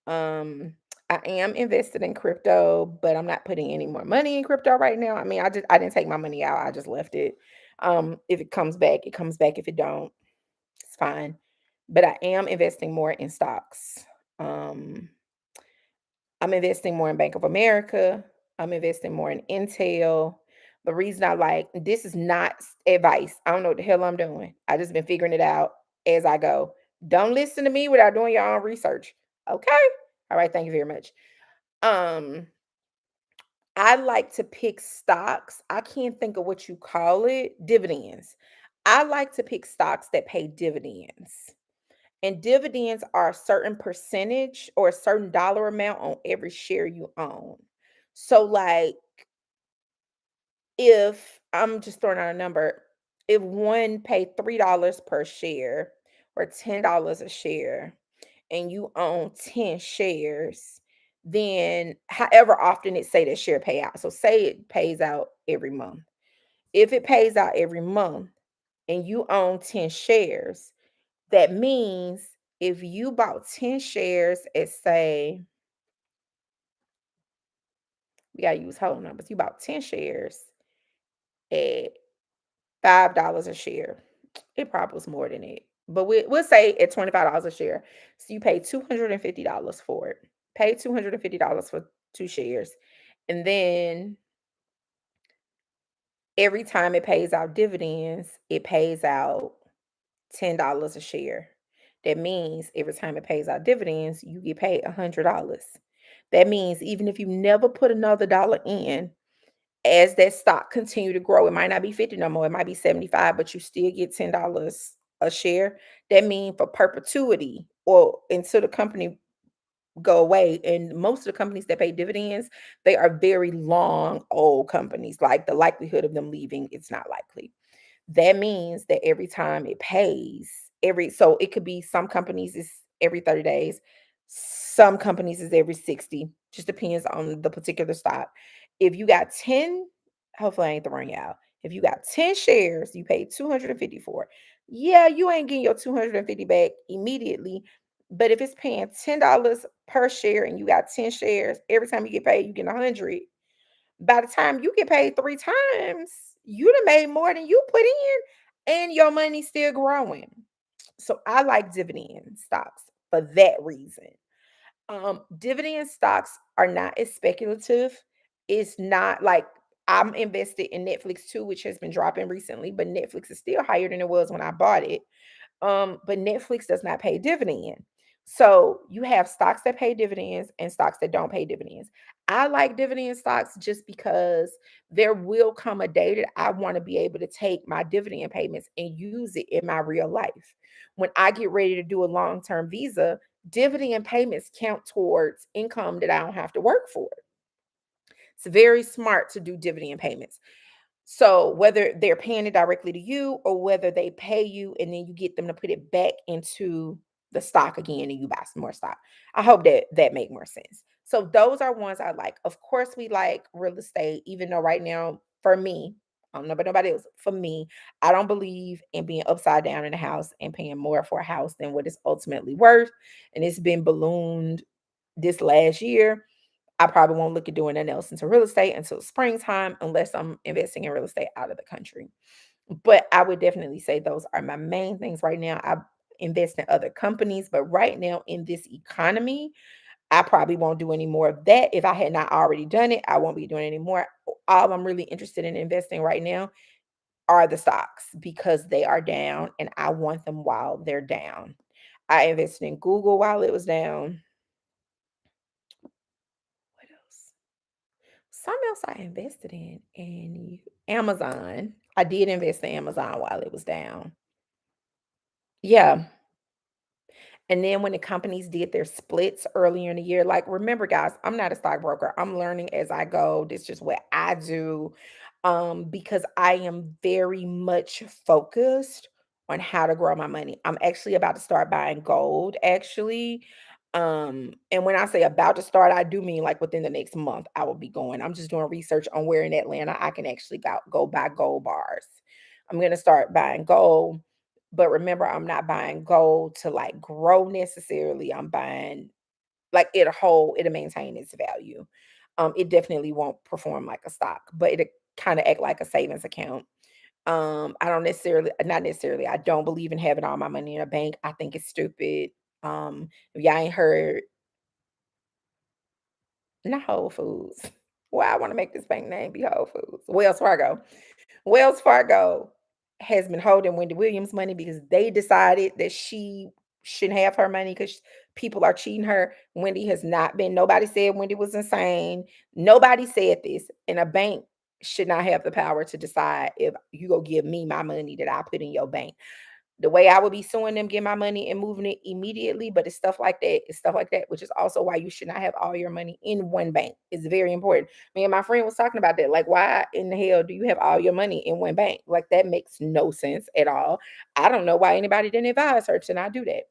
S1: Um, I am invested in crypto, but I'm not putting any more money in crypto right now. I mean, I didn't take my money out. I just left it. If it comes back, it comes back. If it don't, it's fine. But I am investing more in stocks. Um, I'm investing more in Bank of America. I'm investing more in Intel. The reason I like this is not advice. I don't know what the hell I'm doing. I just been figuring it out as I go. Don't listen to me without doing your own research. Okay. All right. Thank you very much. Um, I like to pick stocks. I can't think of what you call it. Dividends. I like to pick stocks that pay dividends. And dividends are a certain percentage or a certain dollar amount on every share you own. So, like, if I'm just throwing out a number, if one pay $3 per share or $10 a share and you own 10 shares, then however often it say that share payout. So say it pays out every month. If it pays out every month and you own 10 shares, that means if you bought 10 shares at say, we gotta use whole numbers. You bought 10 shares at $5 a share. It probably was more than it. But we'll say at $25 a share. So you pay $250 for it. Pay $250 for 2 shares. And then every time it pays out dividends, it pays out $10 a share. That means every time it pays out dividends, you get paid $100. That means even if you never put another dollar in, as that stock continue to grow, it might not be 50 no more, it might be 75, but you still get $10 a share. That means for perpetuity or until the company go away. And most of the companies that pay dividends, they are very long old companies. Like the likelihood of them leaving, it's not likely. That means that every time it pays, so it could be some companies is every 30 days, some companies is every 60, just depends on the particular stock. If you got 10, hopefully I ain't throwing you out. If you got 10 shares, you paid 250 for it. Yeah, you ain't getting your 250 back immediately. But if it's paying $10 per share and you got 10 shares, every time you get paid, you get 100. By the time you get paid 3 times, you done made more than you put in and your money's still growing. So I like dividend stocks for that reason. Dividend stocks are not as speculative. It's not like I'm invested in Netflix too, which has been dropping recently, but Netflix is still higher than it was when I bought it. But Netflix does not pay dividend. So you have stocks that pay dividends and stocks that don't pay dividends. I like dividend stocks just because there will come a day that I want to be able to take my dividend payments and use it in my real life. When I get ready to do a long term visa, dividend payments count towards income that I don't have to work for. It's very smart to do dividend payments. So whether they're paying it directly to you or whether they pay you and then you get them to put it back into the stock again and you buy some more stock. I hope that that make more sense. So those are ones I like. Of course, we like real estate, even though right now, for me, I don't know about nobody else. For me, I don't believe in being upside down in a house and paying more for a house than what it's ultimately worth. And it's been ballooned this last year. I probably won't look at doing anything else into real estate until springtime, unless I'm investing in real estate out of the country. But I would definitely say those are my main things right now. I invest in other companies, but right now in this economy, I probably won't do any more of that. If I had not already done it, I won't be doing any more. All I'm really interested in investing right now are the stocks because they are down and I want them while they're down. I invested in Google while it was down. What else? Something else I invested in Amazon. I did invest in Amazon while it was down. Yeah. And then when the companies did their splits earlier in the year, like remember, guys, I'm not a stockbroker. I'm learning as I go. This is just what I do. Because I am very much focused on how to grow my money. I'm actually about to start buying gold, actually. And when I say about to start, I do mean like within the next month, I will be going. I'm just doing research on where in Atlanta I can actually go buy gold bars. I'm gonna start buying gold, but remember, I'm not buying gold to like grow necessarily. I'm buying like it'll maintain its value. It definitely won't perform like a stock, but it'll kind of act like a savings account. I don't necessarily, not necessarily, I don't believe in having all my money in a bank. I think it's stupid. If y'all ain't heard, not Whole Foods. Why I want to make this bank name be Whole Foods. Wells Fargo. Wells Fargo has been holding Wendy Williams' money because they decided that she shouldn't have her money because people are cheating her. Wendy has not been. Nobody said Wendy was insane. Nobody said this. And a bank should not have the power to decide if you go give me my money that I put in your bank. The way I would be suing them, get my money and moving it immediately, but it's stuff like that. It's stuff like that, which is also why you should not have all your money in one bank. It's very important. Me and my friend was talking about that. Like, why in the hell do you have all your money in one bank? Like, that makes no sense at all. I don't know why anybody didn't advise her to not do that.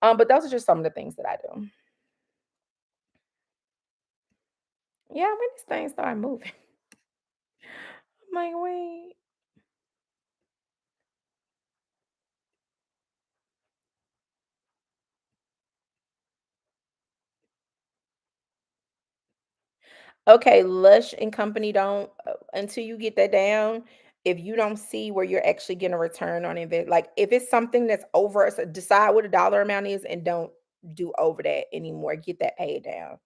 S1: But those are just some of the things that I do. Yeah, when this thing started moving, I'm like, wait. Okay, Lush and company don't until you get that down. If you don't see where you're actually getting a return on invest, like if it's something that's over, so decide what a dollar amount is and don't do over that anymore. Get that paid down.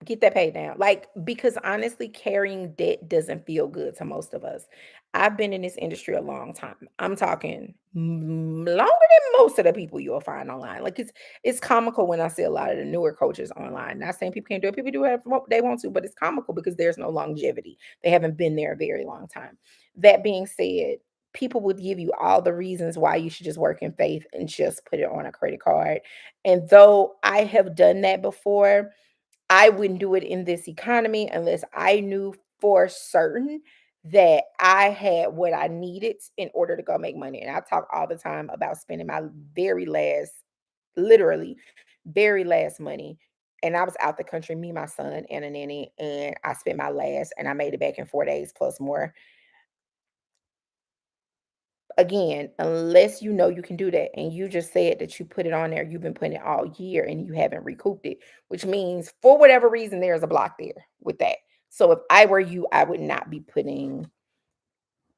S1: Get that paid down. Like, because honestly, carrying debt doesn't feel good to most of us. I've been in this industry a long time. I'm talking longer than most of the people you'll find online. Like, it's comical when I see a lot of the newer coaches online. Not saying people can't do it. People do it what they want to, but it's comical because there's no longevity. They haven't been there a very long time. That being said, people would give you all the reasons why you should just work in faith and just put it on a credit card. And though I have done that before, I wouldn't do it in this economy unless I knew for certain that I had what I needed in order to go make money. And I talk all the time about spending my very last, literally, very last money. And I was out the country, me, my son, and a nanny, and I spent my last, and I made it back in 4 days plus more. Again, unless you know you can do that, and you just said that you put it on there, you've been putting it all year and you haven't recouped it, which means for whatever reason, there's a block there with that. So if I were you, I would not be putting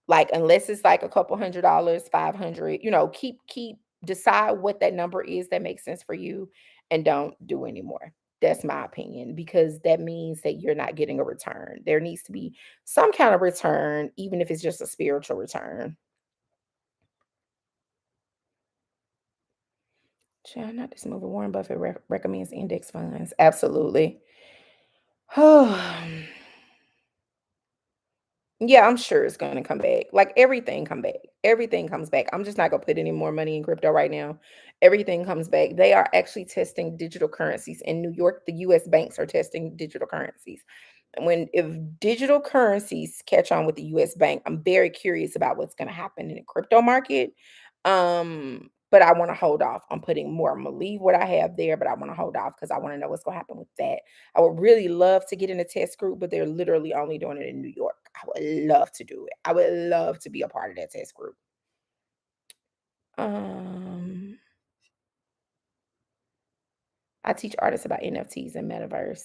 S1: like unless it's like a couple $100, 500, keep decide what that number is that makes sense for you and don't do anymore. That's my opinion because that means that you're not getting a return. There needs to be some kind of return, even if it's just a spiritual return. Child, not this movie. Warren Buffett recommends index funds. Absolutely. Yeah, I'm sure it's gonna come back. Like everything come back. Everything comes back. I'm just not gonna put any more money in crypto right now. Everything comes back. They are actually testing digital currencies in New York. The US banks are testing digital currencies. And when if digital currencies catch on with the US bank, I'm very curious about what's gonna happen in the crypto market. But I want to hold off on putting more. I'm gonna leave what I have there, but I want to hold off because I want to know what's gonna happen with that. I would really love to get in a test group, but they're literally only doing it in New York. I would love to do it. I would love to be a part of that test group. Um, I teach artists about NFTs and metaverse.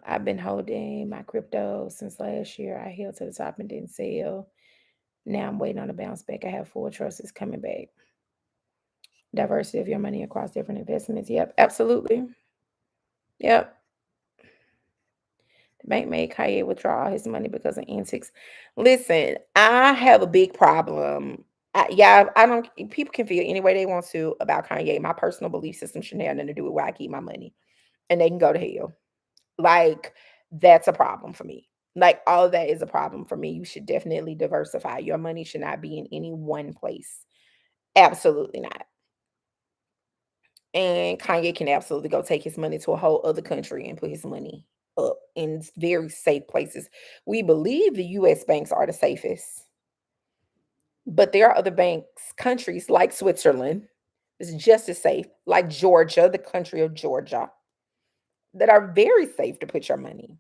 S1: I've been holding my crypto since last year. I held to the top and didn't sell. Now I'm waiting on a bounce back. I have full trust it's coming back. Diversity of your money across different investments. Yep, absolutely. Yep. The bank made Kanye withdraw all his money because of antics. Listen, I have a big problem. Yeah, I don't. People can feel any way they want to about Kanye. My personal belief system shouldn't have nothing to do with where I keep my money, and they can go to hell. Like that's a problem for me. Like all of that is a problem for me. You should definitely diversify. Your money should not be in any one place. Absolutely not. And Kanye can absolutely go take his money to a whole other country and put his money up in very safe places. We believe the US banks are the safest, but there are other banks, countries like Switzerland, is just as safe, like Georgia, the country of Georgia, that are very safe to put your money.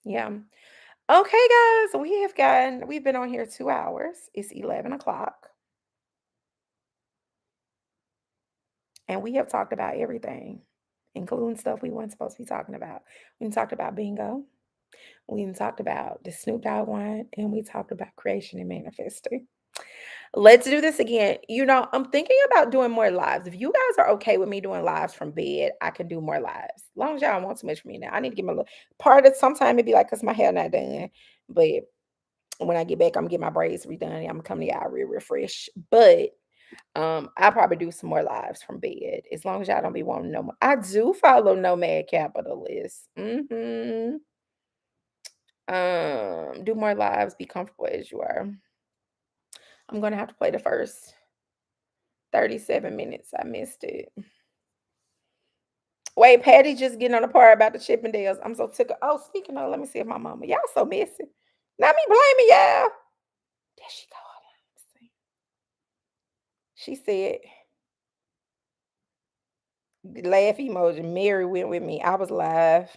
S1: Yeah. Okay, guys, we've been on here 2 hours. It's 11 o'clock, and we have talked about everything, including stuff we weren't supposed to be talking about. We talked about bingo. We even talked about the Snoop Dogg one, and we talked about creation and manifesting. Let's do this again. I'm thinking about doing more lives. If you guys are okay with me doing lives from bed, I can do more lives. As long as y'all don't want too much from me now. I need to get my little part of sometime it'd be like because my hair not done. But when I get back, I'm gonna get my braids redone. I'm coming to y'all real fresh. But I'll probably do some more lives from bed. As long as y'all don't be wanting no more. I do follow Nomad Capitalist. Do more lives, be comfortable as you are. I'm gonna have to play the first 37 minutes. I missed it. Wait, Patty just getting on the part about the Chippendales. I'm so tickle. Oh, speaking of, let me see if my mama. Y'all so messy. Not me blaming y'all. There she go. Hold on. Let's see. She said, laugh emoji. Mary went with me. I was live.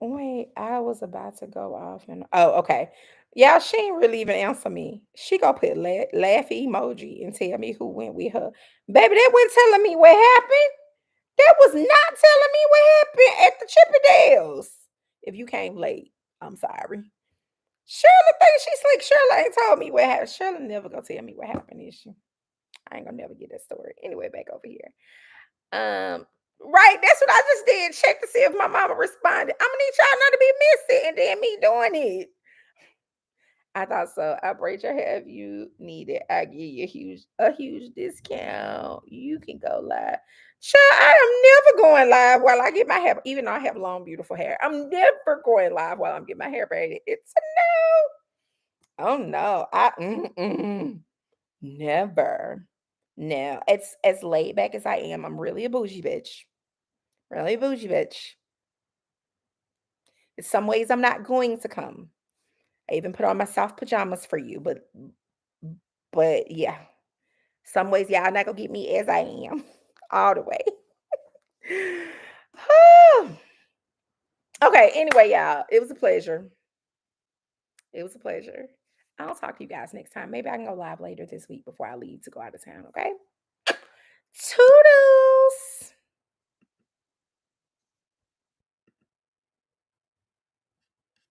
S1: Wait, I was about to go off and okay. Y'all, she ain't really even answer me. She gonna put laugh emoji and tell me who went with her. Baby, that wasn't telling me what happened. That was not telling me what happened at the Chippendales. If you came late, I'm sorry. Shirley thinks she's slick. Shirley ain't told me what happened. Shirley never gonna tell me what happened, is she? I ain't gonna never get that story. Anyway, back over here. Right, that's what I just did. Check to see if my mama responded. I'm gonna need y'all not to be missing and then me doing it. I thought so. I braid your hair if you need it. I give you a huge discount. You can go live. Child, I am never going live while I get my hair, even though I have long, beautiful hair. I'm never going live while I'm getting my hair braided. It's a no. Oh no. Never. No. It's as laid back as I am. I'm really a bougie bitch. Really a bougie bitch. In some ways I'm not going to come. I even put on my soft pajamas for you, but yeah. Some ways y'all not gonna get me as I am. All the way. Okay, anyway, y'all, it was a pleasure. It was a pleasure. I'll talk to you guys next time. Maybe I can go live later this week before I leave to go out of town, okay? Toodles.